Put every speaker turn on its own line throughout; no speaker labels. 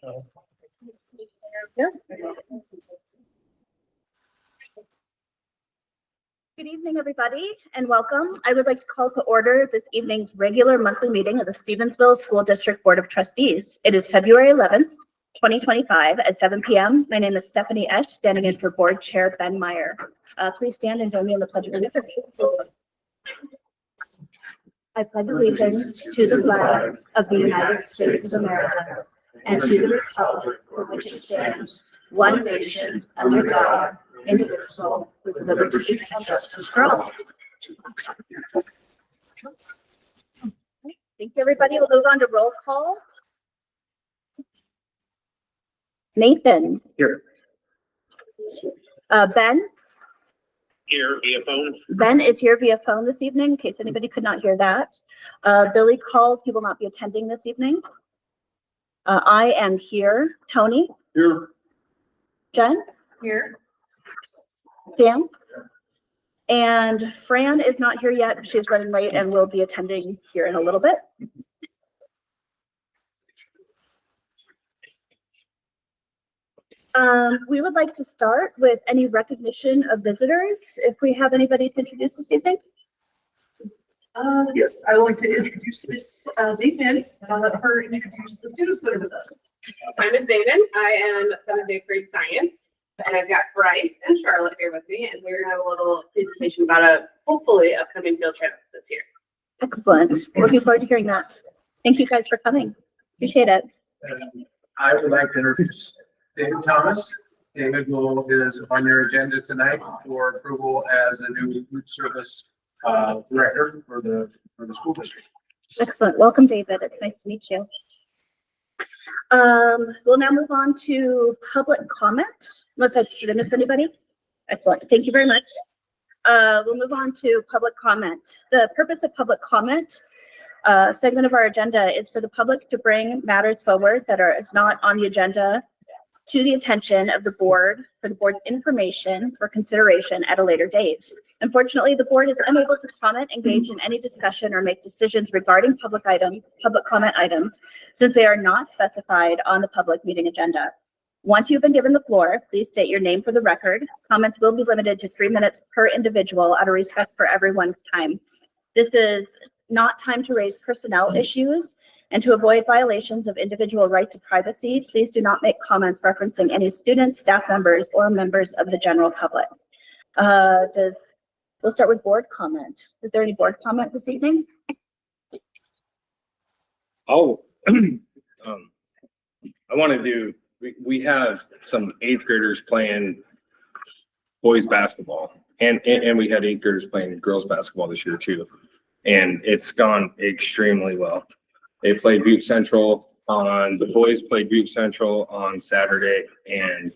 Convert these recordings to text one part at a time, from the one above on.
Good evening, everybody, and welcome. I would like to call to order this evening's regular monthly meeting of the Stevensville School District Board of Trustees. It is February 11th, 2025 at 7 p.m. My name is Stephanie Esch, standing in for Board Chair Ben Meyer. Please stand and join me in the Pledge of Allegiance. I pledge allegiance to the flag of the United States of America and to the republic for which it stands, one nation, under God, indivisible, with liberty and justice for all. Thank you, everybody. We'll move on to roll call. Nathan.
Here.
Ben.
Here via phone.
Ben is here via phone this evening, in case anybody could not hear that. Billy called. He will not be attending this evening. I am here. Tony.
Here.
Jen. Here. Dan. And Fran is not here yet. She's running late and will be attending here in a little bit. We would like to start with any recognition of visitors. If we have anybody to introduce this evening.
Yes, I would like to introduce Miss David and I'll let her introduce the students that are with us.
My name is David. I am 7th and 8th grade science, and I've got Bryce and Charlotte here with me, and we're gonna have a little presentation about a hopefully upcoming field trip this year.
Excellent. Looking forward to hearing that. Thank you guys for coming. Appreciate it.
I would like to introduce David Thomas. David is on your agenda tonight for approval as a new food service director for the school district.
Excellent. Welcome, David. It's nice to meet you. We'll now move on to public comment. Did I miss anybody? Excellent. Thank you very much. We'll move on to public comment. The purpose of public comment segment of our agenda is for the public to bring matters forward that is not on the agenda to the attention of the board for the board's information for consideration at a later date. Unfortunately, the board is unable to comment, engage in any discussion, or make decisions regarding public comment items, since they are not specified on the public meeting agenda. Once you've been given the floor, please state your name for the record. Comments will be limited to 3 minutes per individual out of respect for everyone's time. This is not time to raise personnel issues, and to avoid violations of individual right to privacy, please do not make comments referencing any students, staff members, or members of the general public. We'll start with board comment. Is there any board comment this evening?
Oh, I want to do, we have some 8th graders playing boys basketball, and we had 8th graders playing girls basketball this year too. And it's gone extremely well. They played Butte Central the boys played Butte Central on Saturday, and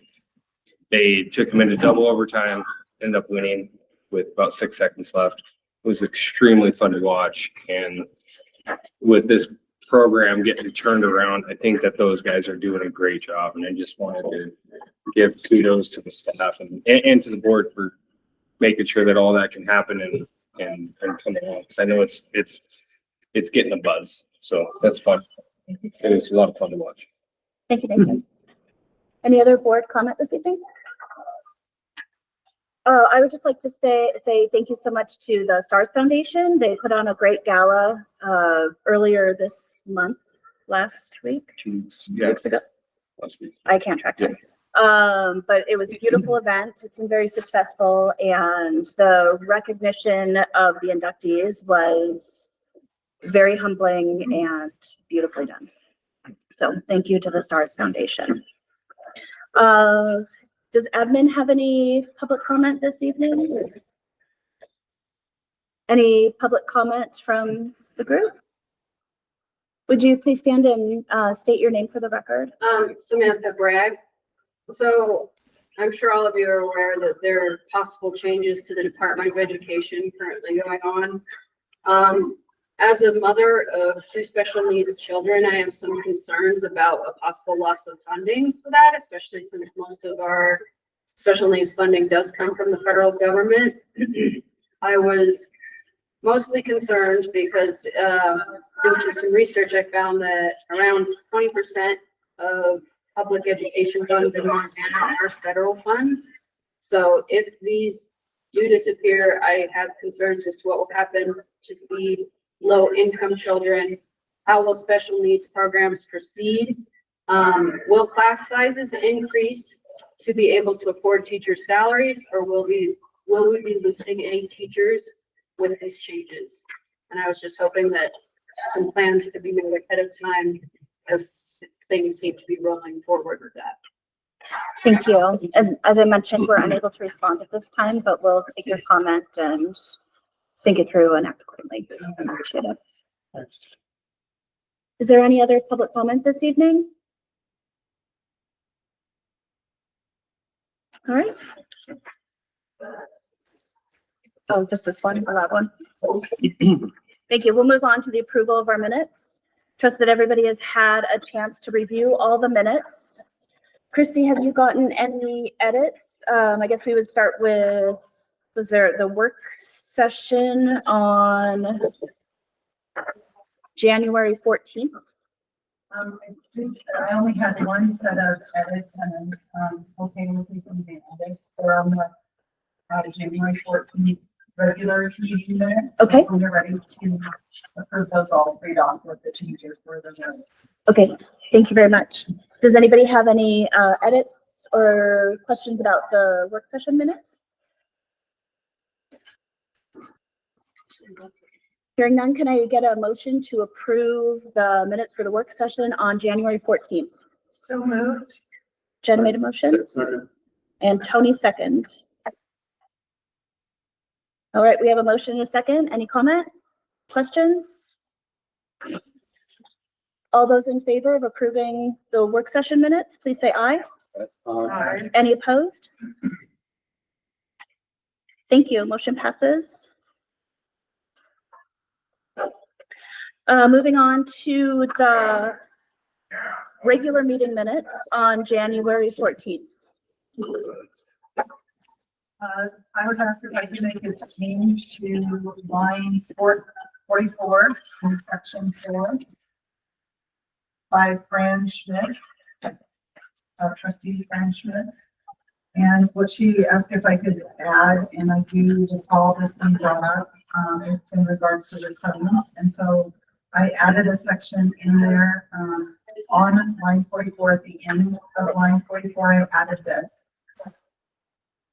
they took them into double overtime, ended up winning with about 6 seconds left. It was extremely fun to watch. And with this program getting turned around, I think that those guys are doing a great job. And I just wanted to give kudos to the staff and to the board for making sure that all that can happen and come along. Because I know it's getting a buzz. So that's fun. It is a lot of fun to watch.
Thank you, Nathan. Any other board comment this evening? I would just like to say thank you so much to the Stars Foundation. They put on a great gala earlier this month, last week,
2
weeks ago.
Last week.
I can't track time. But it was a beautiful event. It seemed very successful, and the recognition of the inductees was very humbling and beautifully done. So thank you to the Stars Foundation. Does admin have any public comment this evening? Any public comment from the group? Would you please stand and state your name for the record?
Samantha Bragg. So I'm sure all of you are aware that there are possible changes to the Department of Education currently going on. As a mother of 2 special needs children, I have some concerns about a possible loss of funding for that, especially since most of our special needs funding does come from the federal government. I was mostly concerned because due to some research, I found that around 20% of public education funds in Montana are federal funds. So if these do disappear, I have concerns as to what will happen to feed low-income children. How will special needs programs proceed? Will class sizes increase to be able to afford teachers' salaries, or will we be losing any teachers with these changes? And I was just hoping that some plans could be made ahead of time as things seem to be rolling forward with that.
Thank you. And as I mentioned, we're unable to respond at this time, but we'll take your comment and think it through and act accordingly. I appreciate it. Is there any other public comment this evening? All right. Oh, just this one or that one? Thank you. We'll move on to the approval of our minutes. Trust that everybody has had a chance to review all the minutes. Christy, have you gotten any edits? I guess we would start with, was there the work session on January 14th?
I only had one set of edits and okay with me from the edits from the January 14th regular meeting minutes.
Okay.
When you're ready to approve those, I'll read off what the changes were.
Okay, thank you very much. Does anybody have any edits or questions about the work session minutes? Hearing none, can I get a motion to approve the minutes for the work session on January 14th?
So moved.
Jen made a motion and Tony second. All right, we have a motion and a second. Any comment? Questions? All those in favor of approving the work session minutes, please say aye.
Aye.
Any opposed? Thank you. Motion passes. Moving on to the regular meeting minutes on January 14th.
I was asked if I could make a change to line 44 in section 4 by Fran Schmidt, trustee Fran Schmidt. And what she asked if I could add, and I do recall this being brought up, it's in regards to the claims. And so I added a section in there on line 44 at the end of line 44, I added this.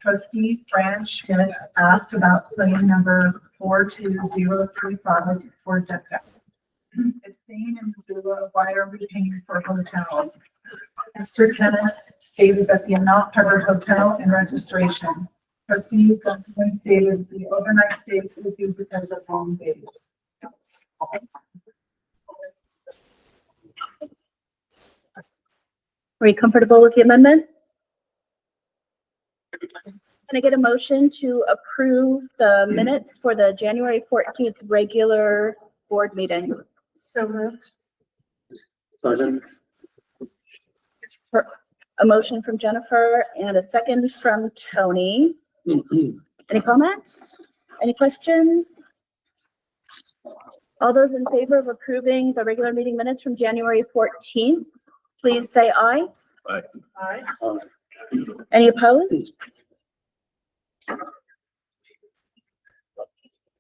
Trustee Fran Schmitz asked about claim number 42035 for DECA. Abstain in Missoula, why are we paying for hotels? Mr. Tennis stated that the amount covered hotel and registration. Trustee Duncan stated the overnight stay would be because of long days.
Are you comfortable with the amendment? Can I get a motion to approve the minutes for the January 14th regular board meeting?
So moved.
Sergeant.
A motion from Jennifer and a second from Tony. Any comments? Any questions? All those in favor of approving the regular meeting minutes from January 14th, please say aye.
Aye.
Any opposed?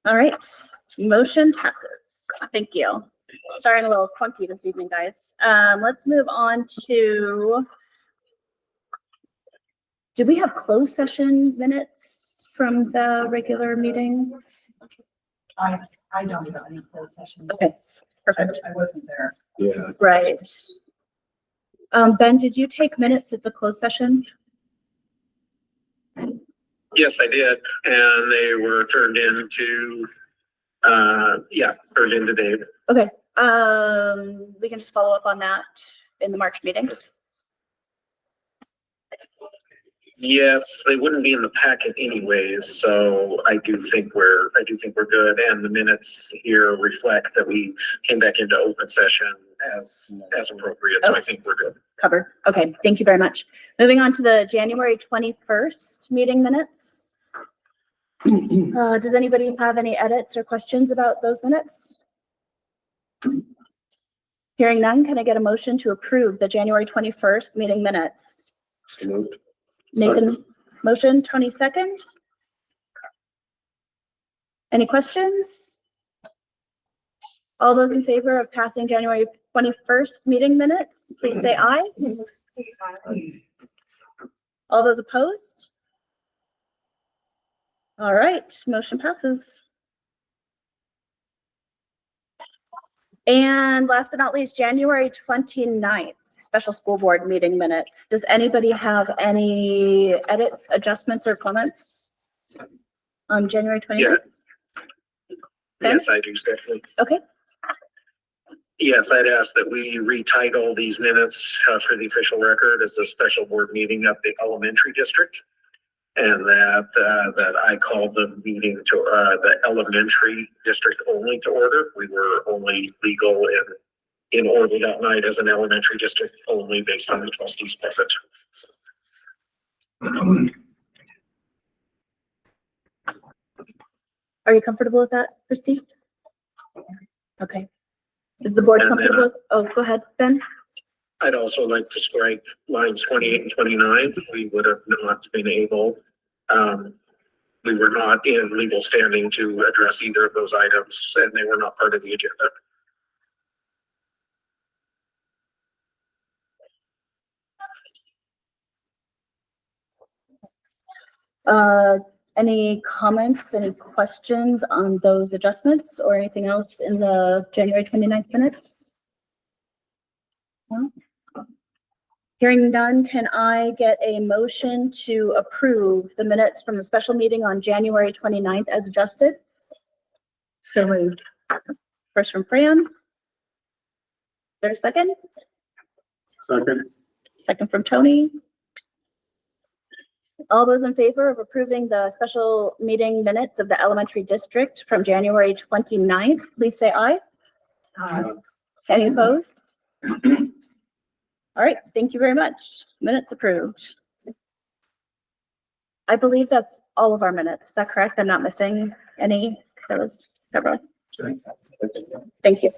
All right, motion passes. Thank you. Sorry, I'm a little clunky this evening, guys. Let's move on to, do we have closed session minutes from the regular meeting?
I don't have any closed session.
Okay, perfect.
I wasn't there.
Yeah.
Right. Ben, did you take minutes at the closed session?
Yes, I did, and they were turned into, turned into Dave.
Okay, we can just follow up on that in the March meeting.
Yes, they wouldn't be in the packet anyways, so I do think we're good, and the minutes here reflect that we came back into open session as appropriate, so I think we're good.
Covered. Okay, thank you very much. Moving on to the January 21st meeting minutes. Does anybody have any edits or questions about those minutes? Hearing none, can I get a motion to approve the January 21st meeting minutes?
So moved.
Nathan, motion, Tony second. Any questions? All those in favor of passing January 21st meeting minutes, please say aye. All those opposed? All right, motion passes. And last but not least, January 29th, special school board meeting minutes. Does anybody have any edits, adjustments, or comments on January 29th?
Yeah.
Ben?
Yes, I do, Stephanie.
Okay,
Yes, I'd ask that we retitle these minutes for the official record as a special board meeting of the elementary district. And that I called the meeting to, the elementary district only to order. We were only legal and in order that night as an elementary district only based on the trustees present.
are you comfortable with that, Christie? Okay. Is the board
And then
comfortable with, oh, go ahead, Ben.
I'd also like to strike lines 28 and 29. We would have not been able, we were not in legal standing to address either of those items, and they were not part of the agenda.
Any comments, any questions on those adjustments or anything else in the January 29th minutes? No? Hearing none, can I get a motion to approve the minutes from the special meeting on January 29th as adjusted? So moved. First from Fran. There's a second?
Second.
Second from Tony. All those in favor of approving the special meeting minutes of the elementary district from January 29th, please say aye. Any opposed? All right, thank you very much. Minutes approved. I believe that's all of our minutes. Is that correct? I'm not missing any. That was several. Thank you.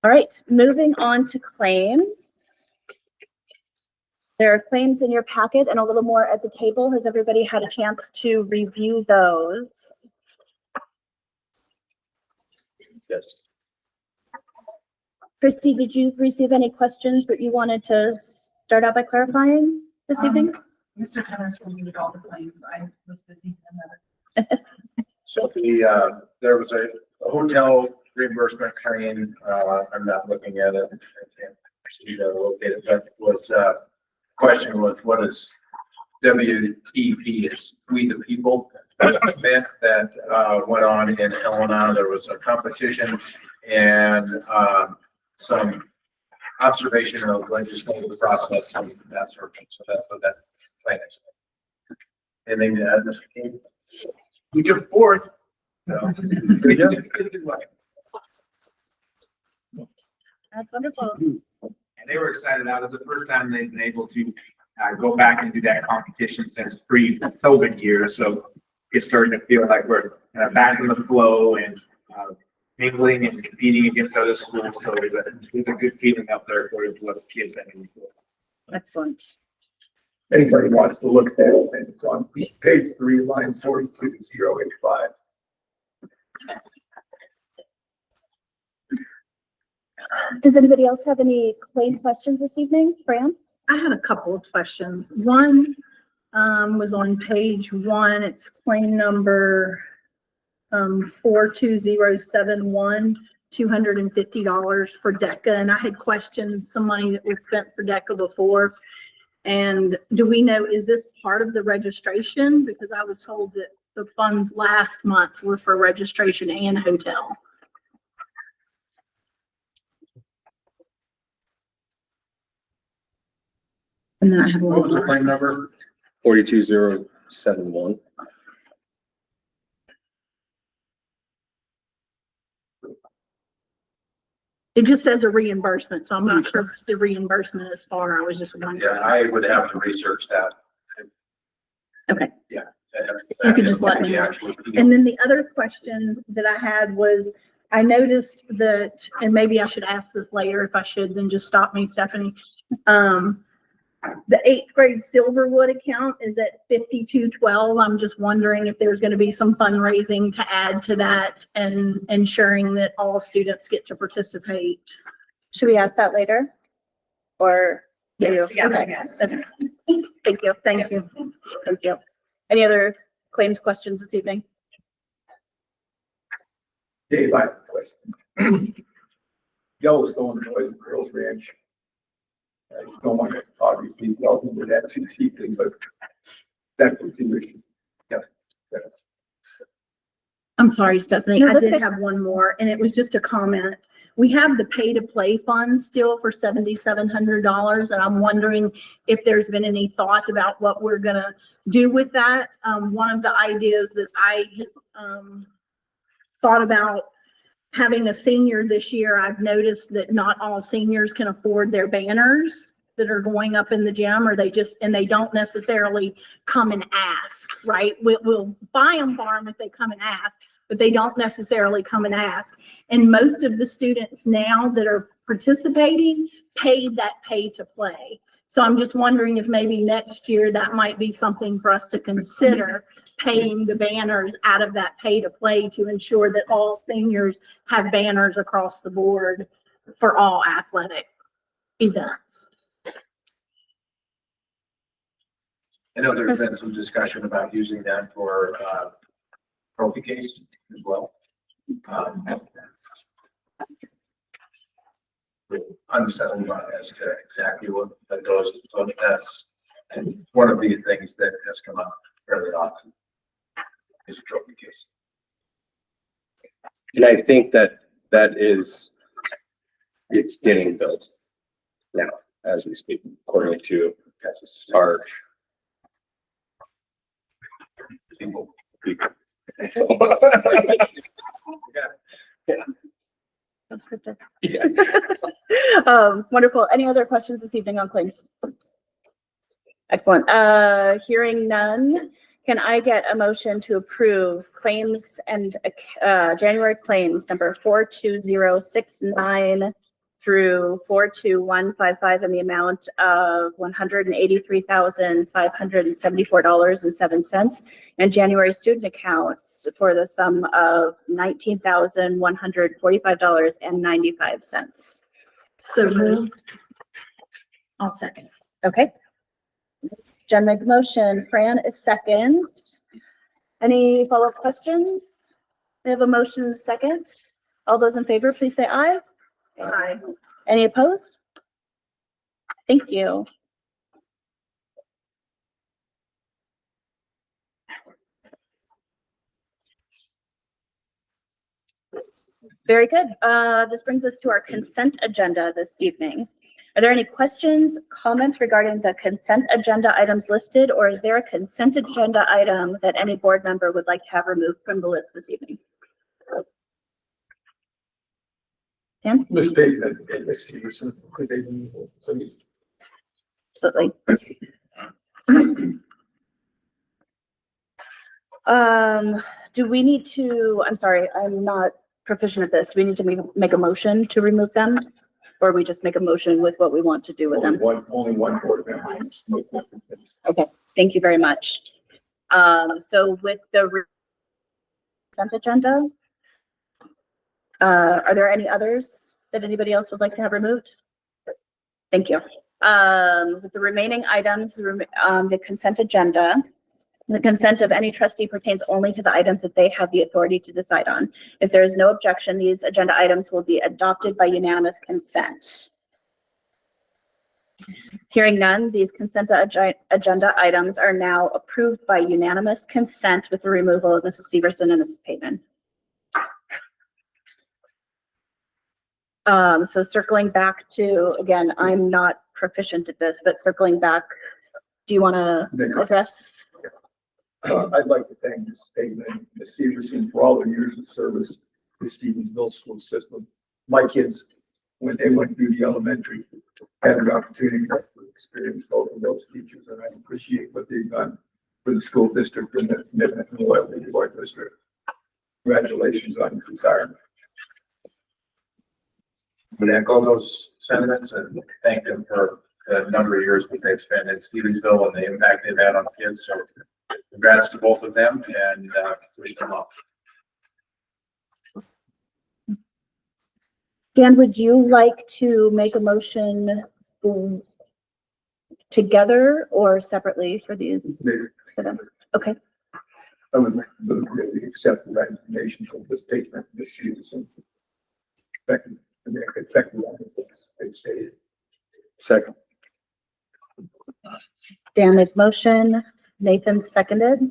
All right, moving on to claims. There are claims in your packet and a little more at the table. Has everybody had a chance to review those?
Yes.
Christy, did you receive any questions that you wanted to start out by clarifying this evening?
Mr. Tennis reviewed all the claims. I was busy.
So there was a hotel reimbursement claim, I'm not looking at it. I can't see that located, but was, question was, what is WTP? Is We the People event that, went on in Helena. There was a competition and, some observation of legislative process and that sort of thing. So that's what that plan is. Anything to add, Mr. King? We took fourth. So.
That's wonderful.
And they were excited. That was the first time they've been able to go back and do that competition since pre-COVID years. So it's starting to feel like we're back in the flow and mingling and competing against other schools. So there's a good feeling out there for the kids.
Excellent.
Anybody wants to look at it, and it's on page 3, line 42085.
Does anybody else have any claim questions this evening? Fran?
I had a couple of questions. One was on page 1. It's claim number 42071, $250 for DECA. And I had questioned some money that was spent for DECA before. And do we know, is this part of the registration? Because I was told that the funds last month were for registration and hotel. And then I have
What was the
one.
claim number?
42071.
It just says a reimbursement, so I'm not sure if the reimbursement is far. I was just wondering.
Yeah, I would have to research that.
Okay.
Yeah.
You could just let me know.
Actually,
And then the other question that I had was,
I noticed that, and maybe I should ask this later. If I should, then just stop me, Stephanie. The 8th grade Silverwood account is at 5212. I'm just wondering if there's going to be some fundraising to add to that and ensuring that all students get to participate. Should we ask that later? Or? do you?
Yes, yeah,
Okay.
yes.
Okay. Thank you, thank you, thank you. Any other claims questions this evening?
Dave, I have a question. Yellowstone Boys and Girls Ranch. I don't want to obviously delve into that too deeply, but that was the issue. Yeah.
I'm sorry, Stephanie,
No,
I
that's
did
okay.
have one more, and it was just a comment. We have the pay-to-play fund still for $7,700, and I'm wondering if there's been any thought about what we're gonna do with that. One of the ideas that I thought about having a senior this year, I've noticed that not all seniors can afford their banners that are going up in the gym, or they don't necessarily come and ask, right? We'll buy them for them if they come and ask, but they don't necessarily come and ask. And most of the students now that are participating paid that pay to play. So I'm just wondering if maybe next year that might be something for us to consider, paying the banners out of that pay to play to ensure that all seniors have banners across the board for all athletic events.
I know there's been some discussion about using that for, trophy case as well. Unsettled as to exactly what that goes, so that's one of the things that has come up fairly often is a trophy case.
And I think that it's getting built now as we speak, according to our people.
That's perfect.
Yeah.
Wonderful. Any other questions this evening on claims? Excellent. Hearing none, can I get a motion to approve claims and January claims number 42069 through 42155 in the amount of $183,574.07, and January student accounts for the sum of $19,145.95.
So moved.
I'll second. Okay. Jen made the motion. Fran is second. Any follow-up questions? We have a motion and a second. All those in favor, please say aye. Aye. Any opposed? Thank you. Very good. This brings us to our consent agenda this evening. Are there any questions, comments regarding the consent agenda items listed, or is there a consent agenda item that any board member would like to have removed from the list this evening? Dan?
Ms. Payton and Ms. Severson, could they be, please?
Absolutely. Do we need to, I'm sorry, I'm not proficient at this. Do we need to make a motion to remove them? Or we just make a motion with what we want to do with them?
Only one board member.
Okay, thank you very much. So with the consent agenda, are there any others that anybody else would like to have removed? Thank you. With the remaining items, the consent agenda, the consent of any trustee pertains only to the items that they have the authority to decide on. If there is no objection, these agenda items will be adopted by unanimous consent. Hearing none, these consent agenda items are now approved by unanimous consent with the removal of Mrs. Severson and Mrs. Payton. So circling back to, again, I'm not proficient at this, but circling back, do you want to address?
I'd like to thank Ms. Payton and Ms. Severson for all their years of service to the Stevensville school system. My kids, when they went through the elementary, had an opportunity to experience both of those teachers, and I appreciate what they've done for the school district and the commitment and loyalty to our district. Congratulations on your retirement.
would echo those sentiments and thank them for the number of years that they've spent in Stevensville and the impact they've had on kids. So congrats to both of them and wish them luck.
Dan, would you like to make a motion together or separately for these? For them? Okay,
I would move that we accept the resignation of the statement, the citizen. Effective, it's stated.
Second.
Dan made motion, Nathan seconded.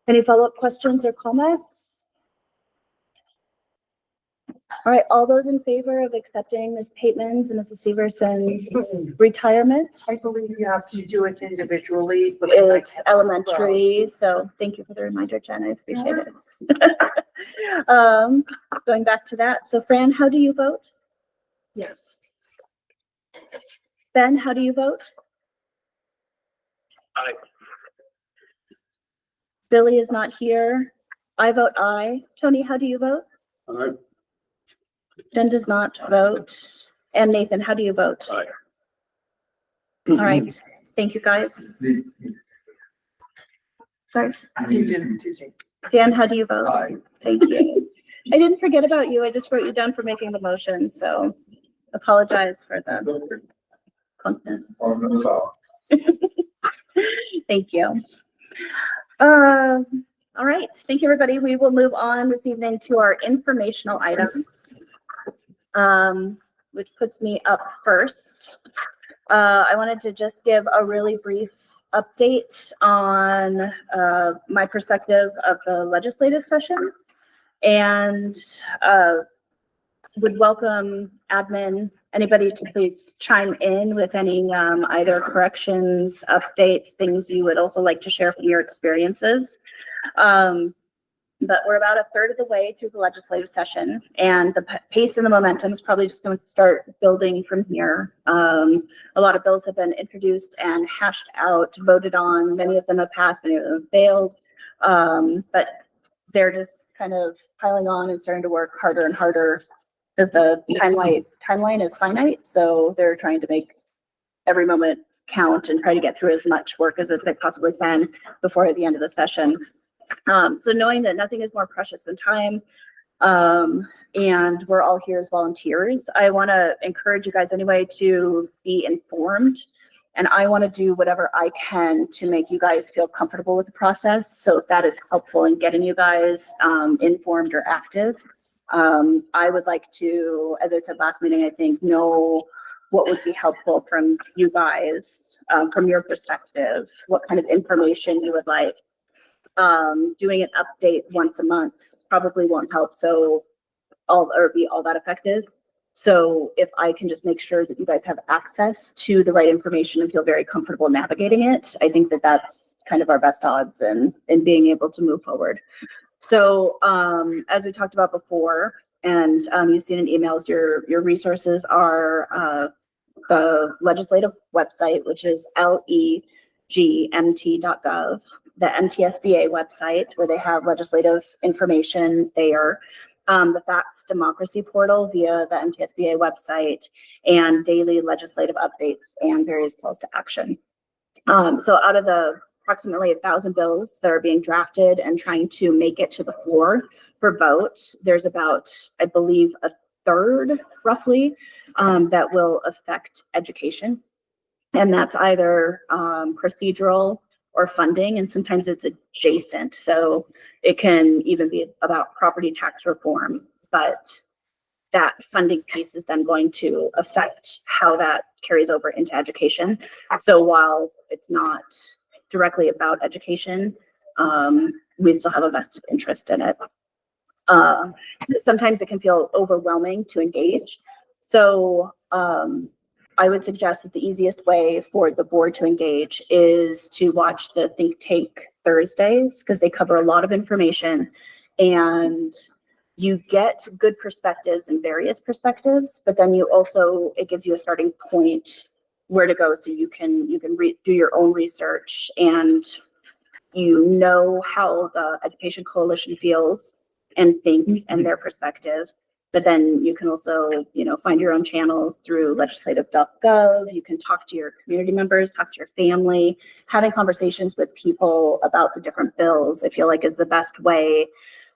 Any follow-up questions or comments? All right, all those in favor of accepting Ms. Pateman's and Mrs. Severson's retirement?
I believe you have to do it individually. because I
It's
can't-
elementary, so thank you for the reminder, Jen, I appreciate it. Going back to that, so Fran, how do you vote?
Yes.
Ben, how do you vote?
Aye.
Billy is not here. I vote aye. Tony, how do you vote?
Aye.
Jen does not vote. And Nathan, how do you vote?
Aye.
All right, thank you, guys. Sorry,
You did it Tuesday.
Dan, how do you vote?
Aye.
Thank you. I didn't forget about you. I just wrote you down for making the motion, so apologize for the clunkness.
On the call.
Thank you. All right, thank you, everybody. We will move on this evening to our informational items, which puts me up first. I wanted to just give a really brief update on my perspective of the legislative session and would welcome admin, anybody to please chime in with any either corrections, updates, things you would also like to share from your experiences. But we're about a third of the way through the legislative session and the pace and the momentum is probably just going to start building from here. A lot of bills have been introduced and hashed out, voted on. Many of them have passed, many of them have failed. But they're just kind of piling on and starting to work harder and harder because the timeline is finite. So they're trying to make every moment count and try to get through as much work as they possibly can before the end of the session. So knowing that nothing is more precious than time, and we're all here as volunteers, I want to encourage you guys anyway to be informed. And I want to do whatever I can to make you guys feel comfortable with the process. So if that is helpful in getting you guys informed or active, I would like to, as I said last meeting, I think, know what would be helpful from you guys, from your perspective, what kind of information you would like. Doing an update once a month probably won't help be all that effective. So if I can just make sure that you guys have access to the right information and feel very comfortable navigating it, I think that that's kind of our best odds in being able to move forward. So as we talked about before, and you've seen in emails, your resources are the legislative website, which is legmt.gov, the NTSBA website where they have legislative information there, the FACTS Democracy portal via the NTSBA website, and daily legislative updates and various calls to action. So out of the approximately 1,000 bills that are being drafted and trying to make it to the floor for vote, there's about, I believe, a third roughly that will affect education. And that's either procedural or funding, and sometimes it's adjacent. So it can even be about property tax reform, but that funding piece is then going to affect how that carries over into education. So while it's not directly about education, we still have a vested interest in it. Sometimes it can feel overwhelming to engage. So I would suggest that the easiest way for the board to engage is to watch the Think Tank Thursdays, because they cover a lot of information and you get good perspectives and various perspectives, but then it gives you a starting point where to go so you can do your own research and you know how the Education Coalition feels and thinks and their perspective. But then you can also, find your own channels through legislative.gov. You can talk to your community members, talk to your family. Having conversations with people about the different bills, I feel like is the best way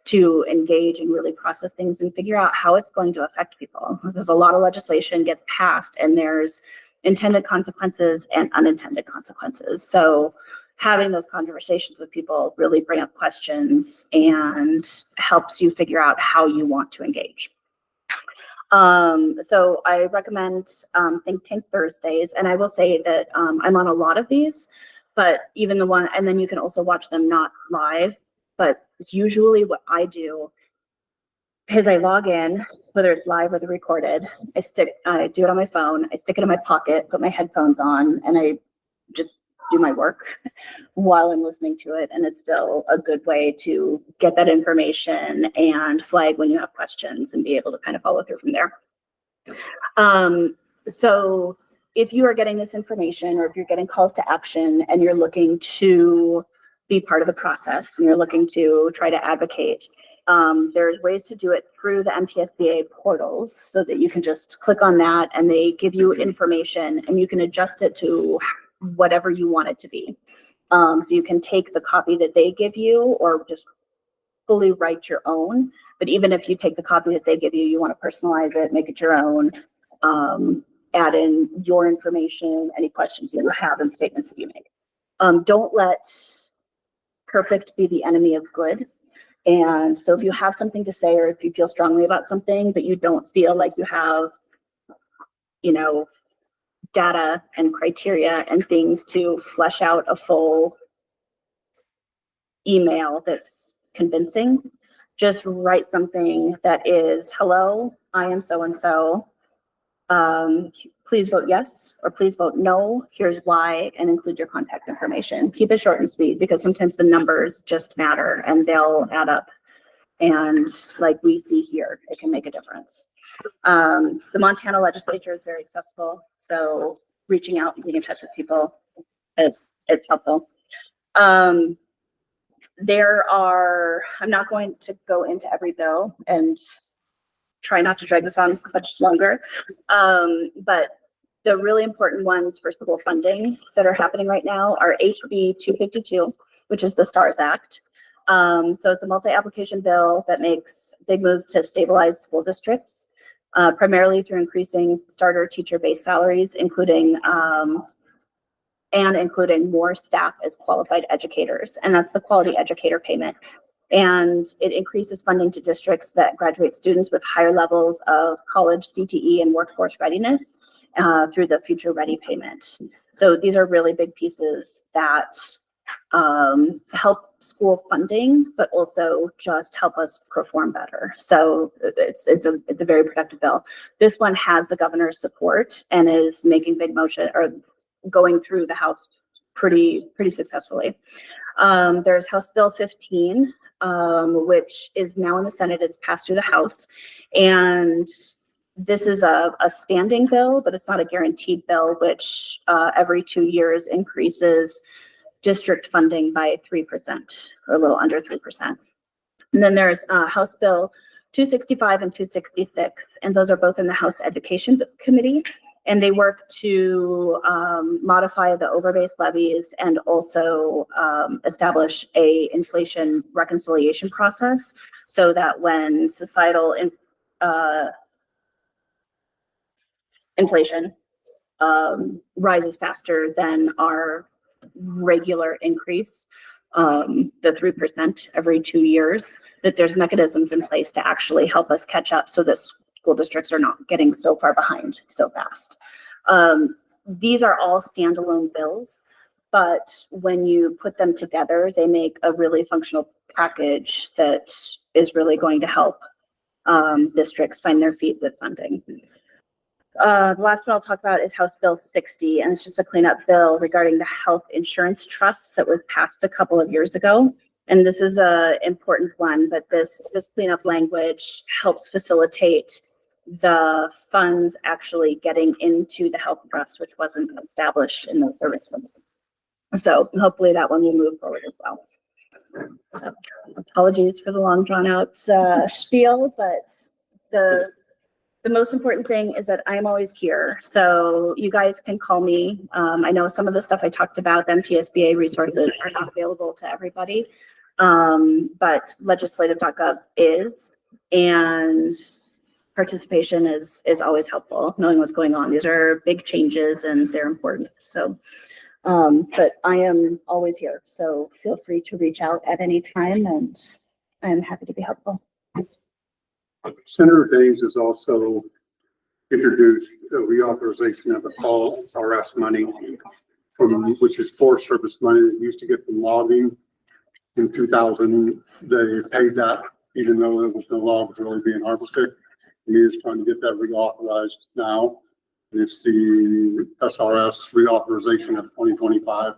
to engage and really process things and figure out how it's going to affect people. Because a lot of legislation gets passed and there's intended consequences and unintended consequences. So having those conversations with people really bring up questions and helps you figure out how you want to engage. So I recommend Think Tank Thursdays, and I will say that I'm on a lot of these, but even the one, and then you can also watch them not live, but usually what I do is I log in, whether it's live or the recorded, I do it on my phone, I stick it in my pocket, put my headphones on, and I just do my work while I'm listening to it. And it's still a good way to get that information and flag when you have questions and be able to kind of follow through from there. So if you are getting this information, or if you're getting calls to action and you're looking to be part of the process and you're looking to try to advocate, there's ways to do it through the MTSBA portals so that you can just click on that and they give you information and you can adjust it to whatever you want it to be. So you can take the copy that they give you or just fully write your own. But even if you take the copy that they give you, you want to personalize it, make it your own, add in your information, any questions that you have and statements that you make. Don't let perfect be the enemy of good. And so if you have something to say, or if you feel strongly about something, but you don't feel like you have, data and criteria and things to flesh out a full email that's convincing, just write something that is, hello, I am so-and-so. Please vote yes, or please vote no. Here's why, and include your contact information. Keep it short and sweet, because sometimes the numbers just matter and they'll add up. And like we see here, it can make a difference. The Montana legislature is very accessible, so reaching out and getting in touch with people it's helpful. I'm not going to go into every bill and try not to drag this on much longer, but the really important ones for civil funding that are happening right now are HB 252, which is the STARS Act. So it's a multi-application bill that makes big moves to stabilize school districts, primarily through increasing starter teacher base salaries, including more staff as qualified educators. And that's the quality educator payment. And it increases funding to districts that graduate students with higher levels of college CTE and workforce readiness through the Future Ready payment. So these are really big pieces that help school funding, but also just help us perform better. So it's a very productive bill. This one has the governor's support and is making big motion, or going through the House pretty successfully. There's House Bill 15, which is now in the Senate. It's passed through the House, and this is a standing bill, but it's not a guaranteed bill, which every 2 years increases district funding by 3%, or a little under 3%. And then there's House Bill 265 and 266, and those are both in the House Education Committee, and they work to modify the overbase levies and also establish a inflation reconciliation process so that when societal inflation rises faster than our regular increase, the 3% every 2 years, that there's mechanisms in place to actually help us catch up so that school districts are not getting so far behind so fast. These are all standalone bills, but when you put them together, they make a really functional package that is really going to help districts find their feet with funding. The last one I'll talk about is House Bill 60, and it's just a cleanup bill regarding the health insurance trust that was passed a couple of years ago. And this is an important one, but this cleanup language helps facilitate the funds actually getting into the health trust, which wasn't established in the original. So hopefully that one will move forward as well. So apologies for the long drawn out spiel, but the most important thing is that I'm always here. So you guys can call me. I know some of the stuff I talked about, the MTSBA resources are not available to everybody. But legislative.gov is, and participation is always helpful, knowing what's going on. These are big changes and they're important. So, but I am always here. So feel free to reach out at any time and I'm happy to be helpful.
Senator Daines has also introduced a reauthorization of the Paul SRS money from, which is Forest Service money that used to get from logging. In 2000, they paid that even though there was no logs really being harvested. He is trying to get that reauthorized now. It's the SRS reauthorization of 2025.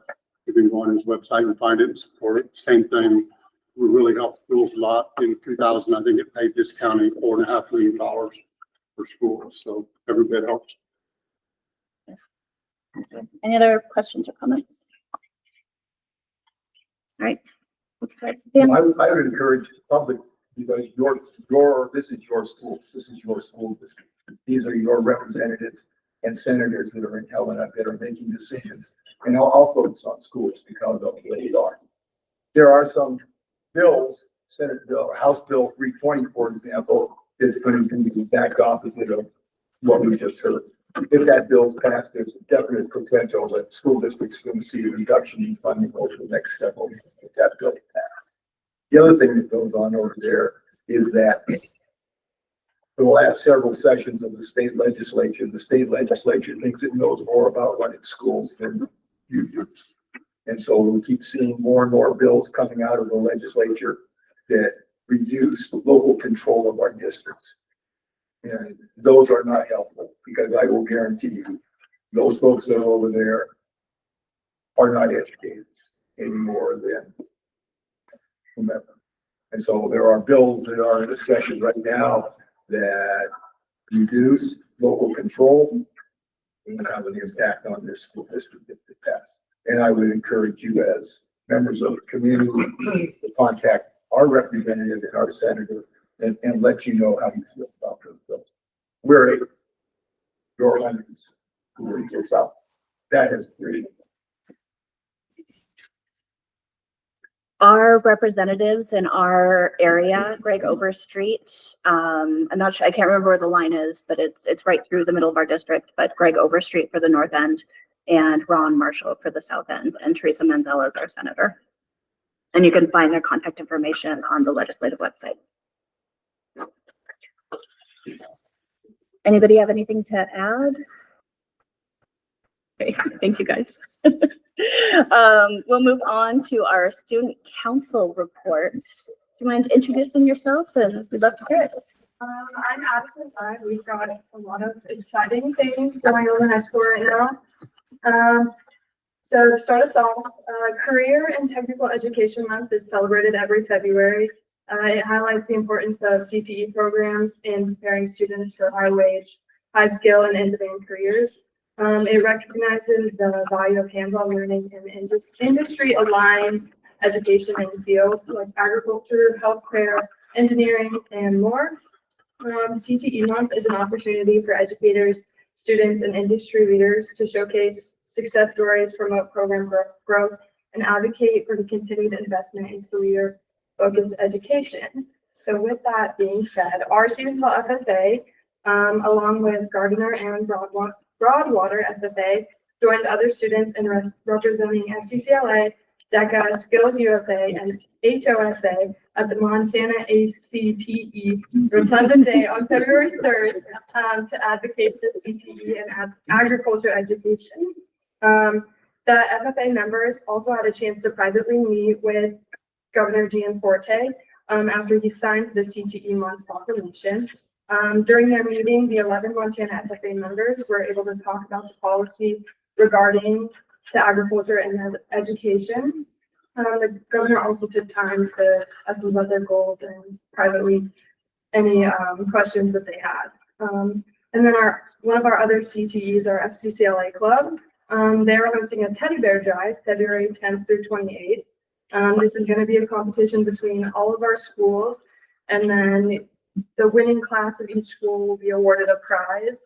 You can go on his website and find it and support it. Same thing. We really helped schools a lot. In 2000, I think it paid this county $4.5 million for schools. So every bit helps.
Any other questions or comments? All right. Dan?
I would encourage public, because this is your school. This is your school district. These are your representatives and senators that are in Helena that are making decisions. And I'll focus on schools because of the way they are. There are some bills, Senate bill, House Bill 320, for example, is going to be the exact opposite of what we just heard. If that bill's passed, there's a definite potential that school districts are going to see a reduction in funding over the next several years if that bill passed. The other thing that goes on over there is that for the last several sessions of the state legislature thinks it knows more about running schools than you do. And so we keep seeing more and more bills coming out of the legislature that reduce local control of our districts. And those are not helpful, because I will guarantee you, those folks that are over there are not educated any more than whomever. And so there are bills that are in a session right now that reduce local control and have an impact on this school district if it passes. And I would encourage you as members of the community to contact our representative and our senator and let you know how you feel about those bills. We're your hundreds who reaches out. That is great.
Our representatives in our area, Greg Overstreet, I'm not sure, I can't remember where the line is, but it's right through the middle of our district, but Greg Overstreet for the north end and Ron Marshall for the south end, and Teresa Manzella is our senator. And you can find their contact information on the legislative website. Anybody have anything to add? Okay, thank you guys. We'll move on to our student council report. Do you mind introducing yourself? And we'd love to hear it.
I'm Addison Five. We've got a lot of exciting things going on in high school right now. So to start us off, Career and Technical Education Month is celebrated every February. It highlights the importance of CTE programs in preparing students for high wage, high skill, and in-demand careers. It recognizes the value of hands-on learning and industry-aligned education in fields like agriculture, healthcare, engineering, and more. CTE Month is an opportunity for educators, students, and industry leaders to showcase success stories, promote program growth, and advocate for the continued investment in career-focused education. So with that being said, our Stevensville FFA, along with Gardner and Broadwater FFA, joined other students in representing FCCLA, DECA, Skills USA, and HOSA at the Montana ACTE Rotunda Day on February 3rd to advocate for CTE and agriculture education. The FFA members also had a chance to privately meet with Governor Gianforte after he signed the CTE Month proclamation. During their meeting, the 11 Montana FFA members were able to talk about the policy regarding to agriculture and education. The governor also took time to ask them about their goals and privately any questions that they had. And then one of our other CTEs, our FCCLA club, they are hosting a teddy bear drive February 10th through 28th. This is going to be a competition between all of our schools, and then the winning class of each school will be awarded a prize.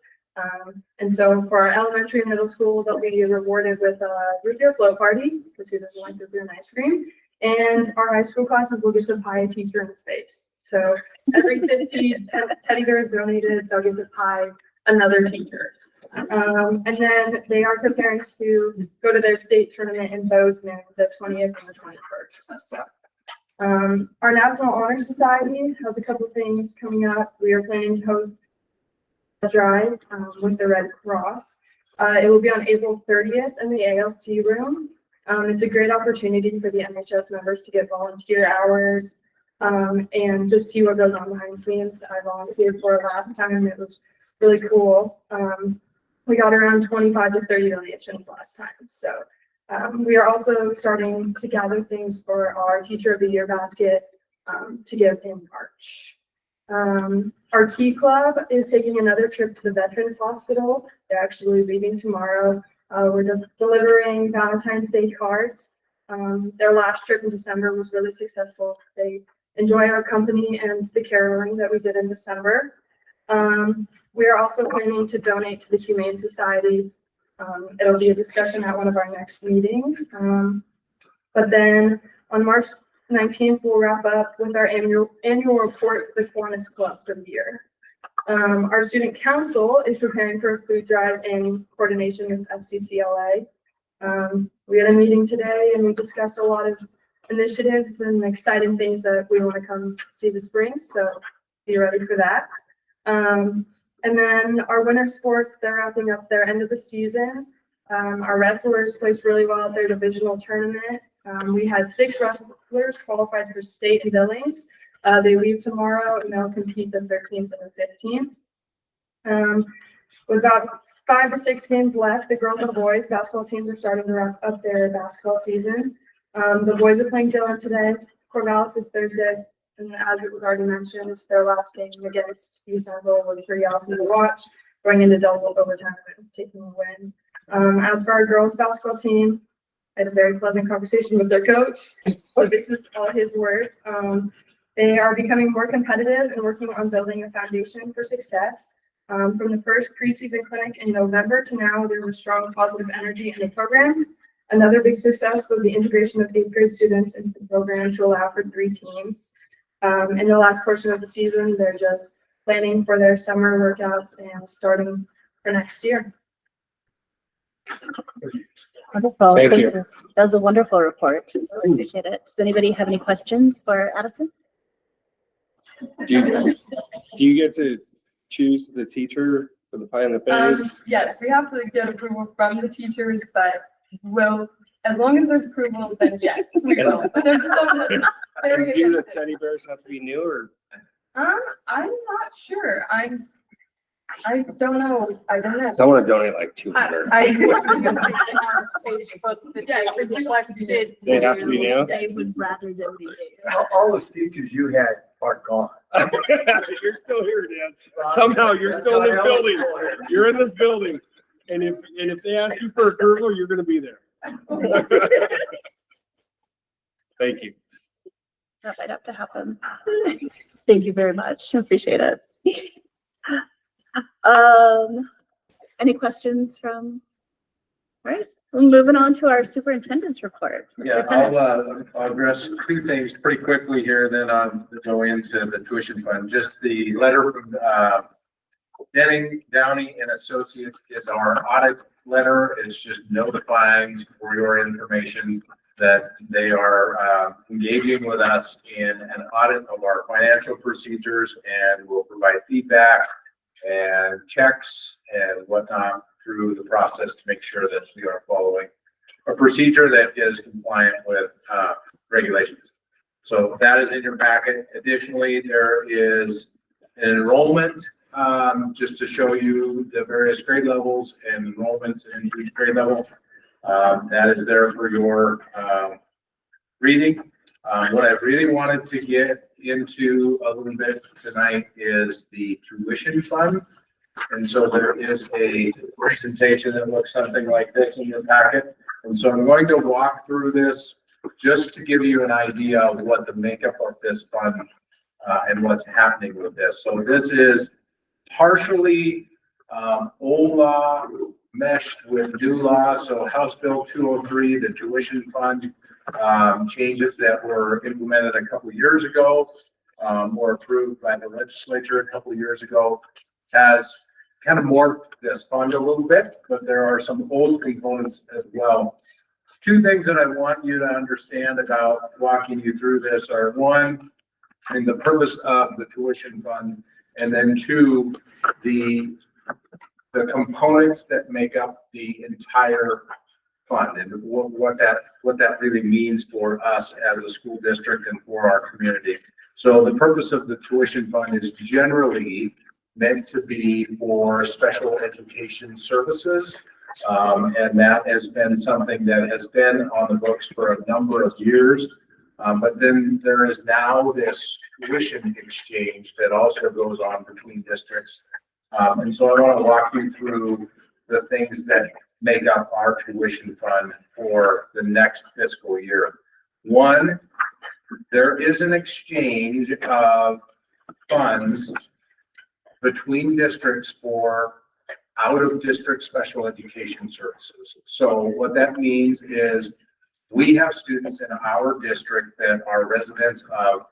And so for our elementary and middle school, they'll be rewarded with a root beer float party, because who doesn't like root beer and ice cream? And our high school classes will get to pie a teacher in the face. So every 50 teddy bears donated, they'll get to pie another teacher. And then they are preparing to go to their state tournament in Bozeman, the 20th and the 21st. So, our National Honor Society has a couple things coming up. We are planning to host a drive with the Red Cross. It will be on April 30th in the ALC room. It's a great opportunity for the NHS members to get volunteer hours and just see what goes on behind the scenes. I volunteered for it last time. It was really cool. We got around 25 to 30 donations last time. So we are also starting to gather things for our Teacher of the Year basket to give in March. Our Key Club is taking another trip to the Veterans Hospital. They're actually leaving tomorrow. We're delivering Valentine's Day cards. Their last trip in December was really successful. They enjoy our company and the caroling that we did in December. We are also planning to donate to the Humane Society. It'll be a discussion at one of our next meetings. But then on March 19th, we'll wrap up with our annual report for the Kiwanis Club for the year. Our student council is preparing for a food drive in coordination with FCCLA. We had a meeting today and we discussed a lot of initiatives and exciting things that we want to come see this spring. So be ready for that. And then our winter sports, they're wrapping up their end of the season. Our wrestlers placed really well at their divisional tournament. We had 6 wrestlers qualified for state and Billings. They leave tomorrow and they'll compete the 13th and the 15th. With about 5 to 6 games left, the girls and boys basketball teams are starting to wrap up their basketball season. The boys are playing Dillon today. Corvallis is Thursday. And as it was already mentioned, their last game against USANVille was pretty awesome to watch, going into double overtime and taking a win. As for our girls basketball team, I had a very pleasant conversation with their coach. So this is all his words. They are becoming more competitive and working on building a foundation for success. From the first preseason clinic in November to now, there's a strong positive energy in the program. Another big success was the integration of 8th grade students into the program to allow for 3 teams. In the last portion of the season, they're just planning for their summer workouts and starting for next year.
Wonderful.
Thank you.
That was a wonderful report. I appreciate it. Does anybody have any questions for Addison?
Do you get to choose the teacher for the pie in the face?
Yes, we have to get approval from the teachers, but as long as there's approval, then yes, we will. But there's some
And do the teddy bears have to be new or?
I'm not sure. I don't know. I don't know.
I want to donate like 200.
Yeah, requested.
They have to be new?
They would rather than be.
All those teachers you had are gone.
You're still here, Dan. Somehow you're still in this building. You're in this building. And if they ask you for approval, you're gonna be there. Thank you.
That might have to happen. Thank you very much. Appreciate it. Any questions from? All right, we're moving on to our superintendent's report.
Yeah, I'll address 2 things pretty quickly here, then I'll go into the tuition fund. Just the letter from Denning, Downey and Associates is our audit letter. It's just notifying for your information that they are engaging with us in an audit of our financial procedures and will provide feedback and checks and whatnot through the process to make sure that we are following a procedure that is compliant with regulations. So that is in your packet. Additionally, there is an enrollment just to show you the various grade levels and enrollments in each grade level. That is there for your reading. What I really wanted to get into a little bit tonight is the tuition fund. And so there is a presentation that looks something like this in your packet. And so I'm going to walk through this just to give you an idea of what the makeup of this fund and what's happening with this. So this is partially, old law meshed with new law. So House Bill 203, the tuition fund, changes that were implemented a couple of years ago, or approved by the legislature a couple of years ago, has kind of morphed this fund a little bit, but there are some old components as well. Two things that I want you to understand about walking you through this are, one, in the purpose of the tuition fund, and then two, the components that make up the entire fund and what that really means for us as a school district and for our community. So the purpose of the tuition fund is generally meant to be for special education services. And that has been something that has been on the books for a number of years. But then there is now this tuition exchange that also goes on between districts. And so I want to walk you through the things that make up our tuition fund for the next fiscal year. One, there is an exchange of funds between districts for out-of-district special education services. So what that means is we have students in our district that are residents of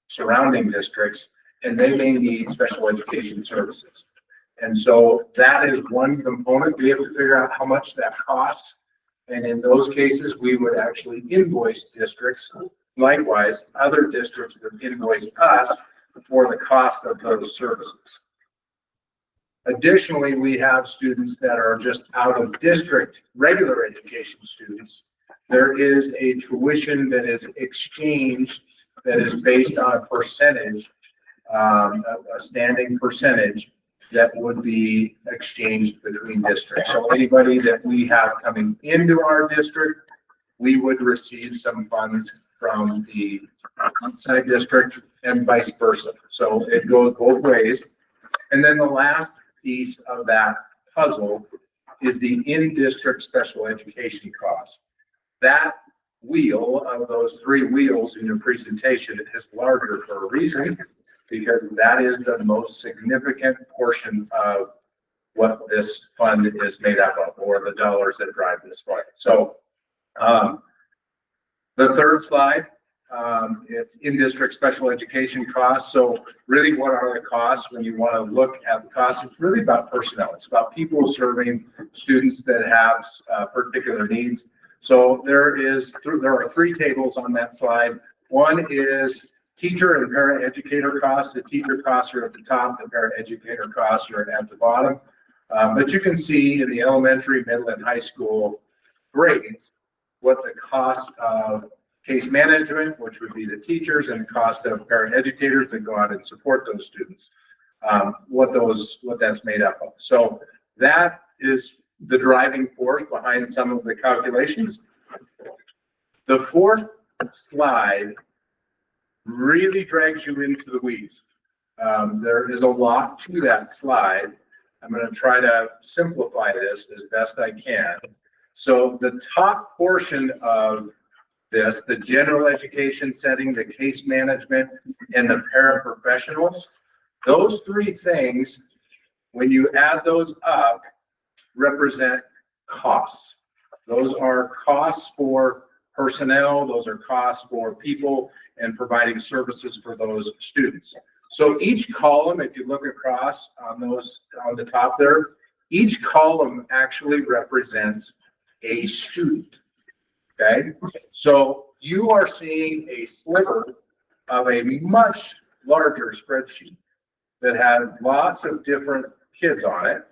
surrounding districts, and they may need special education services. And so that is one component. We have to figure out how much that costs. And in those cases, we would actually invoice districts. Likewise, other districts would invoice us for the cost of those services. Additionally, we have students that are just out of district, regular education students. There is a tuition that is exchanged that is based on a percentage, a standing percentage that would be exchanged between districts. So anybody that we have coming into our district, we would receive some funds from the outside district and vice versa. So it goes both ways. And then the last piece of that puzzle is the in-district special education cost. That wheel of those three wheels in your presentation is larger for a reason, because that is the most significant portion of what this fund is made up of, or the dollars that drive this fund. So the third slide, it's in-district special education costs. So really, what are the costs when you want to look at the costs? It's really about personnel. It's about people serving students that have particular needs. So there are three tables on that slide. One is teacher and para-educator costs. The teacher costs are at the top, the para-educator costs are at the bottom. But you can see in the elementary, middle, and high school grades what the cost of case management, which would be the teachers, and the cost of para-educators that go out and support those students, what that's made up of. So that is the driving force behind some of the calculations. The fourth slide really drags you into the weeds. There is a lot to that slide. I'm going to try to simplify this as best I can. So the top portion of this, the general education setting, the case management, and the paraprofessionals, those three things, when you add those up, represent costs. Those are costs for personnel, those are costs for people and providing services for those students. So each column, if you look across on those on the top there, each column actually represents a student. Okay, so you are seeing a sliver of a much larger spreadsheet that has lots of different kids on it,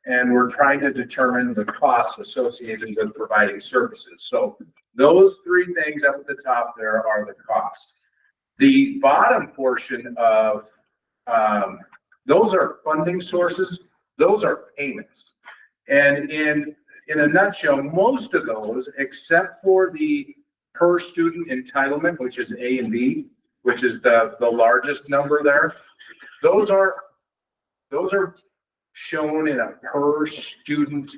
and we're trying to determine the costs associated with providing services. So those three things up at the top there are the costs. The bottom portion of those are funding sources, those are payments. And in a nutshell, most of those, except for the per student entitlement, which is A and B, which is the largest number there, those are shown in a per student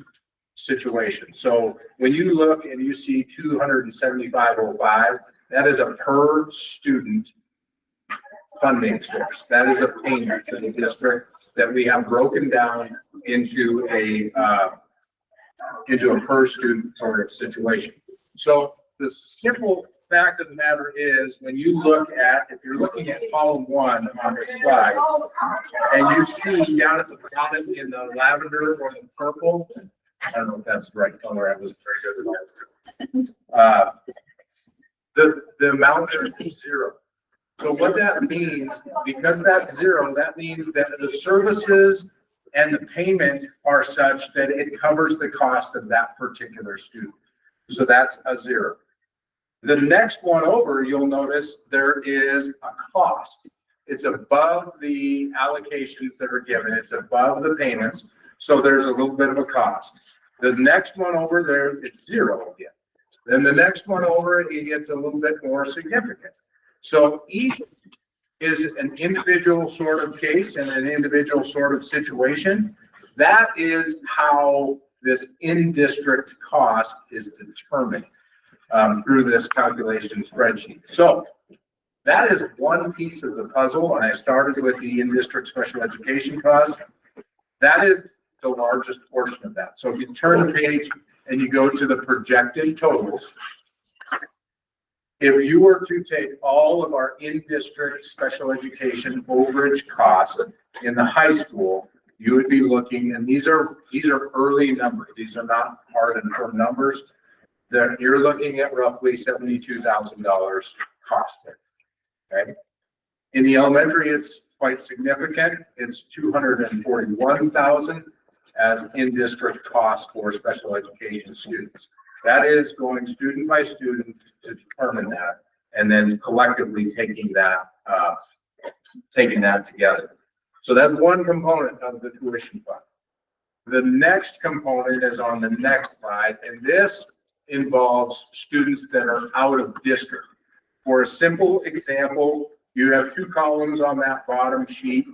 situation. So when you look and you see 275.05, that is a per student funding source. That is a payment to the district that we have broken down into a per student sort of situation. So the simple fact of the matter is, when you look at, if you're looking at column 1 on the slide, and you see down at the bottom in the lavender or the purple, I don't know if that's the right color, I was very good at that. The amount there is 0. So what that means, because that's 0, that means that the services and the payment are such that it covers the cost of that particular student. So that's a 0. The next one over, you'll notice there is a cost. It's above the allocations that are given. It's above the payments. So there's a little bit of a cost. The next one over there, it's 0 again. Then the next one over, it gets a little bit more significant. So each is an individual sort of case and an individual sort of situation. That is how this in-district cost is determined through this calculation spreadsheet. So that is one piece of the puzzle. And I started with the in-district special education costs. That is the largest portion of that. So if you turn the page and you go to the projected totals, if you were to take all of our in-district special education overage costs in the high school, you would be looking, and these are early numbers. These are not hard and firm numbers. That you're looking at roughly $72,000 cost there. Okay. In the elementary, it's quite significant. It's $241,000 as in-district cost for special education students. That is going student by student to determine that, and then collectively taking that together. So that's one component of the tuition fund. The next component is on the next slide, and this involves students that are out of district. For a simple example, you have 2 columns on that bottom sheet.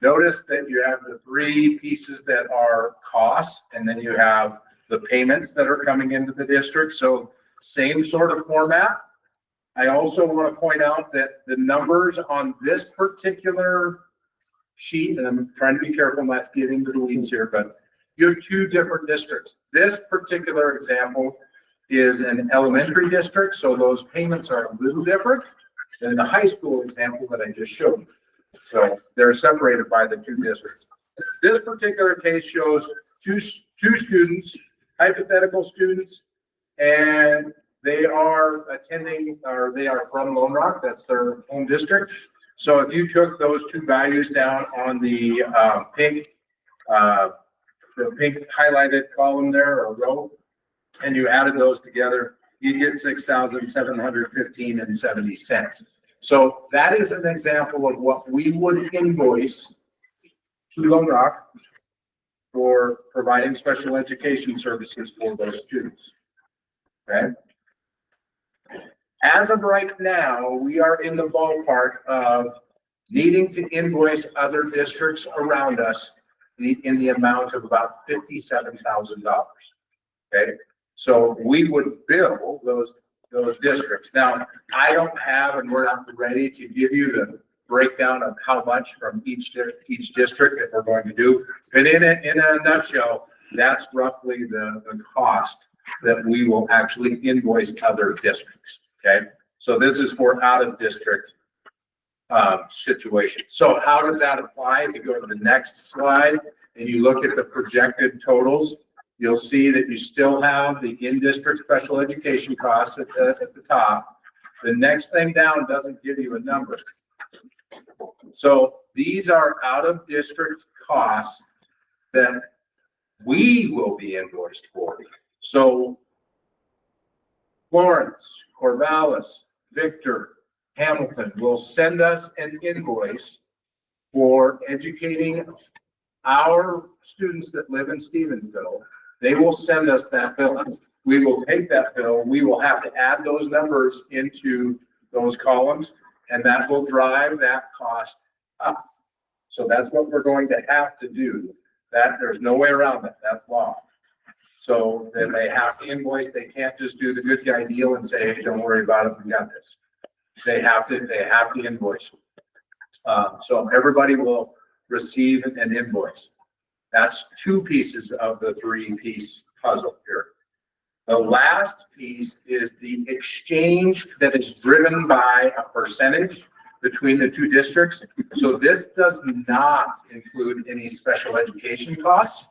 Notice that you have the 3 pieces that are costs, and then you have the payments that are coming into the district. So same sort of format. I also want to point out that the numbers on this particular sheet, and I'm trying to be careful not to get into the weeds here, but you have 2 different districts. This particular example is an elementary district, so those payments are a little different than the high school example that I just showed you. So they're separated by the 2 districts. This particular case shows two students, hypothetical students, and they are attending, or they are from Lone Rock. That's their home district. So if you took those 2 values down on the pink highlighted column there, or row, and you added those together, you get $6,715.70. So that is an example of what we would invoice to Lone Rock for providing special education services for those students. Okay. As of right now, we are in the ballpark of needing to invoice other districts around us in the amount of about $57,000. Okay. So we would bill those districts. Now, I don't have, and we're not ready to give you the breakdown of how much from each district that we're going to do. But in a nutshell, that's roughly the cost that we will actually invoice other districts. Okay. So this is for out of district situation. So how does that apply? If you go to the next slide and you look at the projected totals, you'll see that you still have the in-district special education costs at the top. The next thing down doesn't give you a number. So these are out-of-district costs that we will be invoiced for. So Florence, Corvallis, Victor, Hamilton will send us an invoice for educating our students that live in Stevensville. They will send us that bill. We will take that bill. We will have to add those numbers into those columns, and that will drive that cost up. So that's what we're going to have to do. That there's no way around that. That's law. So then they have to invoice. They can't just do the good guy deal and say, hey, don't worry about it, we got this. They have to invoice. So everybody will receive an invoice. That's two pieces of the three-piece puzzle here. The last piece is the exchange that is driven by a percentage between the two districts. So this does not include any special education costs.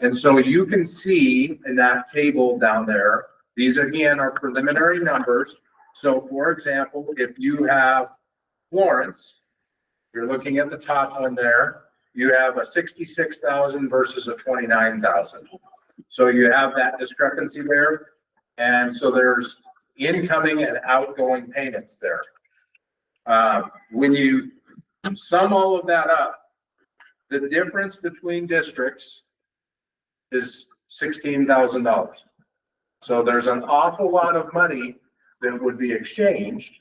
And so you can see in that table down there, these again are preliminary numbers. So for example, if you have Florence, you're looking at the top one there, you have a 66,000 versus a 29,000. So you have that discrepancy there. And so there's incoming and outgoing payments there. When you sum all of that up, the difference between districts is $16,000. So there's an awful lot of money that would be exchanged,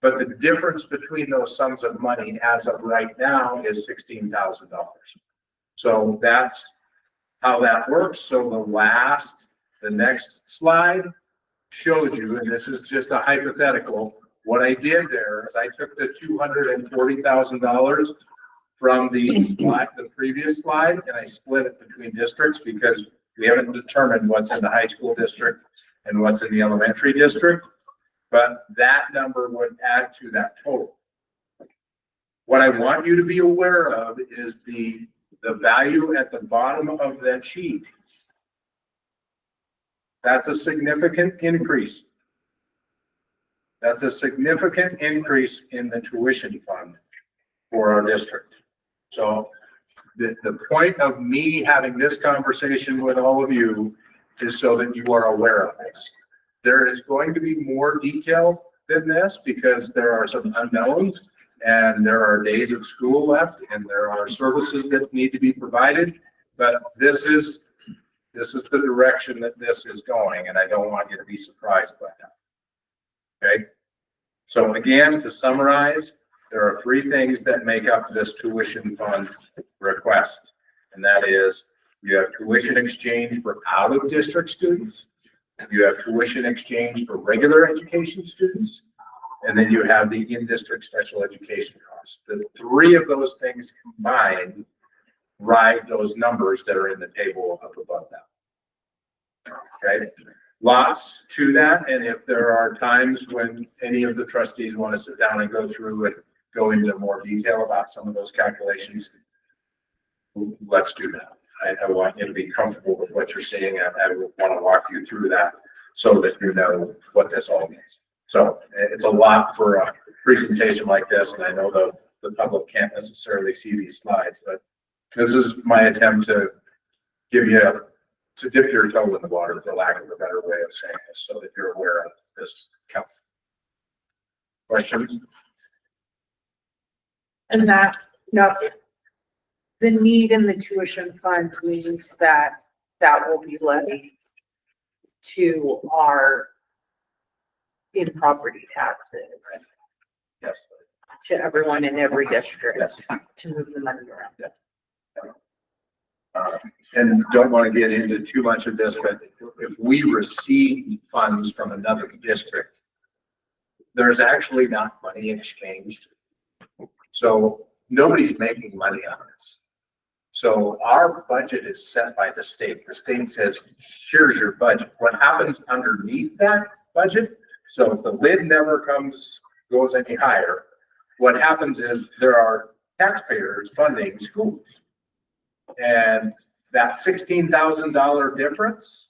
but the difference between those sums of money as of right now is $16,000. So that's how that works. So the next slide shows you, and this is just a hypothetical, what I did there is I took the $240,000 from the slide, the previous slide, and I split it between districts because we haven't determined what's in the high school district and what's in the elementary district, but that number would add to that total. What I want you to be aware of is the value at the bottom of that sheet. That's a significant increase. That's a significant increase in the tuition fund for our district. So the point of me having this conversation with all of you is so that you are aware of this. There is going to be more detail than this because there are some unknowns and there are days of school left and there are services that need to be provided. But this is the direction that this is going, and I don't want you to be surprised by that. Okay? So again, to summarize, there are three things that make up this tuition fund request. And that is, you have tuition exchange for out-of-district students, you have tuition exchange for regular education students, and then you have the in-district special education costs. The three of those things combined ride those numbers that are in the table up above that. Okay? Lots to that, and if there are times when any of the trustees want to sit down and go through and go into more detail about some of those calculations, let's do that. I want you to be comfortable with what you're seeing. I want to walk you through that so that you know what this all means. So it's a lot for a presentation like this, and I know the public can't necessarily see these slides, but this is my attempt to give you to dip your toe in the water, for lack of a better way of saying this, so that you're aware of this count. Questions?
And that, no, the need in the tuition fund means that will be levied to our in-property taxes.
Yes.
To everyone in every district.
Yes.
To move the money around.
And don't want to get into too much of this, but if we receive funds from another district, there's actually not money exchanged. So nobody's making money on this. So our budget is set by the state. The state says, here's your budget. What happens underneath that budget? So if the lid never goes any higher, what happens is there are taxpayers funding schools. And that $16,000 difference,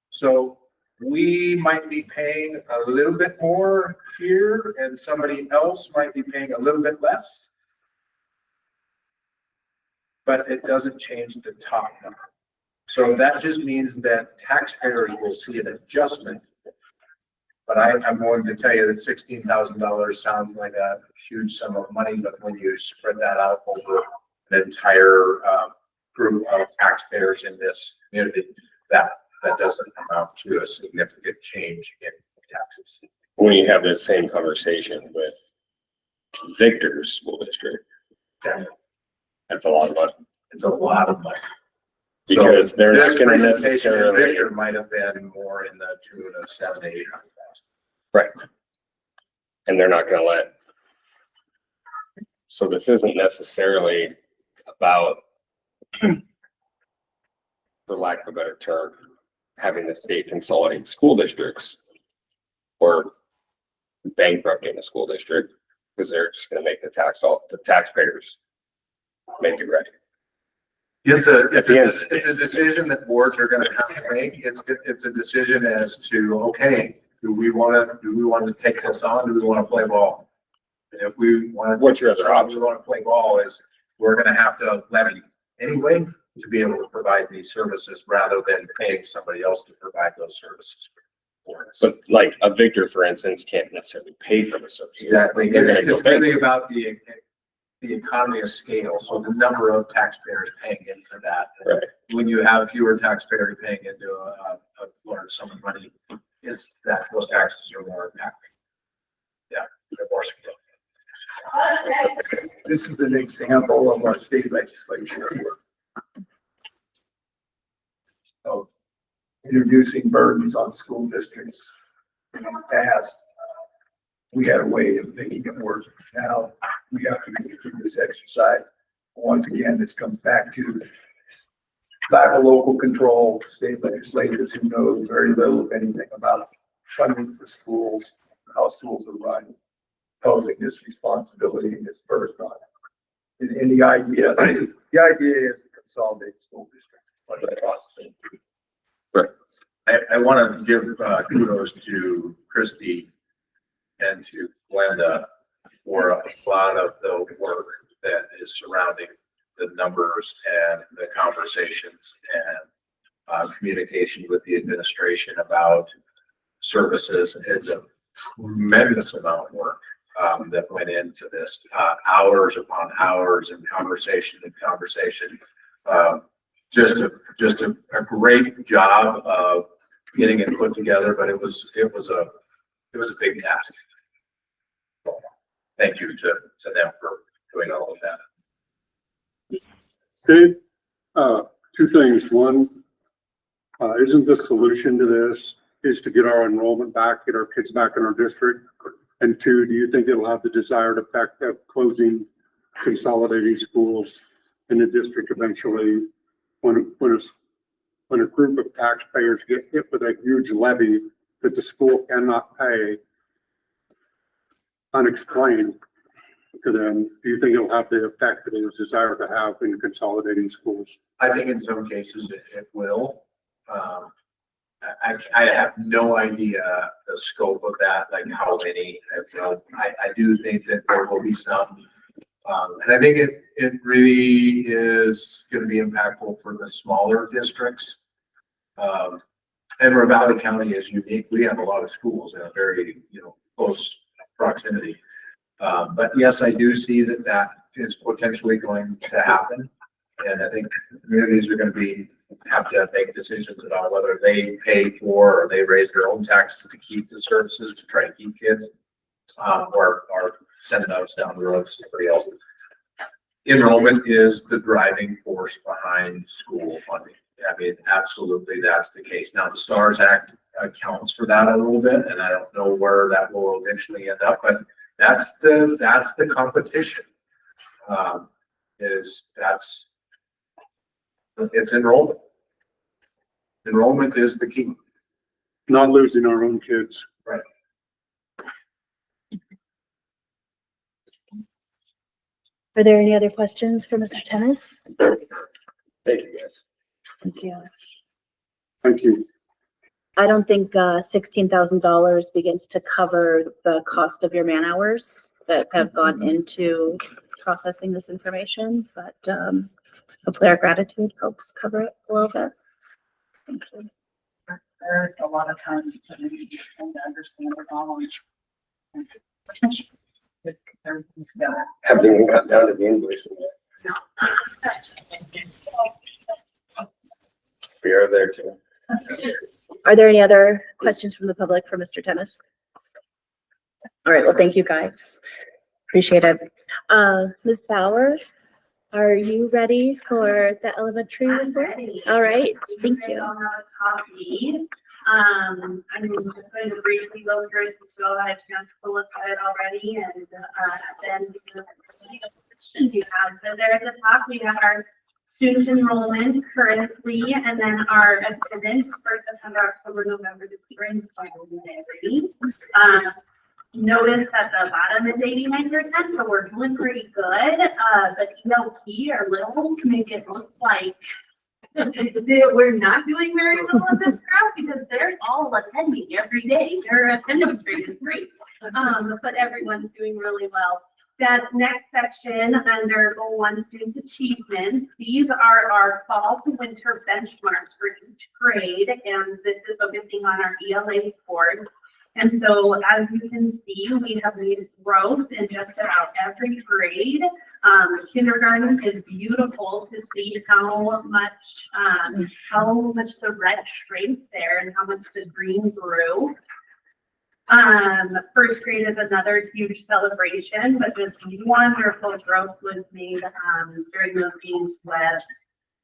so we might be paying a little bit more here and somebody else might be paying a little bit less. But it doesn't change the top number. So that just means that taxpayers will see an adjustment. But I'm going to tell you that $16,000 sounds like a huge sum of money, but when you spread that out over an entire group of taxpayers in this community, that doesn't amount to a significant change in taxes.
When you have this same conversation with Victor's school district, that's a lot of money.
It's a lot of money.
Because
So
they're not
this
gonna
presentation,
necessarily.
Victor might have been more in the tune of $700,000 to $800,000.
Right. And they're not gonna let So this isn't necessarily about, for lack of a better term, having the state consolidate school districts or bankrupting a school district, because they're just gonna make the taxpayers make it right.
It's a
At the end of the day.
decision that boards are gonna have to make. It's a decision as to, okay, do we wanna take this on? Do we wanna play ball? And if we wanna.
What's your other option?
We wanna play ball is, we're gonna have to levy anyway to be able to provide these services rather than paying somebody else to provide those services for us.
But like a Victor, for instance, can't necessarily pay for the services.
Exactly.
They're gonna go
It's really about the economy of scale. So the number of taxpayers paying into that.
Right.
When you have fewer taxpayers paying into a large sum of money, is that those taxes are more impactful. Yeah, they're more significant.
This is an example of our state legislature of introducing burdens on school districts. In the past, we had a way of making it work. Now, we have to make it through this exercise. Once again, this comes back to lack of local control, state legislators who know very little, if anything, about funding for schools, how schools are run, posing this responsibility and this burden on it. And the idea is to consolidate school districts. But the process.
I want to give kudos to Christy and to Glenda for a lot of the work that is surrounding the numbers and the conversations and communication with the administration about services. Is a tremendous amount of work that went into this, hours upon hours and conversation and conversation. Just a great job of getting it put together, but it was a big task. Thank you to them for doing all of that.
Okay, two things. One, isn't the solution to this is to get our enrollment back, get our kids back in our district? And two, do you think it'll have the desired effect of closing, consolidating schools in the district eventually when a group of taxpayers get hit with a huge levy that the school cannot pay unexplained to them? Do you think it'll have the effect that it was desired to have in consolidating schools?
I think in some cases it will. I have no idea the scope of that, like how many. I do think that there will be some. And I think it really is going to be impactful for the smaller districts. And Ravalli County is unique. We have a lot of schools in a very, close proximity. But yes, I do see that is potentially going to happen. And I think communities are going to have to make decisions about whether they pay for or they raise their own taxes to keep the services, to try to keep kids, or send those down the road to somebody else. Enrollment is the driving force behind school funding. I mean, absolutely, that's the case. Now, the STARS Act accounts for that a little bit, and I don't know where that will eventually end up, but that's the competition. It's enrollment. Enrollment is the key.
Not losing our own kids.
Right.
Are there any other questions for Mr. Tennis?
Thank you, guys.
Thank you.
Thank you.
I don't think $16,000 begins to cover the cost of your man hours that have gone into processing this information, but hopefully our gratitude helps cover it a little bit. Thank you.
There's a lot of time to understand the knowledge. Put everything together.
Haven't even got down to the invoice yet. We are there too.
Are there any other questions from the public for Mr. Tennis? All right, well, thank you guys. Appreciate it. Ms. Bauer, are you ready for the elementary report? All right, thank you.
I'm just going to briefly go through it since we all had a chance to look at it already, and then
sections you have. So there at the top, we have our student enrollment currently, and then our attendance for September, October, November, December, and January. Notice at the bottom is 89%, so we're doing pretty good. But ELP, our little, make it look like we're not doing very well at this crowd because they're all attending every day. Their attendance rate is great. But everyone's doing really well. That next section under Goal 1 Student Achievement, these are our fall to winter benchmarks for each grade, and this is focusing on our ELA scores. And so, as you can see, we have made growth in just about every grade. Kindergarten is beautiful to see how much the red shrank there and how much the green grew. First grade is another huge celebration, but just wonderful growth was made during those James Webb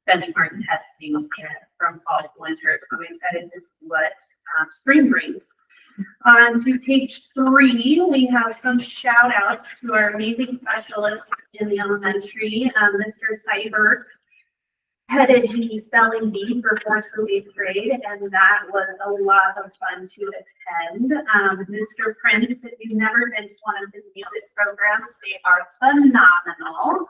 benchmark testing from fall to winter. So I'm excited to see what spring brings. On to page 3, we have some shout outs to our amazing specialists in the elementary. Mr. Seibert headed the spelling bee for 4th through 8th grade, and that was a lot of fun to attend. Mr. Prince, if you've never been to one of his music programs, they are phenomenal.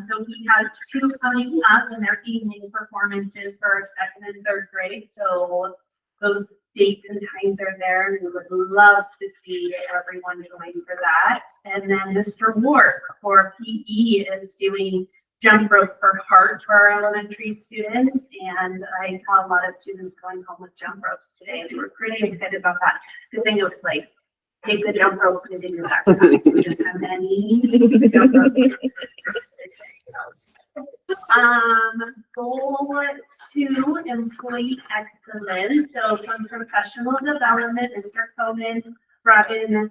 So he has 2 coming up in their evening performances for 2nd and 3rd grade. So those dates and times are there, and we would love to see everyone join for that. And then Mr. Ward for PE is doing jump rope for heart for our elementary students, and I saw a lot of students going home with jump ropes today. We were pretty excited about that. The thing it was like, take the jump rope, put it in your backpack. We didn't have any jump rope. Goal 2, employee excellence. So from professional development, Mr. Coleman brought in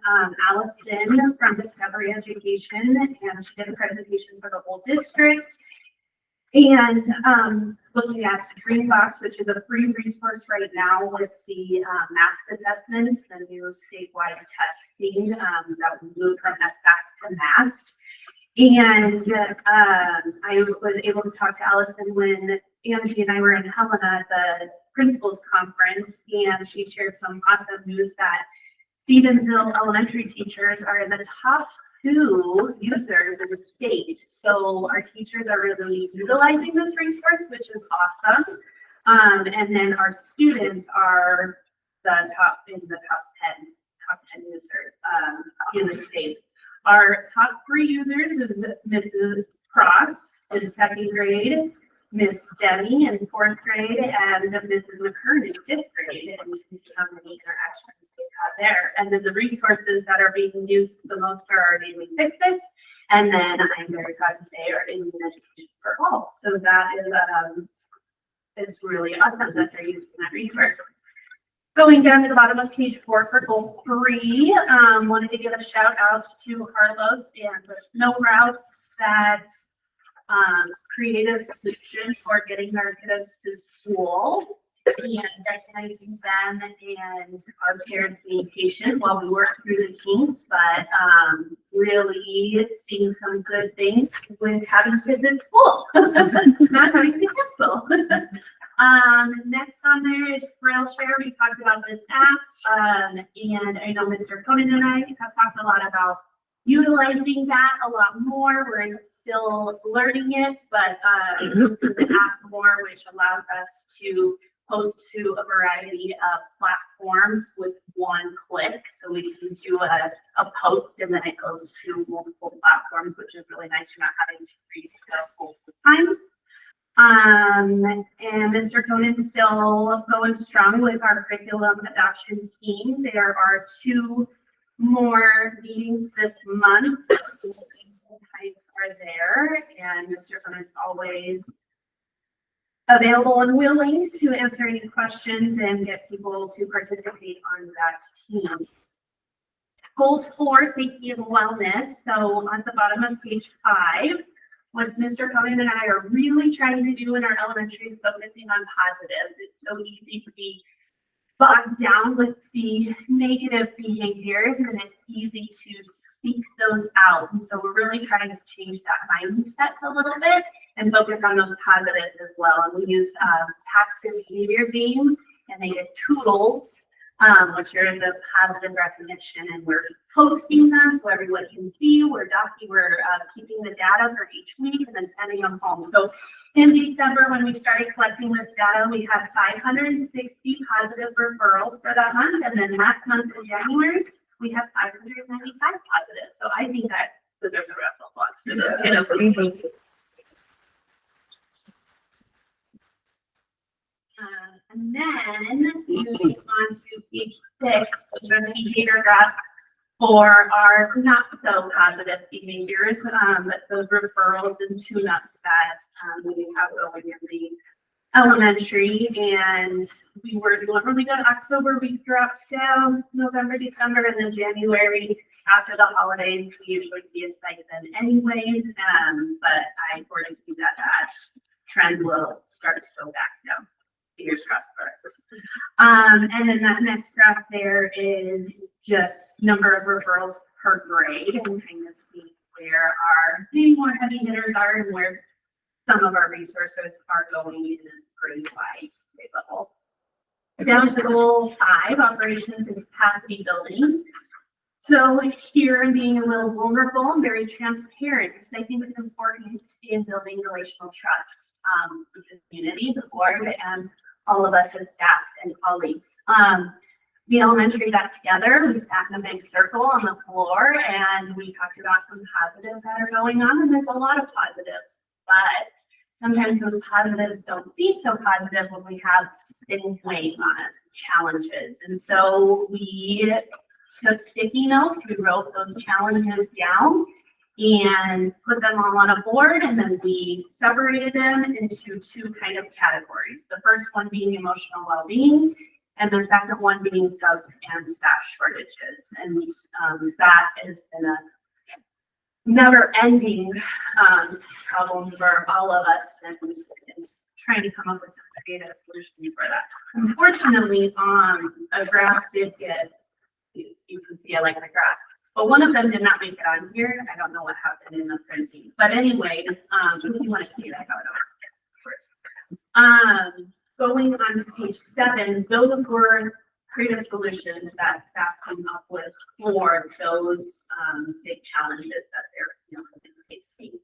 Allison from Discovery Education, and she did a presentation for the whole district. And looking at Dreambox, which is a free resource right now with the MAST assessments, the new statewide testing that we moved from SBAC to MAST. And I was able to talk to Allison when Angie and I were in Helena at the principals conference, and she shared some awesome news that Stevensville elementary teachers are in the top 2 users in the state. So our teachers are really utilizing this resource, which is awesome. And then our students are the top 10 users in the state. Our top 3 users is Mrs. Cross in 2nd grade, Miss Denny in 4th grade, and Mrs. McKern in 5th grade. And you can see how many interactions we have there. And then the resources that are being used the most are our Daily Fix-It. And then I'm very proud to say our Indian Education for All. So that is really awesome that they're using that resource. Going down to the bottom of page 4 for goal 3, wanted to give a shout out to Carlos and the snow routes that created a solution for getting our kiddos to school and recognizing them and our parents being patient while we work through the kinks, but really seeing some good things with having kids in school, not having to cancel. Next on there is Trailshare. We talked about this app, and I know Mr. Conan and I have talked a lot about utilizing that a lot more. We're still learning it, but using the app more, which allows us to post to a variety of platforms with one click. So we can do a post and then it goes to multiple platforms, which is really nice. You're not having to read those multiple times. And Mr. Conan's still going strong with our curriculum adoption team. There are 2 more meetings this month. Times are there, and Mr. Conan's always available and willing to answer any questions and get people to participate on that team. Goal 4, safety and wellness. So on the bottom of page 5, what Mr. Conan and I are really trying to do in our elementary is focusing on positives. It's so easy to be
bogged down with the negative behaviors and it's easy to seek those out. And so we're really trying to change that mindset a little bit and focus on those positives as well. And we use Paxton behavior game and they did toodles, which are the positive recognition, and we're posting them so everyone can see. We're keeping the data for each week and then sending them home. So in December, when we started collecting this data, we had 560 positive referrals for that month. And then last month in January, we have 595 positive. So I think that deserves a round of applause for those kind of things. And then moving on to page 6, the behavior graphs for our not so positive behaviors, those referrals and tune-ups that we have going in the elementary. And we were doing really good. October, we dropped down, November, December, and then January. After the holidays, we usually see a spike then anyways, but I foresee that trend will start to go back down. Fingers crossed for us. And then that next graph there is just number of referrals per grade and kind of see where our maybe more heavy hitters are and where some of our resources are going in grade-wise grade level. Down to goal 5, operations and capacity building. So here I'm being a little vulnerable and very transparent because I think it's important in building relational trust with the community, the board, and all of us as staff and colleagues. The elementary got together, we sat in a big circle on the floor and we talked about some positives that are going on, and there's a lot of positives, but sometimes those positives don't seem so positive when we have things weighing on us, challenges. And so we took sticky notes, we wrote those challenges down and put them all on a board, and then we separated them into 2 kind of categories. The first one being emotional well-being, and the second one being sub and staff shortages. And that has been a never-ending problem for all of us, and trying to come up with some creative solution for that. Unfortunately, a graph did get, you can see I like the graphs, but one of them did not make it on here. I don't know what happened in the printing, but anyway, if you want to see that, going on to page 7, those were creative solutions that staff came up with for those big challenges that they're facing.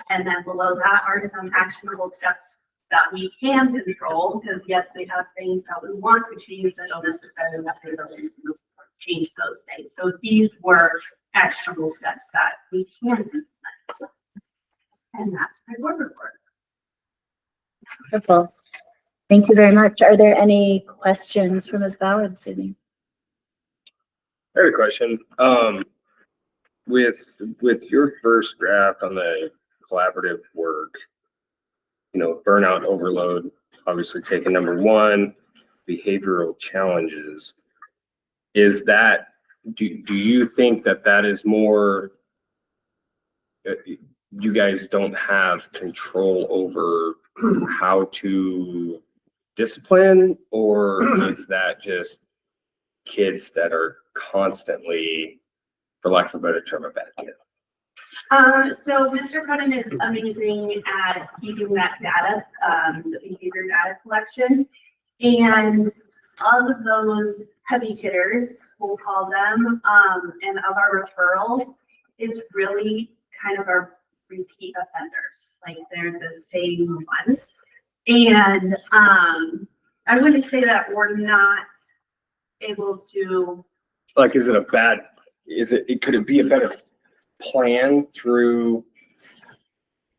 And then below that are some actionable steps that we can control, because yes, we have things that we want to change that don't necessarily have to change those things. So these were actionable steps that we can implement. And that's my board report.
Wonderful. Thank you very much. Are there any questions for Ms. Bauer this evening?
I had a question. With your first draft on the collaborative work, burnout overload, obviously taking number 1, behavioral challenges. Is that, do you think that is more, you guys don't have control over how to discipline, or is that just kids that are constantly, for lack of a better term, a bad kid?
So Mr. Cudden is amazing at keeping that data, the behavior data collection. And of those heavy hitters, we'll call them, and of our referrals, is really kind of our repeat offenders. Like they're the same ones. And I wouldn't say that we're not able to.
Like, could it be a better plan through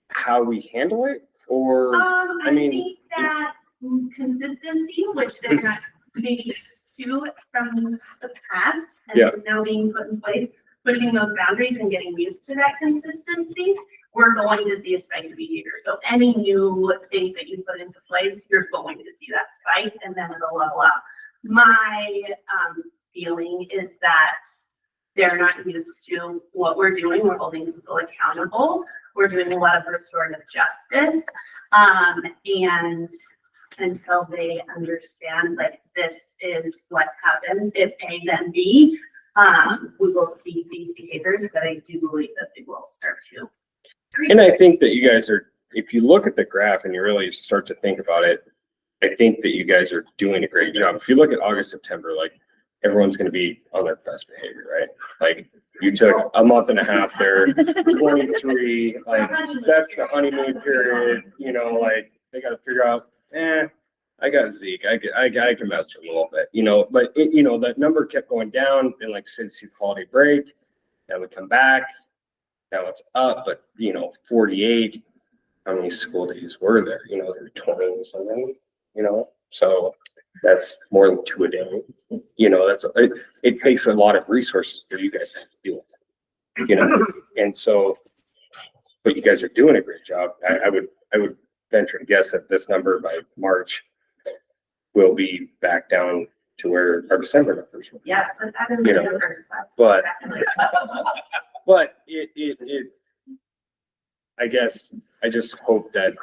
how we handle it? Or,
I think that consistency, which they're not maybe used to from the past, and now being put in place, pushing those boundaries and getting used to that consistency, we're going to see a spike in behavior. So any new thing that you put into place, you're going to see that spike, and then it'll level up. My feeling is that they're not used to what we're doing. We're holding people accountable. We're doing a lot of restorative justice. And until they understand that this is what happens if A then B. We will see these behaviors, but I do believe that they will start to.
And I think that you guys are, if you look at the graph and you really start to think about it, I think that you guys are doing a great job. If you look at August, September, like everyone's going to be on their best behavior, right? Like you took a month and a half there, 23, like that's the honeymoon period, you know, like they got to figure out, I got Zeke, I can mess a little bit, you know, but it, you know, that number kept going down and like I said, holiday break, then we come back, now it's up, but you know, 48, how many school days were there? You know, there were 20 or something, you know, so that's more than 2 a day. You know, it takes a lot of resources for you guys to have to deal with, you know, and so, but you guys are doing a great job. I would venture to guess that this number by March will be back down to where our December numbers were.
Yeah, but that is
You know,
the first class.
But I guess, I just hope that,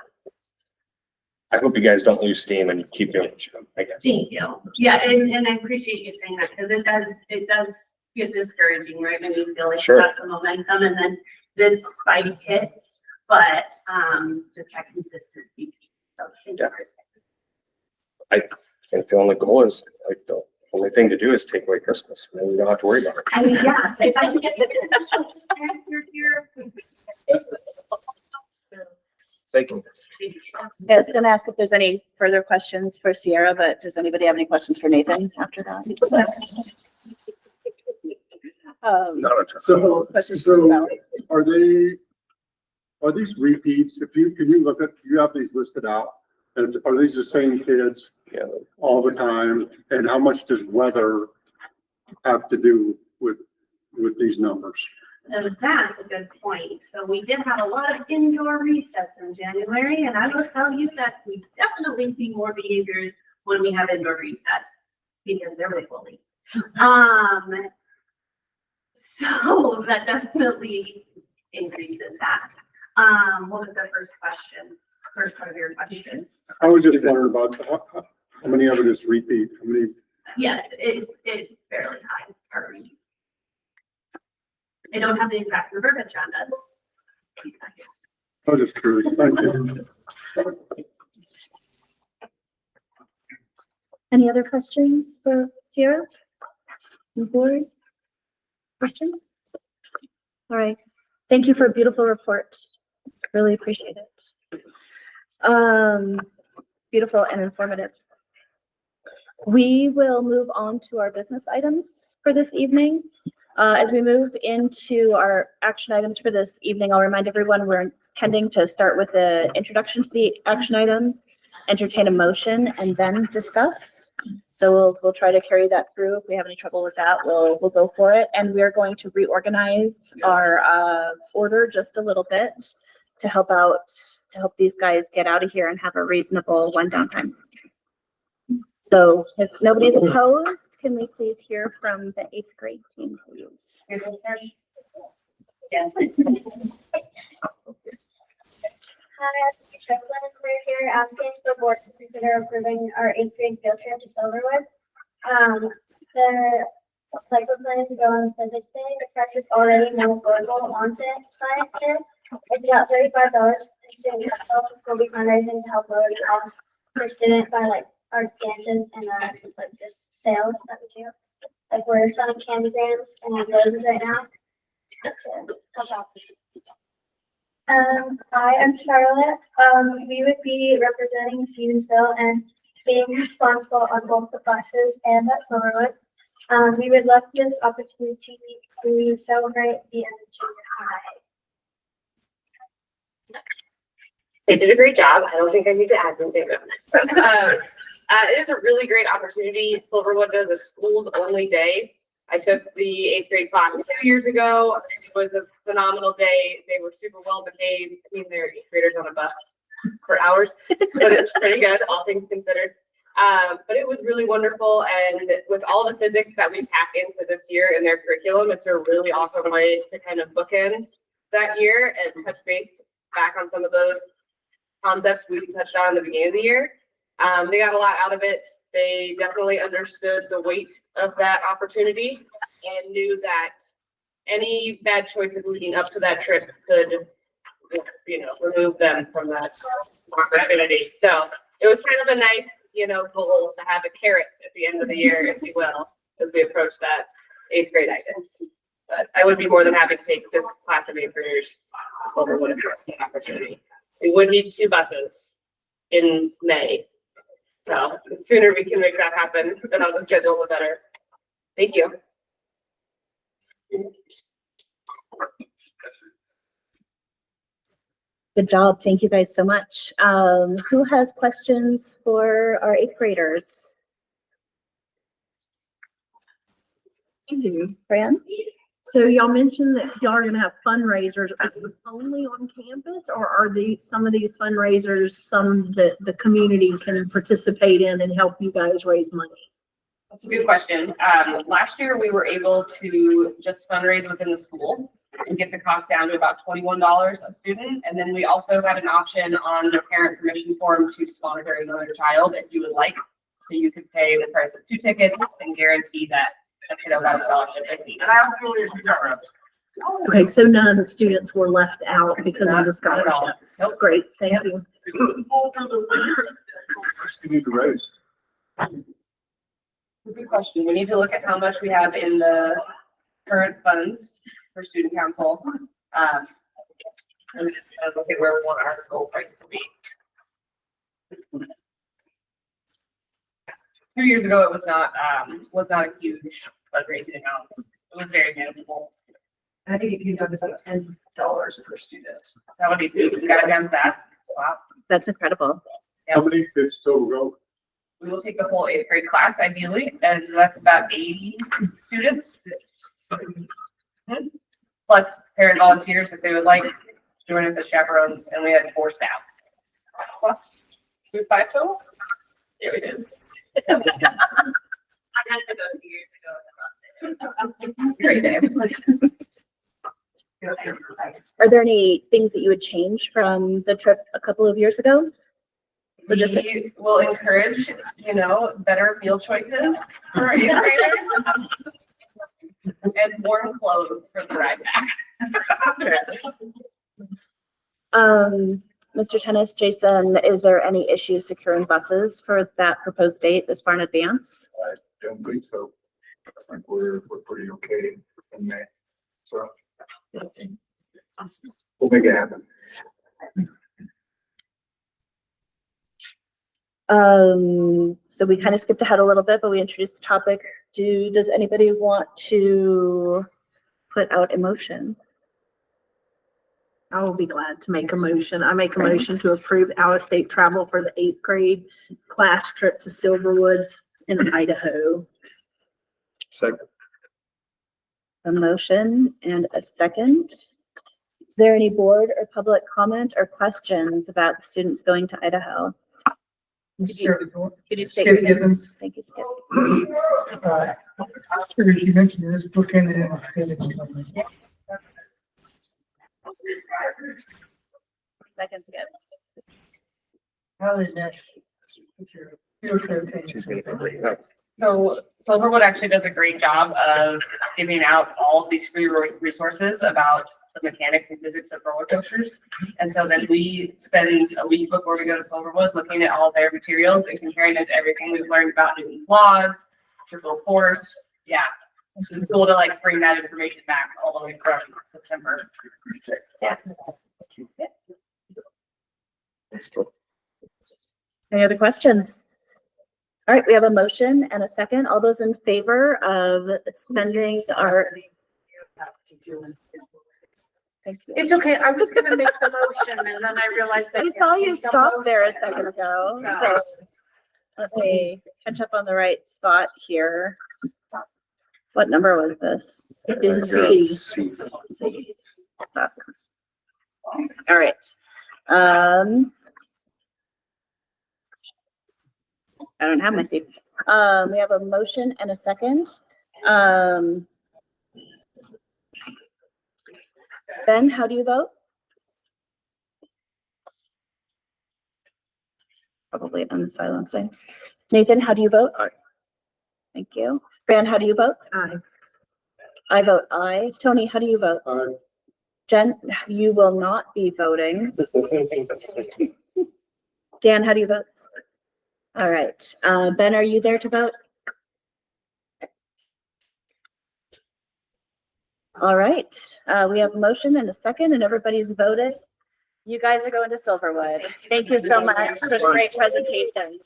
I hope you guys don't lose steam and keep doing what you do, I guess.
Thank you. Yeah, and I appreciate you saying that because it does get discouraging, right? When you feel like
Sure.
you have some momentum and then this spike hits, but just that consistency. So thank you for saying that.
And the only goal is, like, the only thing to do is take away Christmas, and then we don't have to worry about it.
I mean, yeah, if I can get the you're here.
Thank you.
Yeah, I was gonna ask if there's any further questions for Sierra, but does anybody have any questions for Nathan after that?
Not a ton.
So,
Questions for Sally?
are these repeats? Can you look at, you have these listed out? And are these the same kids
Yeah.
all the time? And how much does weather have to do with these numbers?
And that's a good point. So we did have a lot of indoor recess in January, and I will tell you that we definitely see more behaviors when we have indoor recess because they're really bullied. So that definitely increases that. What was the first question? First part of your question?
I was just wondering about how many of it is repeat? How many?
Yes, it's fairly high. I don't have the exact number, but John does.
I was just curious. Thank you.
Any other questions for Sierra? On board? Questions? All right. Thank you for a beautiful report. Really appreciate it. Beautiful and informative. We will move on to our business items for this evening. As we move into our action items for this evening, I'll remind everyone we're intending to start with the introduction to the action item, entertain a motion, and then discuss. So we'll try to carry that through. If we have any trouble with that, we'll go for it. And we're going to reorganize our order just a little bit to help these guys get out of here and have a reasonable one-down time. So if nobody's opposed, can we please hear from the 8th grade team, please?
Yeah.
Hi, we're here asking the board to consider approving our 8th grade field trip to Silverwood. The plan to go on Physics Day, the price is already more affordable on Science Day. It's about $35, and student will be fundraising to help lower the cost per student by like our dances and like just sales that we do. Like we're selling candygrams and roses right now. Hi, I'm Charlotte. We would be representing Stevensville and being responsible on both the buses and at Silverwood. We would love this opportunity to celebrate the end of junior high.
They did a great job. I don't think I need to add anything on this. It is a really great opportunity. Silverwood does a schools only day. I took the 8th grade class 2 years ago. It was a phenomenal day. They were super well behaved. I mean, they're 8th graders on a bus for hours, but it was pretty good, all things considered. But it was really wonderful. And with all the physics that we pack into this year in their curriculum, it's a really awesome way to kind of bookend that year and touch base back on some of those concepts we touched on in the beginning of the year. They got a lot out of it. They definitely understood the weight of that opportunity and knew that any bad choices leading up to that trip could, remove them from that opportunity. So it was kind of a nice, goal to have a carrot at the end of the year, if you will, as we approach that 8th grade items. But I would be more than happy to take this class of 8th graders to Silverwood if there's an opportunity. We would need 2 buses in May. So the sooner we can make that happen, then on the schedule, the better. Thank you.
Good job. Thank you guys so much. Who has questions for our 8th graders?
I do.
Fran?
So y'all mentioned that y'all are gonna have fundraisers. Are these only on campus, or are some of these fundraisers some that the community can participate in and help you guys raise money?
That's a good question. Last year we were able to just fundraise within the school and get the cost down to about $21 a student. And then we also had an option on the parent permission form to sponsor another child if you would like. So you could pay the price of 2 tickets and guarantee that a kiddo got a scholarship if needed.
Okay, so none of the students were left out because of the scholarship.
Nope.
Great, thank you.
You need to raise.
Good question. We need to look at how much we have in the current funds for student council. And look at where we want our goal price to be. 2 years ago, it was not a huge fundraising amount. It was very manageable.
I think you have about $10 per student.
That would be good. We got it down to that. Wow.
That's incredible.
How many kids total go?
We will take the whole 8th grade class ideally, and so that's about 80 students. Plus parent volunteers if they would like to join us as chaperones, and we had 4 staff. Plus 5 total? Yeah, we did. I had to go 2 years ago. Great day.
Are there any things that you would change from the trip a couple of years ago?
We will encourage, better meal choices for our 8th graders. And warm clothes for the ride back.
Mr. Tennis, Jason, is there any issue securing buses for that proposed date this far in advance?
I don't think so. I think we're pretty okay in May. So we'll make it happen.
So we kind of skipped ahead a little bit, but we introduced the topic. Does anybody want to put out a motion?
I will be glad to make a motion. I make a motion to approve out-of-state travel for the 8th grade class trip to Silverwood in Idaho.
Second.
A motion and a second. Is there any board or public comment or questions about the students going to Idaho? Could you state your name? Thank you, Skip.
You mentioned this book in physics.
Second, Skip.
How is that?
So Silverwood actually does a great job of giving out all of these free resources about the mechanics and physics of roller coasters. And so then we spend a week before we go to Silverwood looking at all their materials and comparing it to everything we've learned about Newton's laws, triple force. Yeah, it's cool to bring that information back all the way from September. Yeah.
That's cool. Any other questions? All right, we have a motion and a second. All those in favor of sending our. Thank you.
It's okay. I was gonna make the motion and then I realized that.
We saw you stop there a second ago. So let me catch up on the right spot here. What number was this? C. Classes. All right. I don't have my seat. We have a motion and a second. Ben, how do you vote? Probably unsilencing. Nathan, how do you vote?
Aye.
Thank you. Fran, how do you vote?
Aye.
I vote aye. Tony, how do you vote?
Aye.
Jen, you will not be voting. Dan, how do you vote? All right. Ben, are you there to vote? All right. We have a motion and a second and everybody's voted. You guys are going to Silverwood. Thank you so much for the great presentation.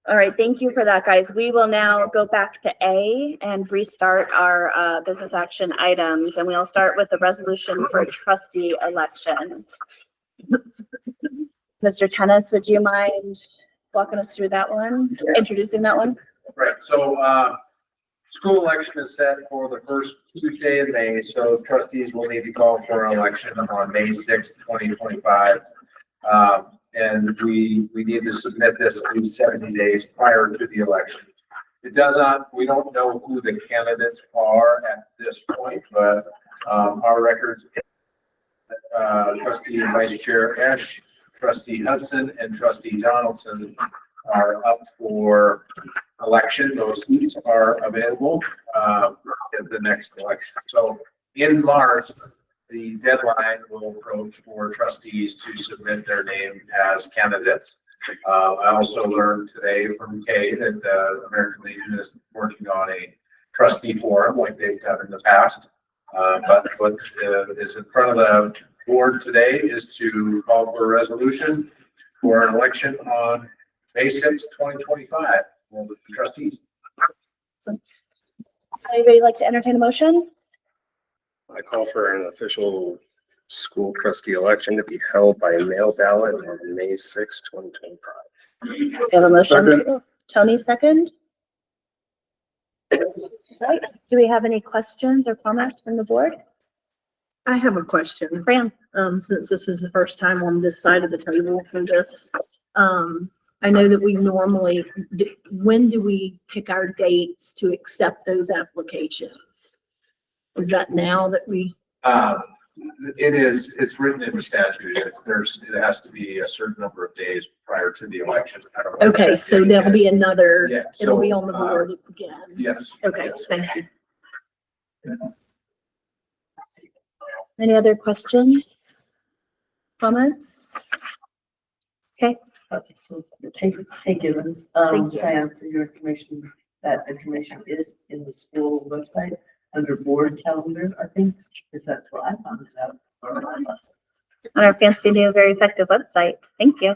All right, thank you for that, guys. We will now go back to A and restart our business action items, and we'll start with the resolution for trustee election. Mr. Tennis, would you mind walking us through that one, introducing that one?
Right, so, school election is set for the first Tuesday of May, so trustees will need to call for an election on May 6th, 2025. And we need to submit this at least 70 days prior to the election. It does not, we don't know who the candidates are at this point, but, our records, trustee and vice chair Esch, trustee Hudson, and trustee Donaldson are up for election. Those seats are available, at the next election. So in March, the deadline will approach for trustees to submit their name as candidates. I also learned today from Kay that the American Legion is working on a trustee forum like they've done in the past. But what is in front of the board today is to call for a resolution for an election on May 6th, 2025, for the trustees.
Anybody like to entertain a motion?
I call for an official school trustee election to be held by mail ballot on May 6, 2025.
We have a motion.
Second.
Tony, second. Right. Do we have any questions or comments from the board?
I have a question.
Fran?
Since this is the first time on this side of the table for this. I know that we normally, when do we pick our dates to accept those applications? Is that now that we?
It's written in the statute. It has to be a certain number of days prior to the election. I don't know.
Okay, so there'll be another,
Yeah,
it'll be
so,
on the board again.
Yes.
Okay,
Yes.
thank you.
Any other questions? Comments? Okay,
Thank you, Liz.
Thank you.
Diane, for your information. That information is in the school website under board calendar, I think, because that's what I found out.
on our fancy new, very effective website. Thank you.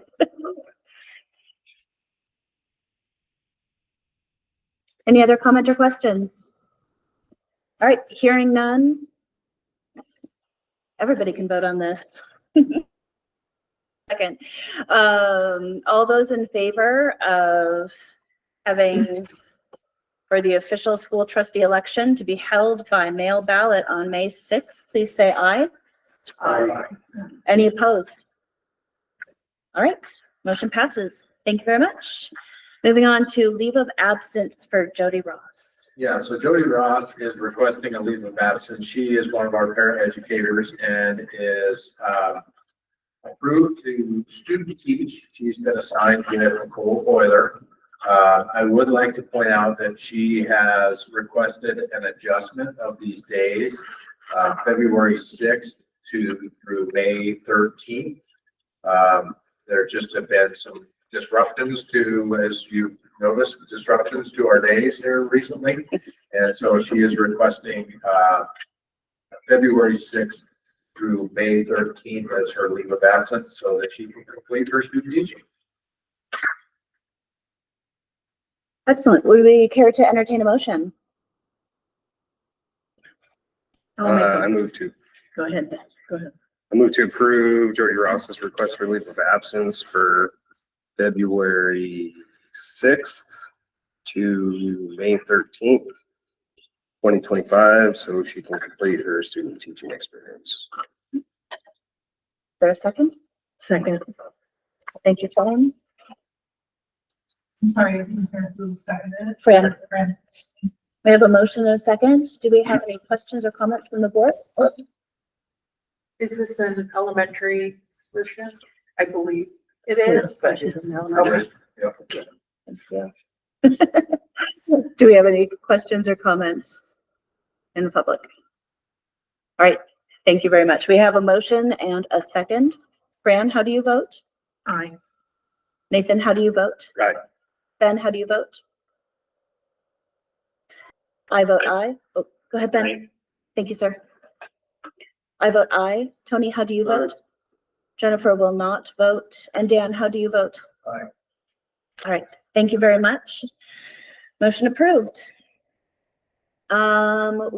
Any other comment or questions? All right, hearing none. Everybody can vote on this. Second, all those in favor of having for the official school trustee election to be held by mail ballot on May 6th, please say aye.
Aye.
Any opposed? All right, motion passes. Thank you very much. Moving on to leave of absence for Jody Ross.
Yeah, so Jody Ross is requesting a leave of absence. She is one of our paraeducators and is approved to student teach. She's been assigned to Nicole Boiler. I would like to point out that she has requested an adjustment of these days, February 6th through May 13th. There just have been some disruptions to, as you noticed, disruptions to our days here recently. And so she is requesting February 6th through May 13th as her leave of absence so that she can complete her student teaching.
Excellent. Would we care to entertain a motion?
I move to
Go ahead, go ahead.
I move to approve Jody Ross's request for leave of absence for February 6th to May 13th, 2025, so she can complete her student teaching experience.
Is there a second?
Second.
Thank you, Fran.
I'm sorry, I didn't hear who seconded it.
Fran.
Fran.
We have a motion and a second. Do we have any questions or comments from the board?
Is this an elementary position? I believe it is, but okay.
Do we have any questions or comments in the public? All right, thank you very much. We have a motion and a second. Fran, how do you vote?
Aye.
Nathan, how do you vote?
Aye.
Ben, how do you vote? I vote aye. Oh, go ahead, Ben. Thank you, sir. I vote aye. Tony, how do you vote? Jennifer will not vote. And Dan, how do you vote?
Aye.
All right, thank you very much. Motion approved.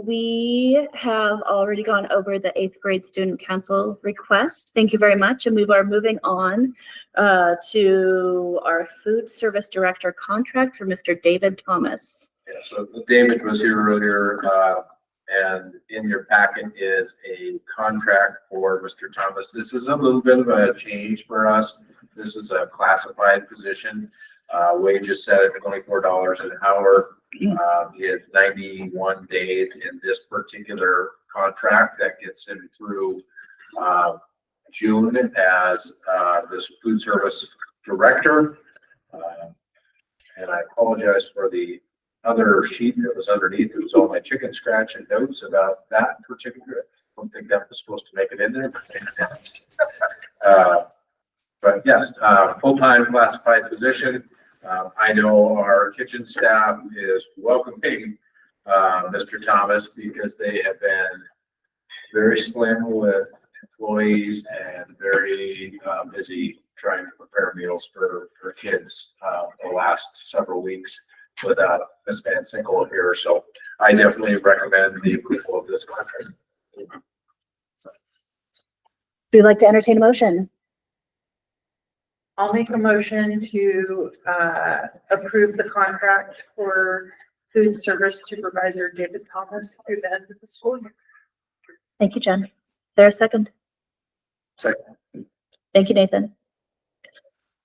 We have already gone over the 8th grade student council request. Thank you very much. And we are moving on to our food service director contract for Mr. David Thomas.
Yeah, so David was here earlier, and in your packet is a contract for Mr. Thomas. This is a little bit of a change for us. This is a classified position. Wages set at $24 an hour. He had 91 days in this particular contract that gets him through June as this food service director. And I apologize for the other sheet that was underneath. It was all my chicken scratch and notes about that particular. I don't think that was supposed to make it in there. But yes, full-time classified position. I know our kitchen staff is welcoming Mr. Thomas because they have been very slim with employees and very busy trying to prepare meals for kids the last several weeks without Ms. Van Sinkle here. So I definitely recommend the approval of this contract.
Would you like to entertain a motion?
I'll make a motion to approve the contract for food service supervisor David Thomas through the end of the school year.
Thank you, Jen. Is there a second?
Second.
Thank you, Nathan.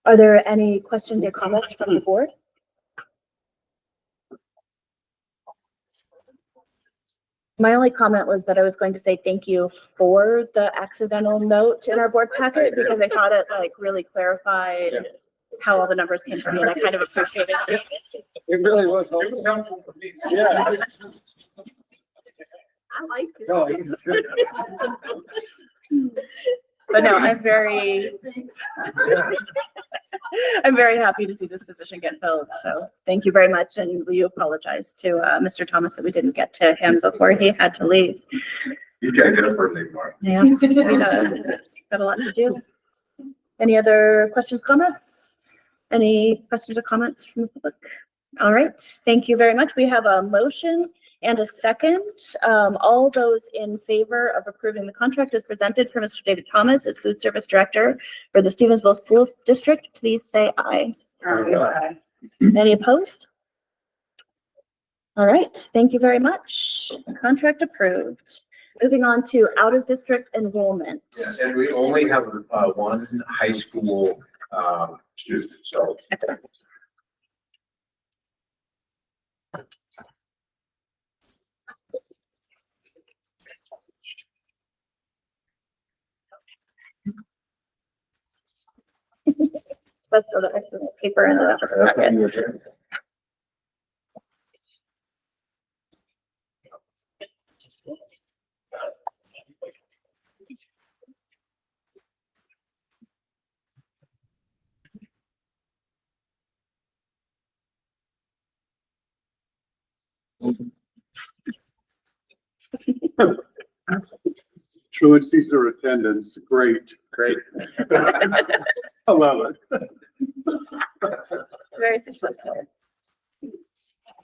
Are there any questions or comments from the board? My only comment was that I was going to say thank you for the accidental note in our board packet because I thought it like really clarified how all the numbers came from me and I kind of appreciated it.
It really was.
It was helpful for me.
Yeah.
I like it.
No, he's good.
But no, I'm very happy to see this position get filled. So thank you very much. And we apologize to Mr. Thomas that we didn't get to him before he had to leave.
You gotta get up early tomorrow.
Yeah, he does. Got a lot to do. Any other questions, comments? Any questions or comments from the public? All right, thank you very much. We have a motion and a second. All those in favor of approving the contract as presented for Mr. David Thomas as food service director for the Stevensville School District, please say aye.
Aye.
Any opposed? All right, thank you very much. Contract approved. Moving on to out of district enrollment.
Yes, and we only have one high school student, so.
Excellent. Let's go to the excellent paper in the packet.
Truancy's or attendance, great. I love it.
Very successful.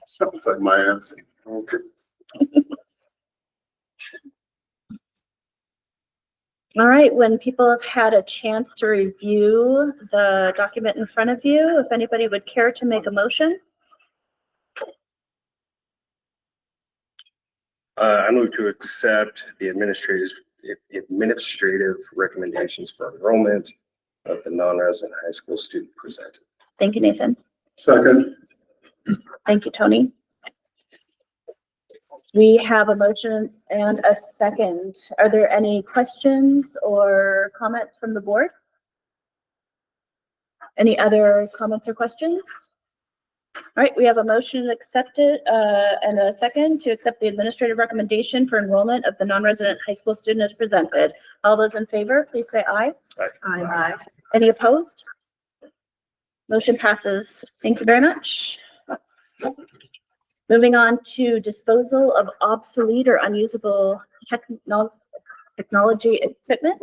Sounds like my answer. Okay.
All right, when people have had a chance to review the document in front of you, if anybody would care to make a motion.
I move to accept the administrative recommendations for enrollment of the non-resident high school student presented.
Thank you, Nathan.
Second.
Thank you, Tony. We have a motion and a second. Are there any questions or comments from the board? Any other comments or questions? All right, we have a motion accepted, and a second to accept the administrative recommendation for enrollment of the non-resident high school student as presented. All those in favor, please say aye.
Aye.
Any opposed? Motion passes. Thank you very much. Moving on to disposal of obsolete or unusable technology equipment.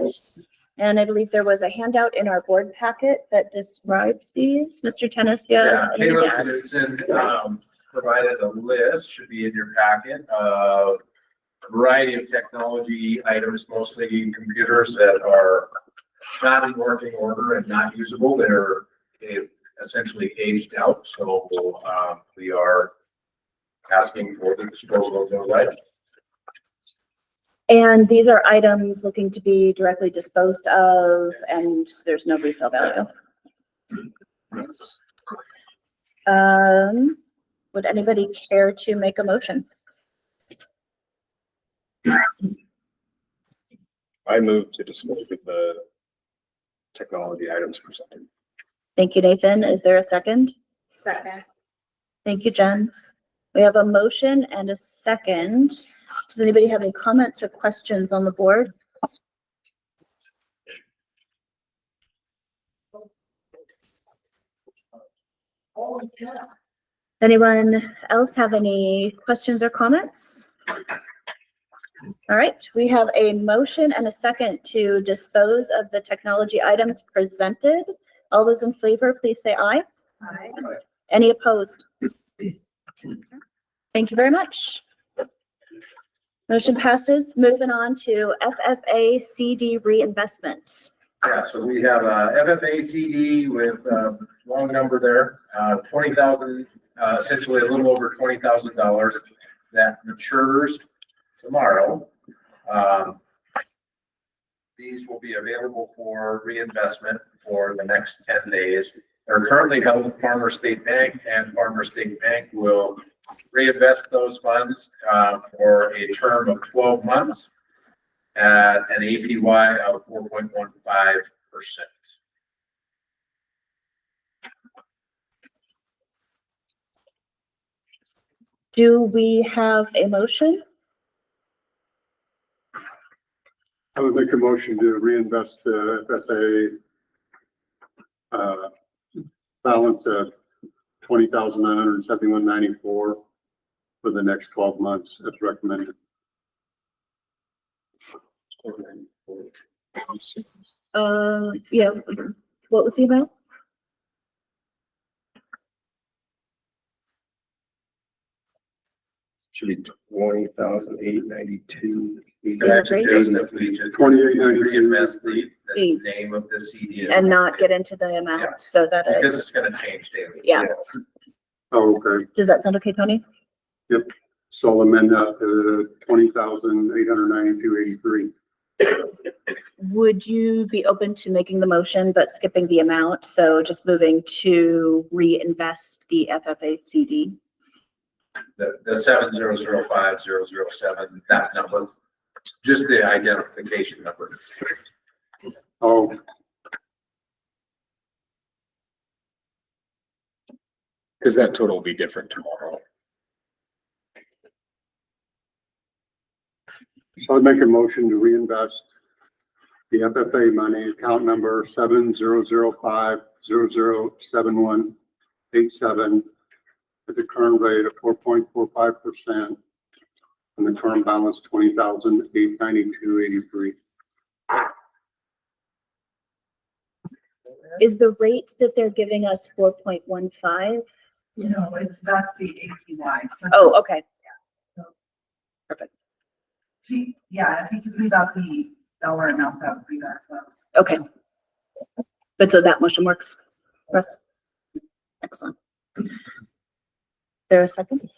And I believe there was a handout in our board packet that described these. Mr. Tennis,
Yeah,
any
Caleb
add?
Peterson, provided a list, should be in your packet, of a variety of technology items, mostly computers that are not in working order and not usable. They've essentially aged out, so, we are asking for the disposal of those items.
And these are items looking to be directly disposed of, and there's no resale value. Would anybody care to make a motion?
I move to dispose of the technology items presented.
Thank you, Nathan. Is there a second?
Second.
Thank you, Jen. We have a motion and a second. Does anybody have any comments or questions on the board? Anyone else have any questions or comments? All right, we have a motion and a second to dispose of the technology items presented. All those in favor, please say aye.
Aye.
Any opposed? Thank you very much. Motion passes. Moving on to FFA CD reinvestment.
Yeah, so we have a FFA CD with a long number there, 20,000, essentially a little over $20,000 that matures tomorrow. These will be available for reinvestment for the next 10 days. They're currently held with Farmer State Bank, and Farmer State Bank will reinvest those funds for a term of 12 months at an APY of 4.15%.
Do we have a motion?
I would make a motion to reinvest the FFA balance of $20,971.94 for the next 12 months as recommended.
Yeah, what was the amount?
Should be 20,892.
It actually doesn't have to be just
28.92.
reinvest the name of the CD.
And not get into the
Yeah.
amount so that
Because
it,
it's gonna change daily.
yeah.
Oh, okay.
Does that sound okay, Tony?
Yep. So I'll amend that to 20,892.83.
Would you be open to making the motion but skipping the amount? So just moving to reinvest the FFA CD?
The 7005007, that number, just the identification number.
Oh,
Because that total will be different tomorrow.
so I'd make a motion to reinvest the FFA money, account number 700500787 at the current rate of 4.45%, and the current balance 20,892.83.
Is the rate that they're giving us 4.15?
No, that's the APY. So-
Oh, okay.
So,
Perfect.
yeah, if you could leave out the dollar amount, that would be that. So.
Okay. But so that motion works, Russ? Excellent. There a second?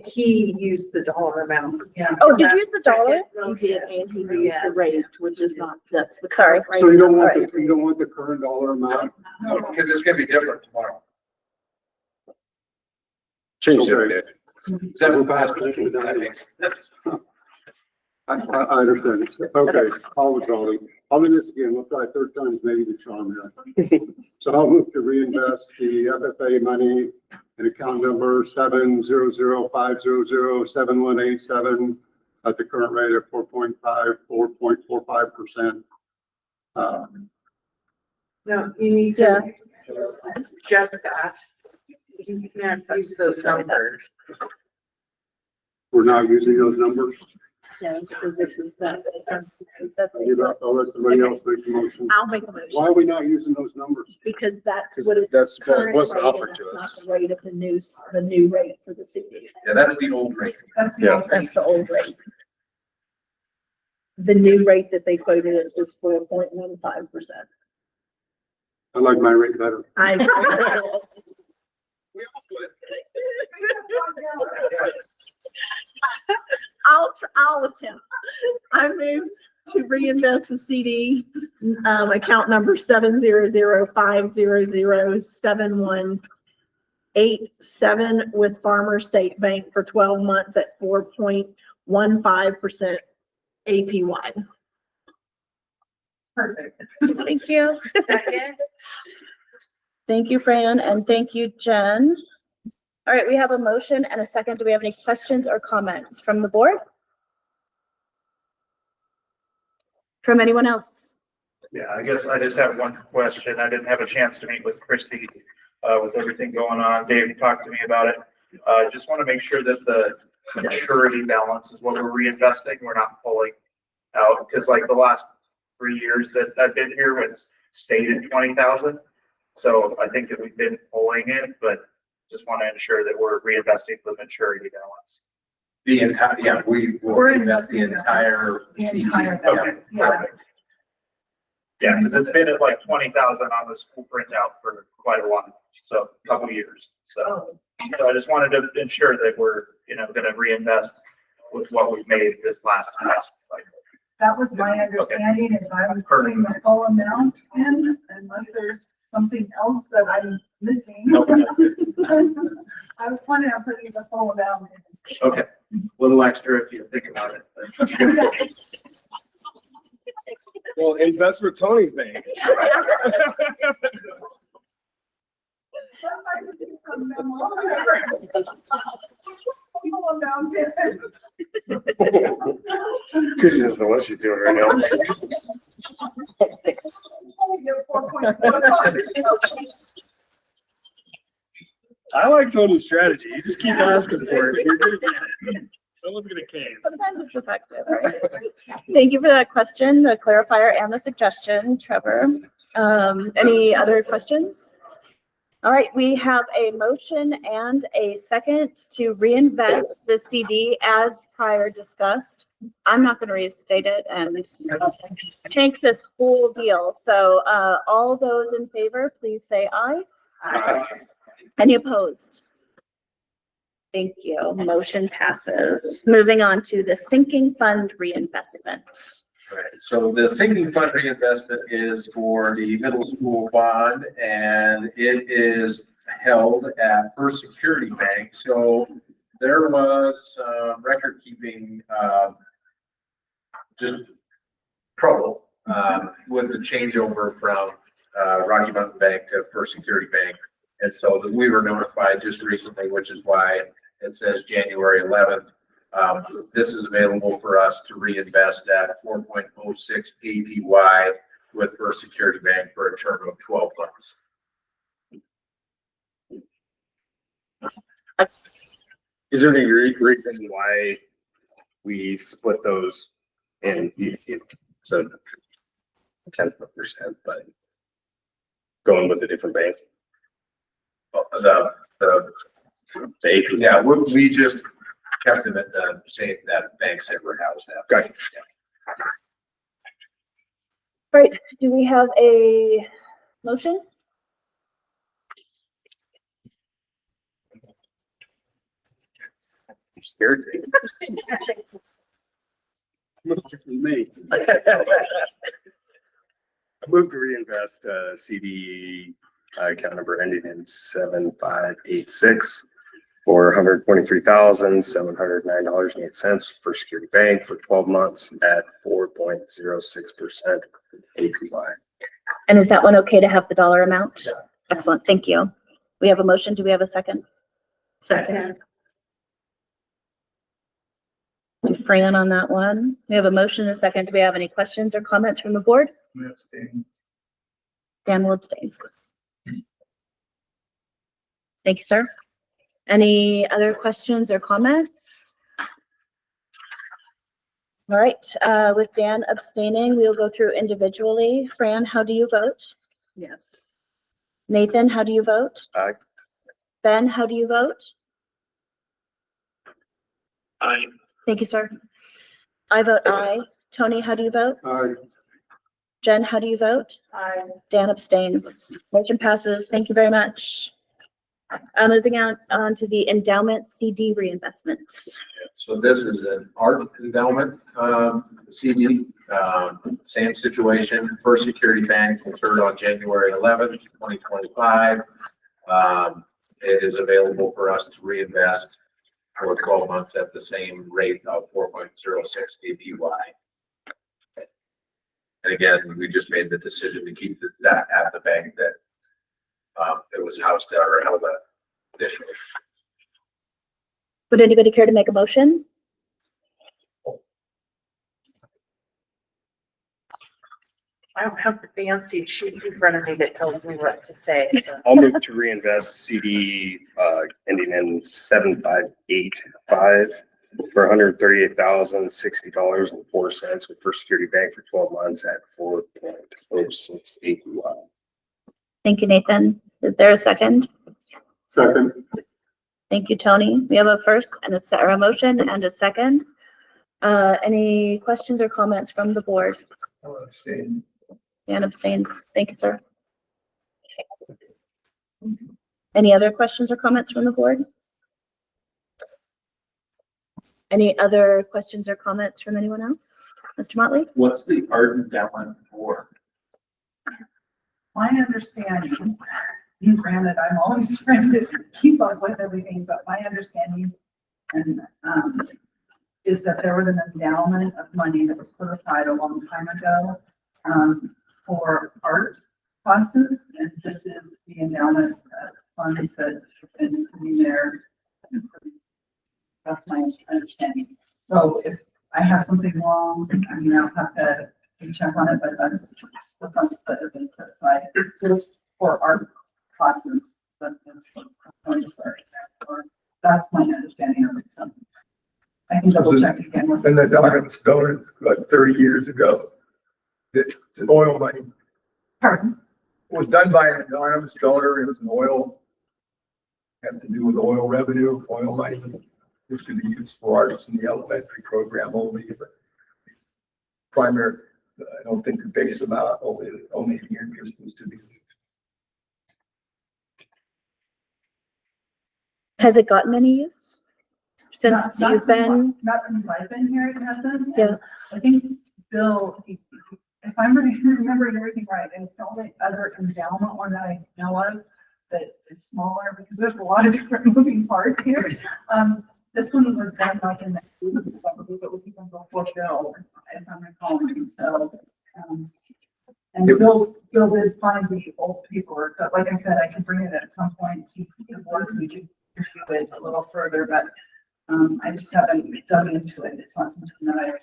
He used the dollar amount.
Yeah.
Oh, did you use the dollar?
He did, and he used the rate, which is not, that's the.
Sorry.
correct
So
rate.
you don't want the current dollar amount?
No, because it's gonna be different tomorrow.
Change it.
Okay.
Dave.
Seven past that makes sense.
I understand. Okay, I'll withdraw it. I'll do this again. We'll try third time's maybe the charm here. So I'll move to reinvest the FFA money in account number 70050071187 at the current rate of 4.45%.
No, you need to just ask. You can't use those numbers.
We're not using those numbers.
Yeah, because this is that.
I'll let somebody else make the motion.
I'll make a motion.
Why are we not using those numbers?
Because that's what it's.
That's what
current
wasn't
rate, and
offered to
that's
us.
Not the rate of the new rate for the city.
Yeah, that's the old rate.
Yeah.
That's the old rate. The new rate that they quoted us was 4.15%.
I like my rate better.
I'll attempt. I move to reinvest the CD, account number 70050071887 with Farmer State Bank for 12 months at 4.15% APY.
Perfect.
Thank you.
Second.
Thank you, Fran, and thank you, Jen. All right, we have a motion and a second. Do we have any questions or comments from the board? From anyone else?
Yeah, I guess I just have one question. I didn't have a chance to meet with Chrissy, with everything going on. Dave talked to me about it. Just want to make sure that the maturity balance is what we're reinvesting. We're not pulling out, because like the last 3 years that I've been here, it's stayed at 20,000. So I think that we've been pulling it, but just want to ensure that we're reinvesting the maturity balance.
The entire, yeah, we will
We're
invest the
investing
entire
the
CD.
entire
Yeah,
balance, yeah.
perfect.
Yeah, because it's been at like 20,000 on the school printout for quite a while, so a couple of years. So I just wanted to ensure that we're, going to reinvest with what we've made this last cycle.
That was my understanding, is I was putting the full amount in unless there's something else that I'm missing.
Nope, that's good.
I was planning on putting the full amount in.
Okay, a little extra if you think about it.
Well, invest with Tony's bank.
Full amount in.
Chrissy doesn't know what she's doing right now.
Only get 4.45.
I like Tony's strategy. You just keep asking for it. You're gonna get it. Someone's gonna cave.
Sometimes it's effective, right? Thank you for that question, the clarifier and the suggestion, Trevor. Any other questions? All right, we have a motion and a second to reinvest the CD as prior discussed. I'm not going to restate it and tank this whole deal. So all those in favor, please say aye. Aye. Any opposed? Thank you. Motion passes. Moving on to the sinking fund reinvestment.
Right, so the sinking fund reinvestment is for the middle school bond, and it is held at First Security Bank. So there was record keeping just trouble with the changeover from Rocky Mountain Bank to First Security Bank. And so we were notified just recently, which is why it says January 11th. This is available for us to reinvest at 4.06 APY with First Security Bank for a term of 12 months.
Is there any reason why we split those in, so 10%, but going with a different bank?
The AP, yeah, we just kept them at the same, that banks that were housed at.
Gotcha.
Right, do we have a motion?
I'm scared.
Me.
I moved to reinvest CD account number ending in 7586 for $123,709.08 for Security Bank for 12 months at 4.06% APY.
And is that one okay to have the dollar amount?
Yeah.
Excellent, thank you. We have a motion. Do we have a second?
Second.
Fran on that one. We have a motion and a second. Do we have any questions or comments from the board? Dan will abstain. Thank you, sir. Any other questions or comments? All right, with Dan abstaining, we'll go through individually. Fran, how do you vote?
Yes.
Nathan, how do you vote?
Aye.
Ben, how do you vote?
Aye.
Thank you, sir. I vote aye. Tony, how do you vote?
Aye.
Jen, how do you vote?
Aye.
Dan abstains. Motion passes. Thank you very much. Moving on to the endowment CD reinvestments.
So this is an art endowment, CD, same situation, First Security Bank occurred on January 11th, 2025. It is available for us to reinvest for 12 months at the same rate of 4.06 APY. And again, we just made the decision to keep that at the bank that it was housed at or held at initially.
Would anybody care to make a motion?
I don't have the fancy sheet in front of me that tells me what to say, so.
I'll move to reinvest CD ending in 7585 for $138,060.04 with First Security Bank for 12 months at 4.06 APY.
Thank you, Nathan. Is there a second?
Second.
Thank you, Tony. We have a first and a motion and a second. Any questions or comments from the board?
I'll abstain.
Dan abstains. Thank you, sir. Any other questions or comments from the board? Any other questions or comments from anyone else? Mr. Motley?
What's the art endowment for?
My understanding, granted, I'm always trying to keep up with everything, but my understanding and, is that there was an endowment of money that was put aside a long time ago, for art classes, and this is the endowment funds that have been sitting there. That's my understanding. So if I have something wrong, I mean, I'll have to check on it, but that's just the funds that have been set aside. So it's for art classes. That's what I'm going to start. Or that's my understanding of it. So I can double check again. with-
And the Donham Stone, like 30 years ago, it's oil money.
Pardon?
It was done by an anonymous donor. It was an oil, has to do with oil revenue, oil money. This could be used for artists in the elementary program only, but primary, I don't think the base amount, only the interest was to be.
Has it gotten any use? Since
Not
you've been,
Not since I've been here, it hasn't.
Yeah.
And I think Bill, if I'm remembering everything right, and it's the only other endowment one that I know of that is smaller, because there's a lot of different moving parts here. This one was done like in, I believe it was even before Bill, if I'm recalling, so. And Bill did find the old paperwork, but like I said, I could bring it at some point to the board, so we could review it a little further, but I just haven't dug into it. It's not something that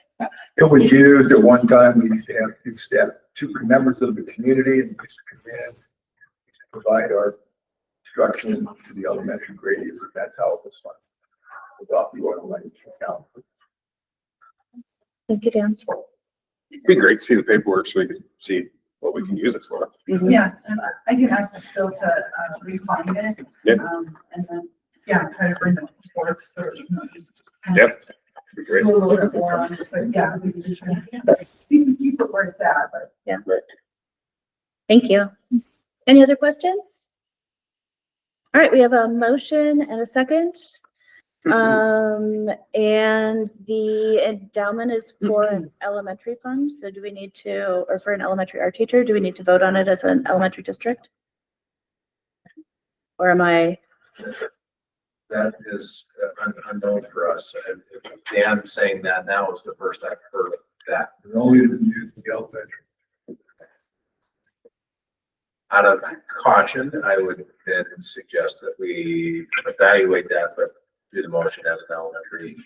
It was used at one time. We used to have two members of the community and we used to come in, provide our instruction to the elementary grades. That's how it was funded. Without the oil money account.
thank you, Dan.
It'd be great to see the paperwork so we can see what we can use it for.
Yeah, and I can ask Bill to refine it.
Yeah.
And then, yeah, try to bring it forth, so, you know, just.
Yep. It'd be great.
Do a little bit more on it, but yeah, we can just, we can keep it where it's at, but.
Yeah. Thank you. Any other questions? All right, we have a motion and a second. And the endowment is for an elementary fund. So do we need to, or for an elementary art teacher, do we need to vote on it as an elementary district? Or am I?
That is unknown for us. And Dan saying that now is the first I've heard of that.
Only the youth and elementary.
Out of caution, I would then suggest that we evaluate that, but do the motion as an elementary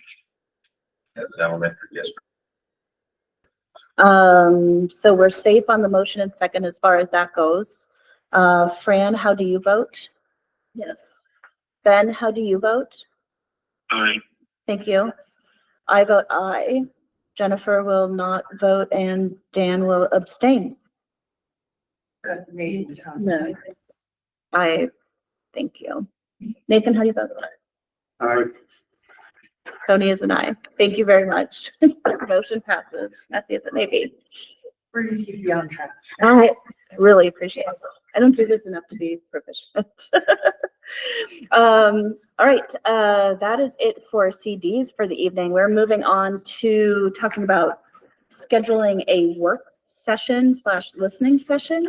district.
So we're safe on the motion and second as far as that goes. Fran, how do you vote?
Yes.
Ben, how do you vote?
Aye.
Thank you. I vote aye. Jennifer will not vote and Dan will abstain. No. Thank you. Nathan, how do you vote?
Aye.
Tony is an aye. Thank you very much. Motion passes. Messy as it may be.
We're gonna keep you on track.
I really appreciate it. I don't do this enough to be proficient. All right, that is it for CDs for the evening. We're moving on to talking about scheduling a work session / listening session.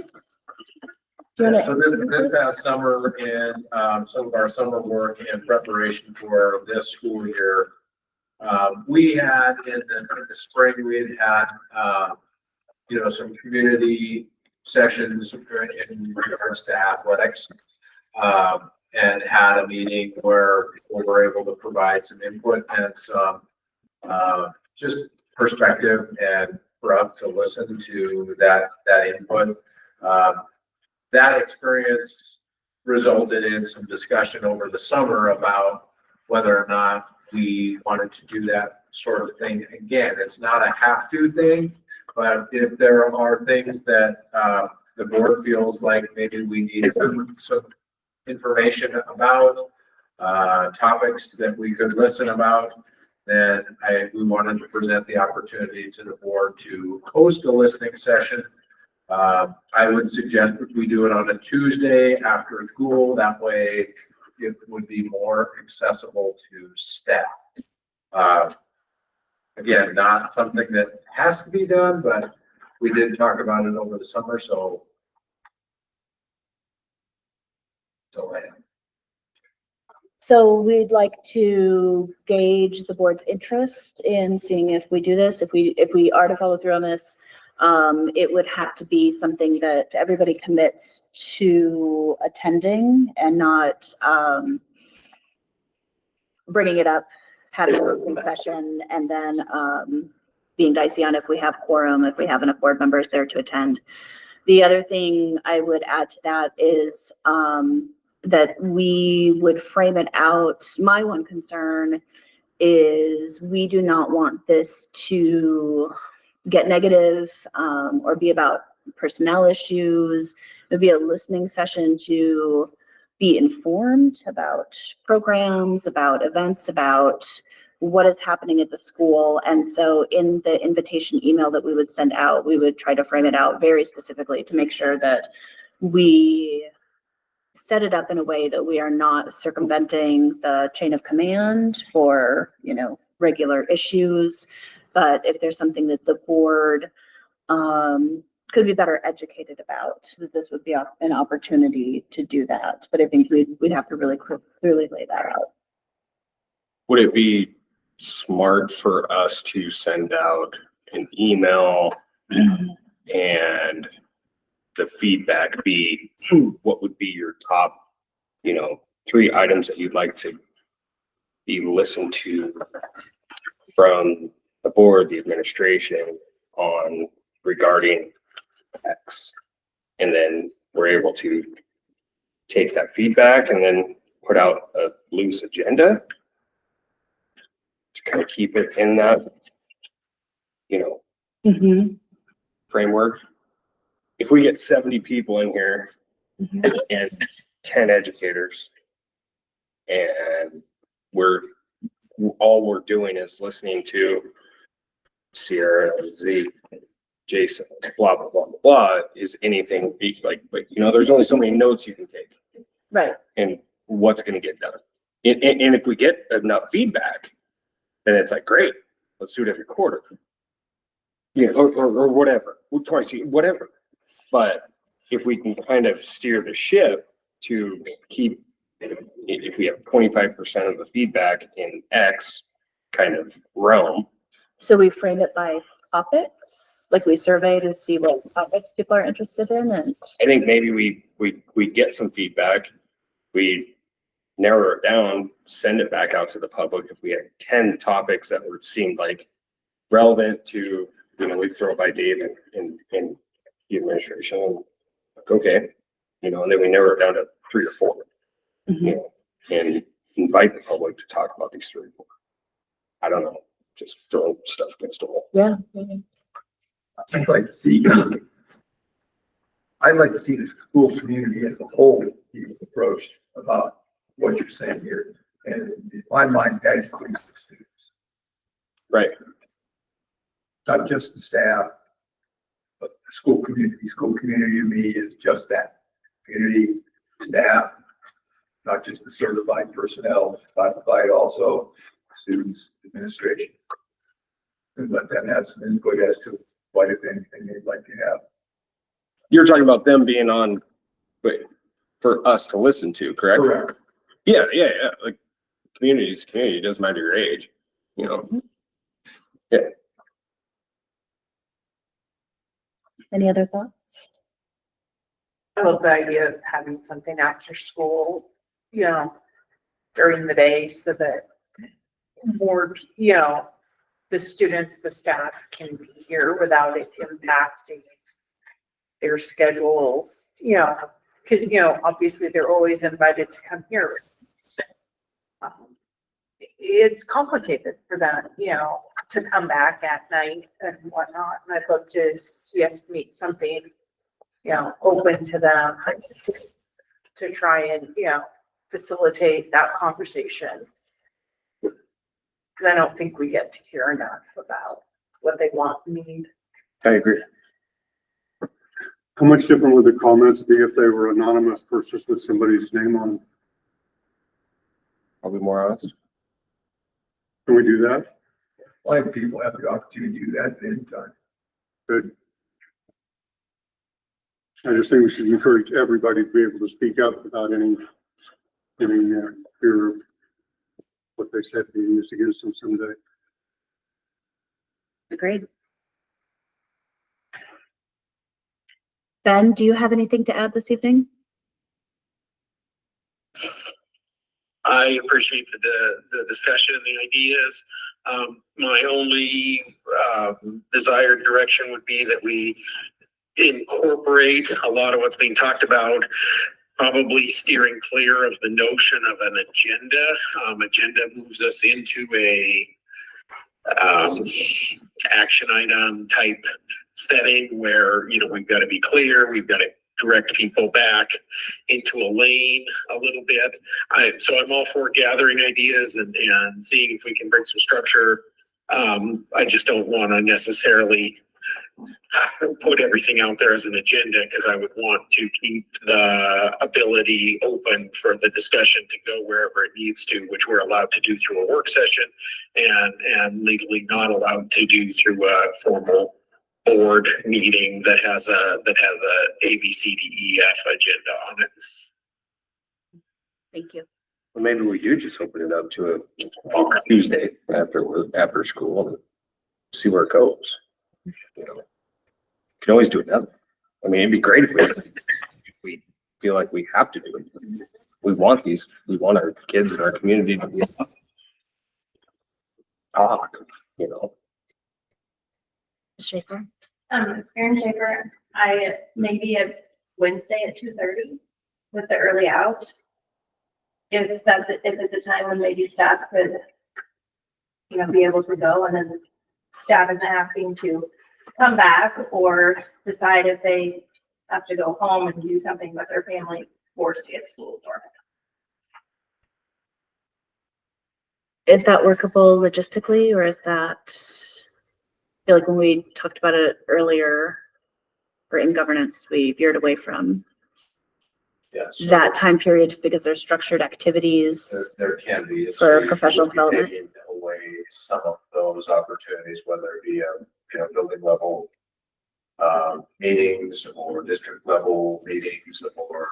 Do you
Yeah,
wanna-
so this past summer and some of our summer work in preparation for this school year, we had in the spring, we had some community sessions in regards to athletics. And had a meeting where people were able to provide some input and some just perspective and for us to listen to that input. That experience resulted in some discussion over the summer about whether or not we wanted to do that sort of thing again. It's not a have-to thing, but if there are things that the board feels like maybe we need some information about, topics that we could listen about, then we wanted to present the opportunity to the board to host a listening session. I would suggest that we do it on a Tuesday after school. That way it would be more accessible to staff. Again, not something that has to be done, but we did talk about it over the summer, so.
So we'd like to gauge the board's interest in seeing if we do this. If we are to follow through on this, it would have to be something that everybody commits to attending and not bringing it up, having a listening session, and then being dicey on if we have quorum, if we have enough board members there to attend. The other thing I would add to that is that we would frame it out. My one concern is we do not want this to get negative or be about personnel issues. It would be a listening session to be informed about programs, about events, about what is happening at the school. And so in the invitation email that we would send out, we would try to frame it out very specifically to make sure that we set it up in a way that we are not circumventing the chain of command for, regular issues. But if there's something that the board could be better educated about, that this would be an opportunity to do that. But I think we'd have to really clearly lay that out.
Would it be smart for us to send out an email and the feedback be what would be your top, 3 items that you'd like to be listened to from the board, the administration on regarding X? And then we're able to take that feedback and then put out a loose agenda to kind of keep it in that, framework. If we get 70 people in here and 10 educators and all we're doing is listening to Sierra, Z, Jason, blah, blah, blah, blah, is anything like, there's only so many notes you can take.
Right.
And what's going to get done. And if we get enough feedback, then it's like, great, let's do it every quarter. Or whatever, twice a year, whatever. But if we can kind of steer the ship to keep if we have 25% of the feedback in X kind of realm,
So we frame it by topics, like we survey to see what topics people are interested in and.
I think maybe we get some feedback, we narrow it down, send it back out to the public. If we had 10 topics that were seemed like relevant to, we throw it by Dave in the administration, and like, okay, and then we narrow it down to 3 or 4, and invite the public to talk about these 3 or 4. I don't know, just throwing stuff against the wall.
Yeah.
I'd like to see, the school community as a whole be approached about what you're saying here. And in my mind, that includes the students,
Right.
not just the staff, but the school community. School community to me is just that, community, staff, not just the certified personnel, but also students, administration. And let them have some input as to what, if anything, they'd like to have.
You're talking about them being on, but for us to listen to, correct?
Correct.
Yeah. Like community's community, it doesn't matter your age, Yeah.
Any other thoughts?
I love the idea of having something after school, during the day so that more, the students, the staff can be here without it impacting their schedules, because, obviously they're always invited to come here. It's complicated for them, to come back at night and whatnot. And I'd love to see us meet something, open to them to try and, facilitate that conversation. Because I don't think we get to hear enough about what they want and need.
I agree.
How much different would the comments be if they were anonymous versus with somebody's name on?
I'll be more honest.
Can we do that?
I think people have the opportunity to do that at any time.
Good. I just think we should encourage everybody to be able to speak up without any fear of what they said being used against them someday.
Agreed. Ben, do you have anything to add this evening?
I appreciate the discussion and the ideas. My only desired direction would be that we incorporate a lot of what's being talked about, probably steering clear of the notion of an agenda. Agenda moves us into a action item type setting where, we've got to be clear, we've got to direct people back into a lane a little bit. So I'm all for gathering ideas and seeing if we can bring some structure. I just don't want to necessarily put everything out there as an agenda, because I would want to keep the ability open for the discussion to go wherever it needs to, which we're allowed to do through a work session and legally not allowed to do through a formal board meeting that has a A, B, C, D, E, F agenda on it.
Thank you.
Well, maybe we do just open it up to a Tuesday after school and see where it goes. Can always do another. I mean, it'd be great if we feel like we have to do it. We want our kids in our community to be talk,
Schaefer?
Karen Schaefer, maybe a Wednesday at 2:30 with the early out. If it's a time when maybe staff could, be able to go, and then staff isn't having to come back or decide if they have to go home and do something with their family or stay at school.
Is that workable logistically, or is that, I feel like when we talked about it earlier, or in governance, we veered away from that time period just because there's structured activities
There can be.
for professional development.
Taking away some of those opportunities, whether it be building level meetings or district level meetings or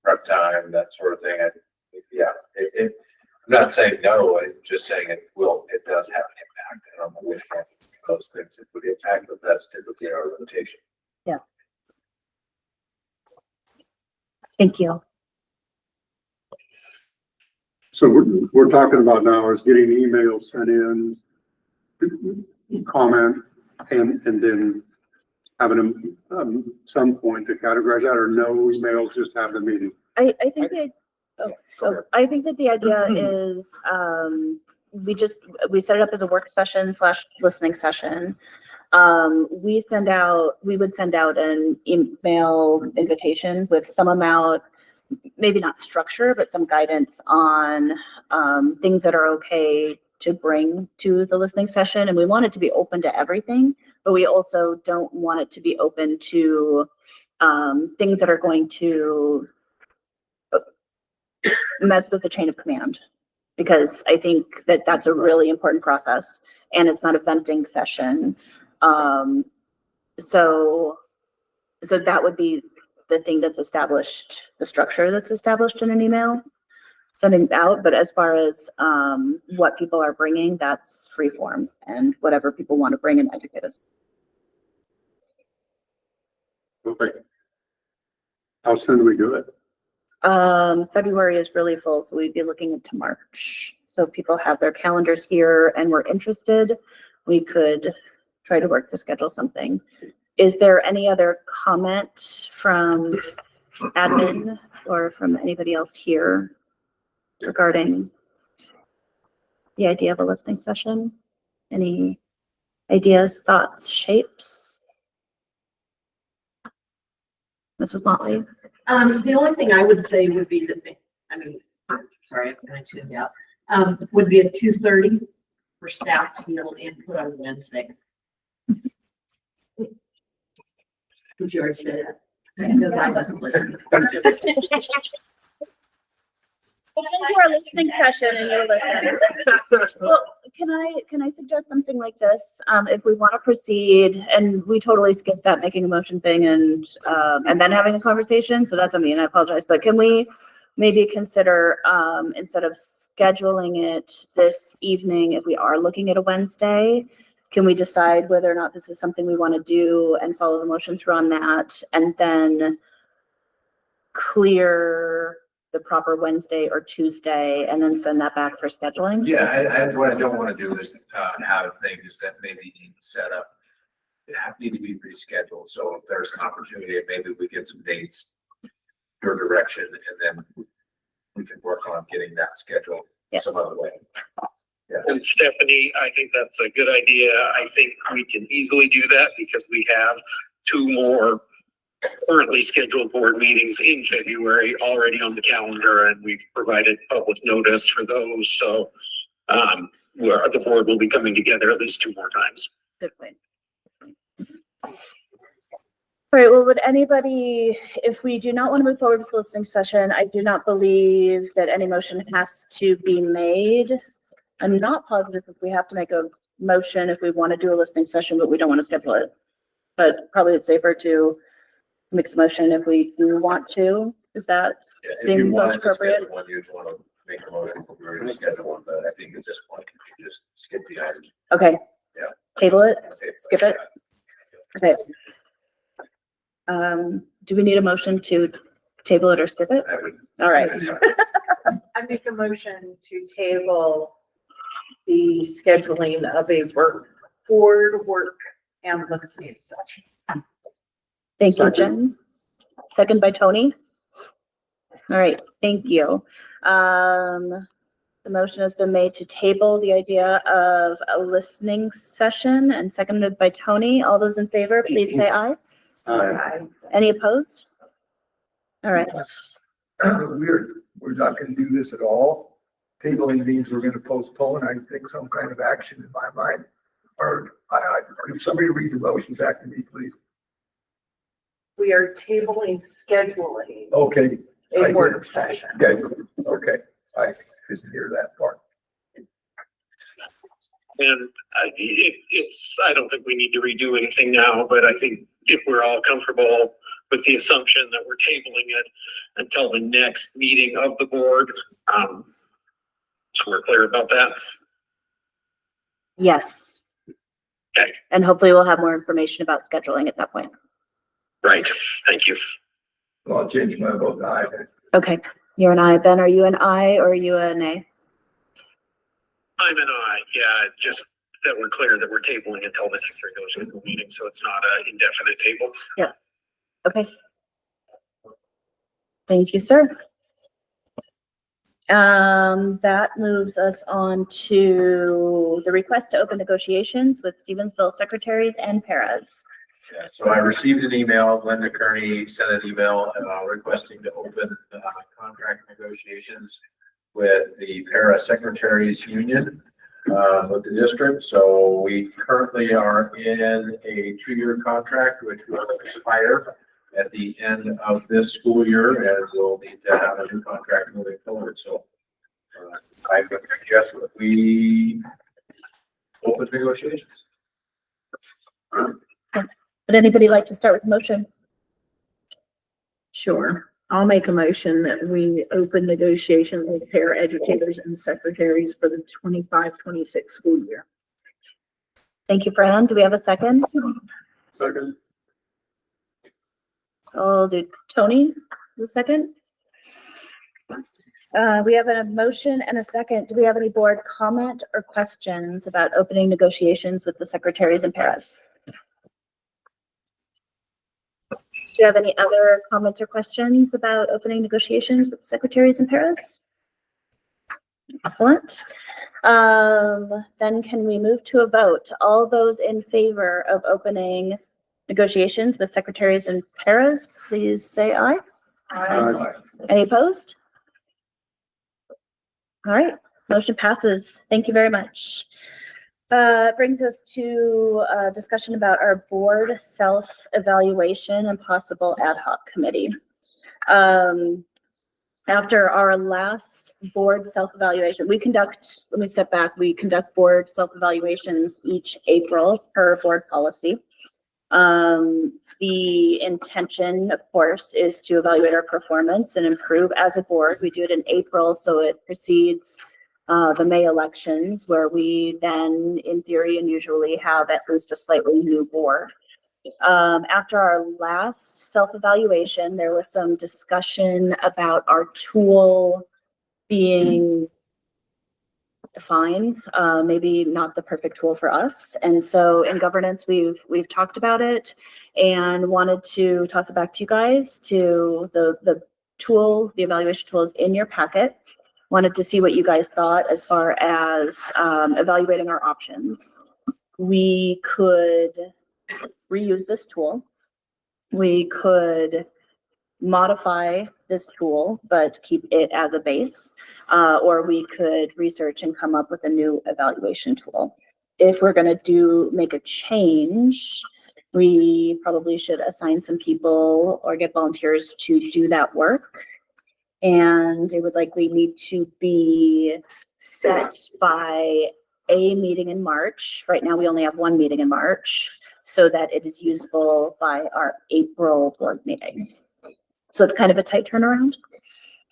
prep time, that sort of thing. I think I'm not saying no, I'm just saying it does have an impact. I don't know which one of those things it would impact, but that's typically our rotation.
Thank you.
So we're talking about now is getting emails sent in, comment, and then having some point to categorize that, or no emails, just have the meeting.
I think I think that the idea is, we set it up as a work session / listening session. We would send out an email invitation with some amount, maybe not structure, but some guidance on, things that are okay to bring to the listening session. And we want it to be open to everything, but we also don't want it to be open to, things that are going to mess with the chain of command, because I think that that's a really important process, and it's not a venting session. So that would be the thing that's established, the structure that's established in an email sending out. But as far as what people are bringing, that's free form and whatever people want to bring and educate us.
Okay. How soon do we do it?
February is really full, so we'd be looking into March. So if people have their calendars here and we're interested, we could try to work to schedule something. Is there any other comment from admin or from anybody else here regarding the idea of a listening session? Any ideas, thoughts, shapes? Mrs. Motley?
The only thing I would say would be sorry, I'm gonna tune you out, would be at 2:30 for staff to be able to input on Wednesday. Would you already say that? Because I wasn't listening.
Into our listening session and you're listening. Well, can I suggest something like this? If we want to proceed, and we totally skipped that making a motion thing and then having a conversation, so that's on me and I apologize, but can we maybe consider, instead of scheduling it this evening, if we are looking at a Wednesday, can we decide whether or not this is something we want to do and follow the motion through on that, and then clear the proper Wednesday or Tuesday and then send that back for scheduling?
Yeah, what I don't want to do is have things that maybe need set up, need to be rescheduled. So if there's an opportunity, maybe we get some dates, your direction, and then we can work on getting that scheduled some other way. Yeah.
And Stephanie, I think that's a good idea. I think we can easily do that because we have 2 more currently scheduled board meetings in February already on the calendar, and we've provided public notice for those. So where the board will be coming together at least 2 more times.
Good point. All right, well, would anybody, if we do not want to move forward with the listening session, I do not believe that any motion has to be made. I'm not positive if we have to make a motion if we want to do a listening session, but we don't want to schedule it. But probably it's safer to make the motion if we do want to. Is that seem most appropriate?
One, you'd want to make a motion for me to schedule one, but I think at this point, you just skip the item.
Okay.
Yeah.
Table it, skip it. Okay. Do we need a motion to table it or skip it? All right.
I make a motion to table the scheduling of a board work and listening session.
Thank you, Jen. Second by Tony. All right, thank you. The motion has been made to table the idea of a listening session and seconded by Tony. All those in favor, please say aye.
Aye.
Any opposed? All right.
We're not gonna do this at all. Tabling means we're gonna postpone, I think, some kind of action in my mind. Or somebody read the motion back to me, please.
We are tabling scheduling
Okay.
a work session.
Okay, I didn't hear that part.
And I don't think we need to redo anything now, but I think if we're all comfortable with the assumption that we're tabling it until the next meeting of the board, So we're clear about that?
Yes.
Okay.
And hopefully we'll have more information about scheduling at that point.
Right, thank you.
Well, I'll change my vote to aye.
Okay, you're an aye. Ben, are you an aye or are you a nay?
I'm an aye, yeah, just that we're clear that we're tabling until the next regular school meeting, so it's not an indefinite table.
Okay. Thank you, sir. That moves us on to the request to open negotiations with Stevensville secretaries and paras.
Yeah, so I received an email, Linda Kearney sent an email requesting to open contract negotiations with the para secretaries union with the district. So we currently are in a 2-year contract, which will expire at the end of this school year, and we'll need to have a new contract moving forward. So I would suggest that we open negotiations.
Would anybody like to start with the motion?
Sure. I'll make a motion that we open negotiations with para educators and secretaries for the 25-26 school year.
Thank you, Fran. Do we have a second?
Second.
I'll do Tony, is a second. We have a motion and a second. Do we have any board comment or questions about opening negotiations with the secretaries and paras? Do you have any other comments or questions about opening negotiations with the secretaries and paras? Excellent. Then can we move to a vote? All those in favor of opening negotiations with secretaries and paras, please say aye.
Aye.
Any opposed? All right, motion passes. Thank you very much. Brings us to a discussion about our board self-evaluation and possible ad hoc committee. After our last board self-evaluation, let me step back, we conduct board self-evaluations each April per board policy. The intention, of course, is to evaluate our performance and improve as a board. We do it in April, so it precedes the May elections, where we then, in theory, and usually have at least a slightly new board. After our last self-evaluation, there was some discussion about our tool being fine, maybe not the perfect tool for us. And so in governance, we've talked about it and wanted to toss it back to you guys, to the tool, the evaluation tool is in your packet. Wanted to see what you guys thought as far as evaluating our options. We could reuse this tool. We could modify this tool, but keep it as a base, or we could research and come up with a new evaluation tool. If we're going to make a change, we probably should assign some people or get volunteers to do that work. And it would likely need to be set by a meeting in March. Right now, we only have one meeting in March, so that it is usable by our April board meeting. So it's kind of a tight turnaround.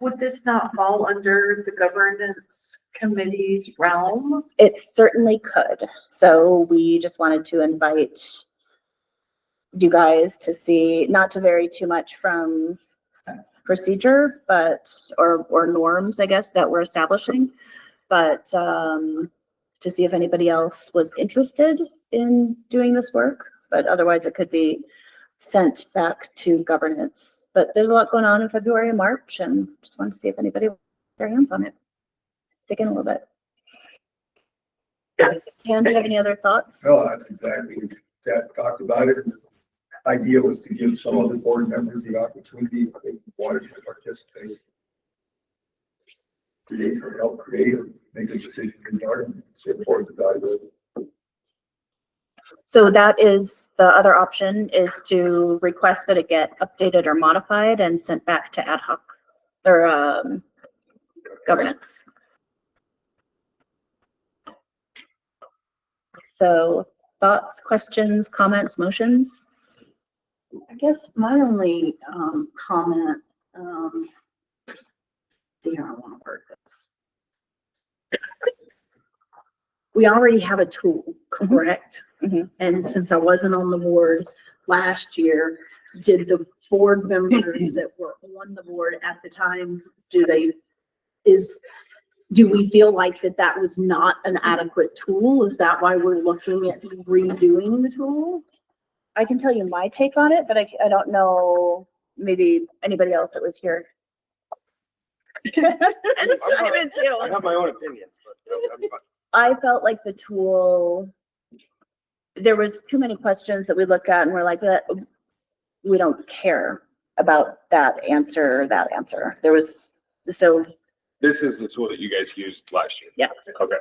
Would this not fall under the governance committee's realm?
It certainly could. So we just wanted to invite you guys to see, not to vary too much from procedure, but, or norms, I guess, that we're establishing, but to see if anybody else was interested in doing this work. But otherwise it could be sent back to governance. But there's a lot going on in February and March, and just wanted to see if anybody would put their hands on it. Dig in a little bit. Dan, do you have any other thoughts?
No, that's exactly, that talked about it. Idea was to give some of the board members the opportunity, if they wanted to participate. Create or help create or make a decision regarding the board's evaluation.
So that is, the other option is to request that it get updated or modified and sent back to ad hoc or governance. So thoughts, questions, comments, motions?
I guess my only comment, I want to word this. we already have a tool, correct?
Mhm.
And since I wasn't on the board last year, did the board members that were on the board at the time, do we feel like that was not an adequate tool? Is that why we're looking at redoing the tool?
I can tell you my take on it, but I don't know, maybe anybody else that was here. And Simon too.
I have my own opinions, but.
I felt like the tool, there was too many questions that we looked at and we're like, we don't care about that answer or that answer. There was, so,
This is the tool that you guys used last year?
Yeah.
Okay.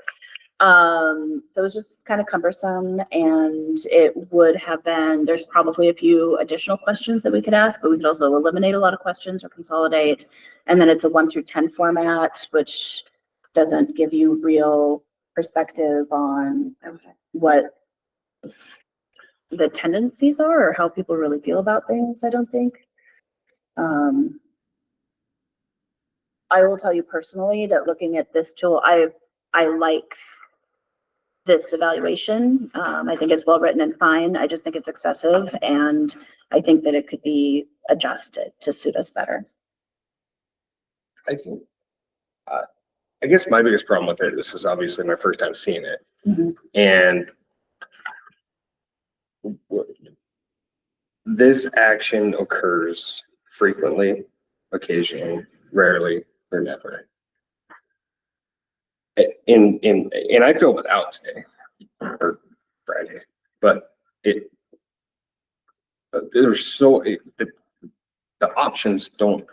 so it was just kind of cumbersome and it would have been, there's probably a few additional questions that we could ask, but we could also eliminate a lot of questions or consolidate. And then it's a 1 through 10 format, which doesn't give you real perspective on what the tendencies are or how people really feel about things, I don't think. I will tell you personally that looking at this tool, I like this evaluation. I think it's well written and fine. I just think it's excessive and I think that it could be adjusted to suit us better.
I think, I guess my biggest problem with it, this is obviously my first time seeing it.
Mhm.
And this action occurs frequently, occasionally, rarely, or never. And I filled it out today or Friday, but the options don't,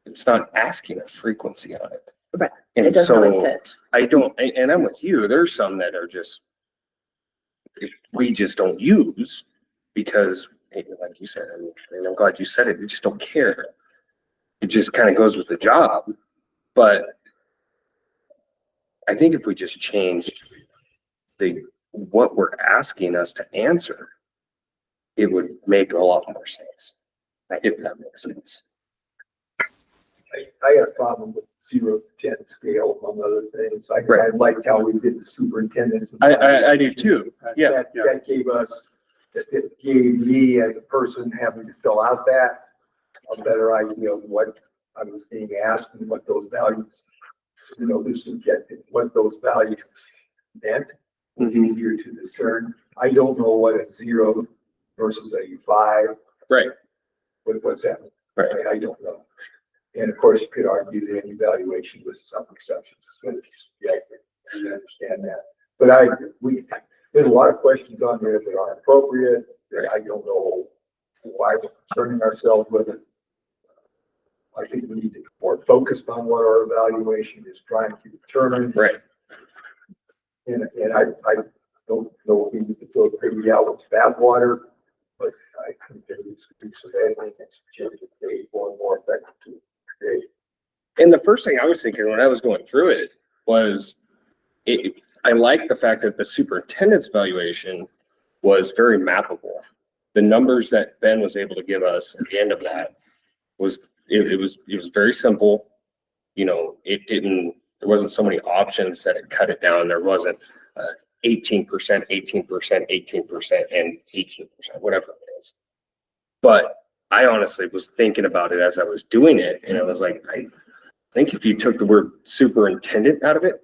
it's not asking a frequency on it.
Right.
And
It doesn't always
so
fit.
I don't, and I'm with you, there's some that are just, we just don't use because, like you said, and I'm glad you said it, we just don't care. It just kind of goes with the job. But I think if we just changed what we're asking us to answer, it would make a lot more sense, if that makes sense.
I had a problem with 0 to 10 scale among other things. I liked how we did the superintendents.
I do too. Yeah.
That gave us, it gave me as a person having to fill out that a better idea of what I was being asked and what those values, the subjective, what those values meant. It was easier to discern. I don't know what a 0 versus a 5.
Right.
What's that?
Right.
I don't know. And of course, you could argue that any evaluation with some exceptions is going to be subjective. I understand that. But there's a lot of questions on there that are appropriate. That I don't know why we're concerning ourselves with it. I think we need to be more focused on what our evaluation is trying to determine.
Right.
And I don't know if we need to throw the baby out with bathwater, but I think there needs to be some editing and some changes made for more effective to create.
And the first thing I was thinking when I was going through it was, I like the fact that the superintendent's evaluation was very mappable. The numbers that Ben was able to give us at the end of that was, it was very simple. There wasn't so many options that it cut it down. There wasn't 18%, 18%, 18%, and 18%, whatever it is. But I honestly was thinking about it as I was doing it, and I was like, I think if you took the word superintendent out of it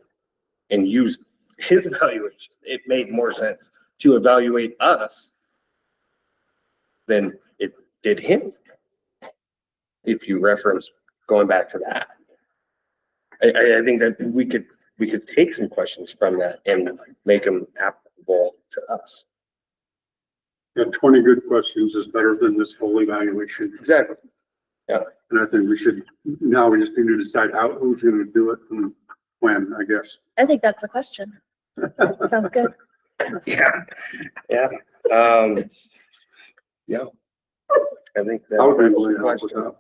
and used his evaluation, it made more sense to evaluate us than it did him. If you reference going back to that, I think that we could take some questions from that and make them applicable to us.
Yeah, 20 good questions is better than this whole evaluation.
Exactly. Yeah.
And I think we just need to decide who's going to do it and when, I guess.
I think that's the question. Sounds good.
Yeah. Yeah. Yeah. I think
I would be
that's
willing
the
to help with
question.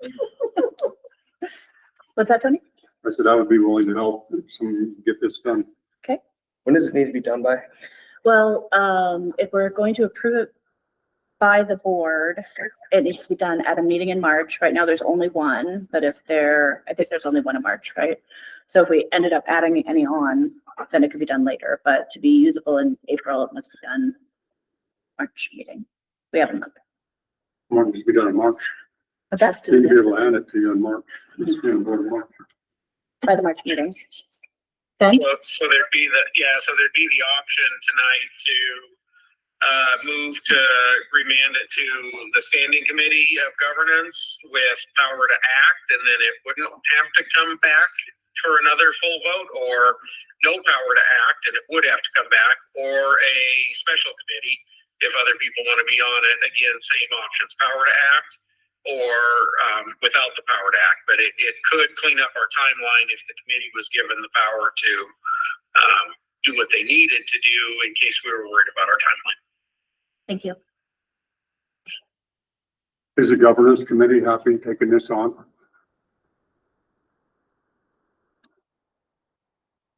that.
What's that, Tony?
I said I would be willing to help get this done.
When does it need to be done by?
Well, if we're going to approve it by the board, it needs to be done at a meeting in March. Right now, there's only one, but I think there's only one in March, right? So if we ended up adding any on, then it could be done later, but to be usable in April, it must be done March meeting. We have a month.
March, be done in March.
But that's
You'll be able to hand it to you in March. It's gonna be in March.
by the March meeting. Ben?
So there'd be the option tonight to move to remand it to the standing committee of governance with power to act, and then it wouldn't have to come back for another full vote, or no power to act and it would have to come back, or a special committee if other people want to be on it. Again, same options, power to act or without the power to act. But it could clean up our timeline if the committee was given the power to do what they needed to do in case we were worried about our timeline.
Thank you.
Is the governance committee happy taking this on?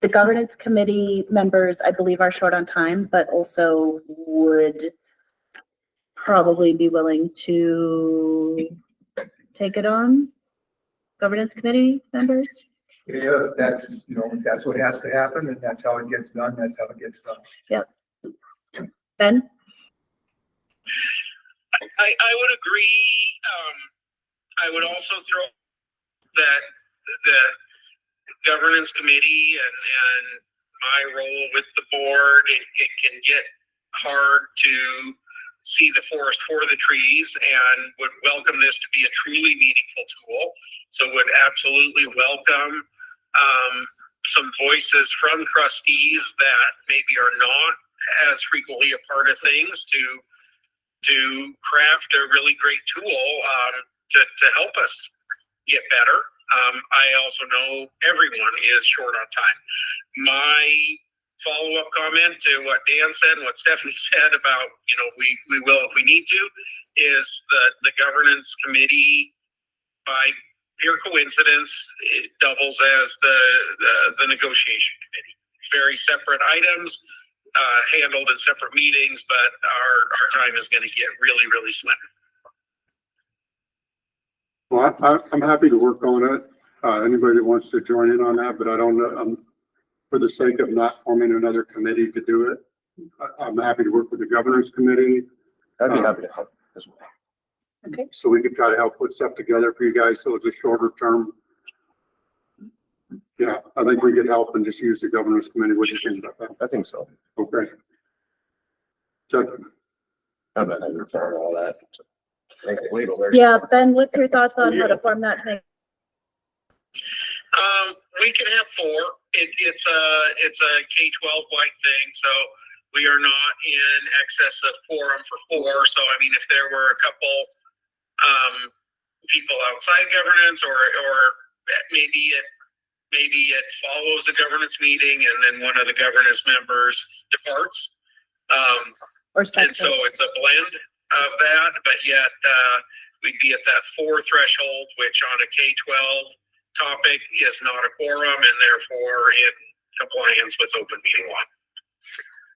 The governance committee members, I believe, are short on time, but also would probably be willing to take it on. Governance committee members?
Yeah, that's, that's what has to happen, and that's how it gets done, that's how it gets done.
Yep. Ben?
I would agree. I would also throw that the governance committee and my role with the board, it can get hard to see the forest for the trees, and would welcome this to be a truly meaningful tool. So would absolutely welcome some voices from trustees that maybe are not as frequently a part of things to craft a really great tool to help us get better. I also know everyone is short on time. My follow-up comment to what Dan said and what Stephanie said about, we will if we need to, is the governance committee, by pure coincidence, it doubles as the negotiation committee. Very separate items, handled in separate meetings, but our time is going to get really, really slim.
Well, I'm happy to work on it. Anybody that wants to join in on that, but I don't know, for the sake of not forming another committee to do it, I'm happy to work with the governance committee.
I'd be happy to help as well.
Okay.
So we could try to help put stuff together for you guys, so it's a shorter term. Yeah, I think we could help and just use the governance committee. What do you think about that?
I think so.
Okay. Chuck?
I bet I refer all that. Make it legal.
Yeah, Ben, what's your thoughts on how to form that thing?
We can have four. It's a K-12 wide thing, so we are not in excess of quorum for four. So I mean, if there were a couple people outside governance, or maybe it follows a governance meeting and then one of the governance members departs. And so it's a blend of that, but yet we'd be at that 4 threshold, which on a K-12 topic is not a quorum and therefore in compliance with open meeting law.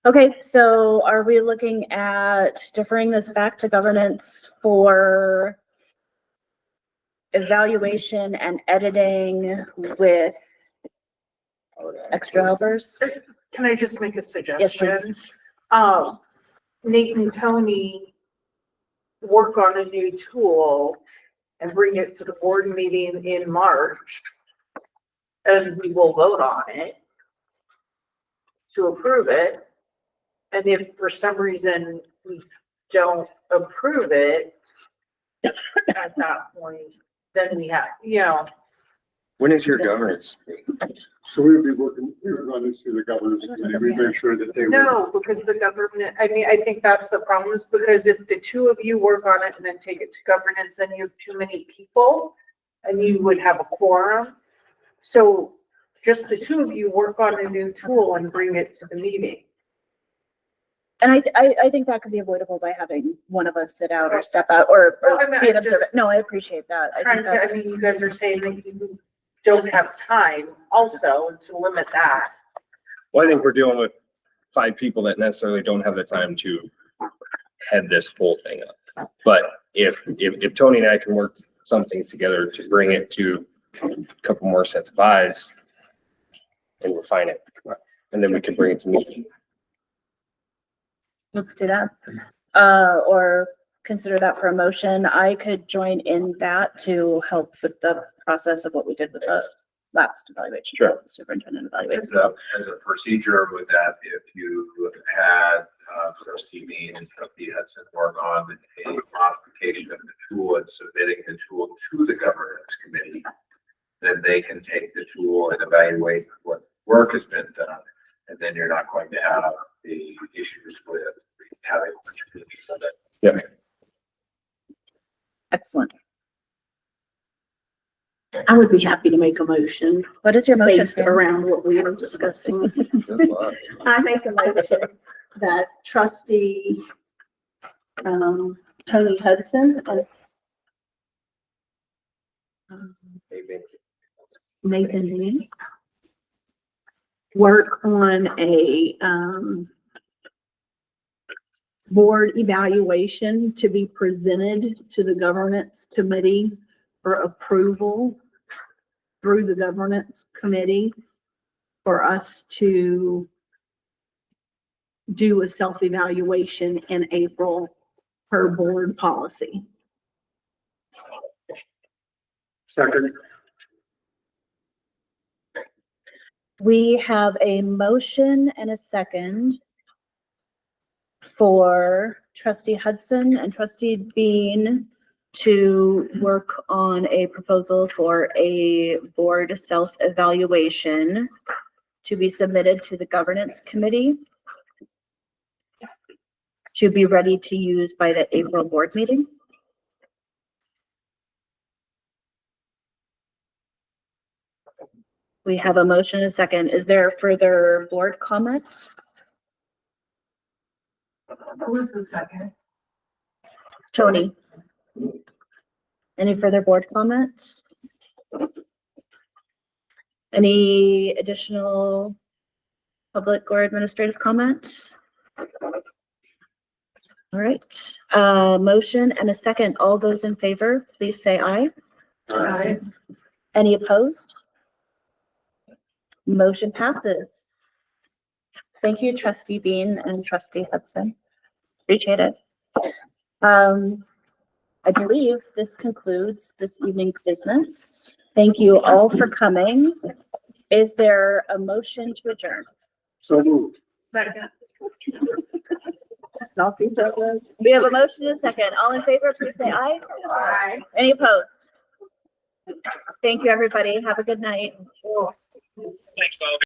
Okay, so are we looking at deferring this back to governance for evaluation and editing with extra helpers?
Can I just make a
Yes,
suggestion?
please.
Nate and Tony work on a new tool and bring it to the board meeting in March. And we will vote on it to approve it. And if for some reason we don't approve it at that point, then we have,
When is your governance meeting?
So we would be working, we would run this through the governance committee. We make sure that they.
no, because the government, I think that's the problem, is because if the two of you work on it and then take it to governance, then you have too many people and you would have a quorum. So just the two of you work on a new tool and bring it to the meeting.
And I think that could be avoidable by having one of us sit out or step out or
Well, I mean,
be an
I'm just
observer. No, I appreciate that. I
Trying
think
to, I
that's,
mean, you guys are saying that you don't have time also to limit that.
Well, I think we're dealing with 5 people that necessarily don't have the time to head this whole thing up. But if Tony and I can work something together to bring it to a couple more sets of eyes and refine it. and then we can bring it to meeting.
Let's do that. Or consider that for a motion. I could join in that to help with the process of what we did with the last evaluation.
Sure.
Superintendent evaluation.
As a procedure with that, if you had trustee Bean and trustee Hudson work on a modification of the tool and submitting the tool to the governance committee, then they can take the tool and evaluate what work has been done. And then you're not going to have the issues with having.
Yeah.
Excellent.
I would be happy to make a motion
What is your motion?
based around what we were discussing. I make a motion that trustee, Tony Hudson and Nathan Dean work on a, board evaluation to be presented to the governance committee for approval through the governance committee for us to do a self-evaluation in April per board policy.
Second.
We have a motion and a second for trustee Hudson and trustee Bean to work on a proposal for a board self-evaluation to be submitted to the governance committee to be ready to use by the April board meeting. We have a motion and a second. Is there further board comment?
Who was the second?
Tony? Any further board comments? Any additional public or administrative comment? All right, motion and a second. All those in favor, please say aye.
Aye.
Any opposed? Motion passes. Thank you, trustee Bean and trustee Hudson. Appreciate it. I believe this concludes this evening's business. Thank you all for coming. Is there a motion to adjourn?
So moved.
Second.
We have a motion and a second. All in favor, please say aye.
Aye.
Any opposed? Thank you, everybody. Have a good night.
Thanks, all.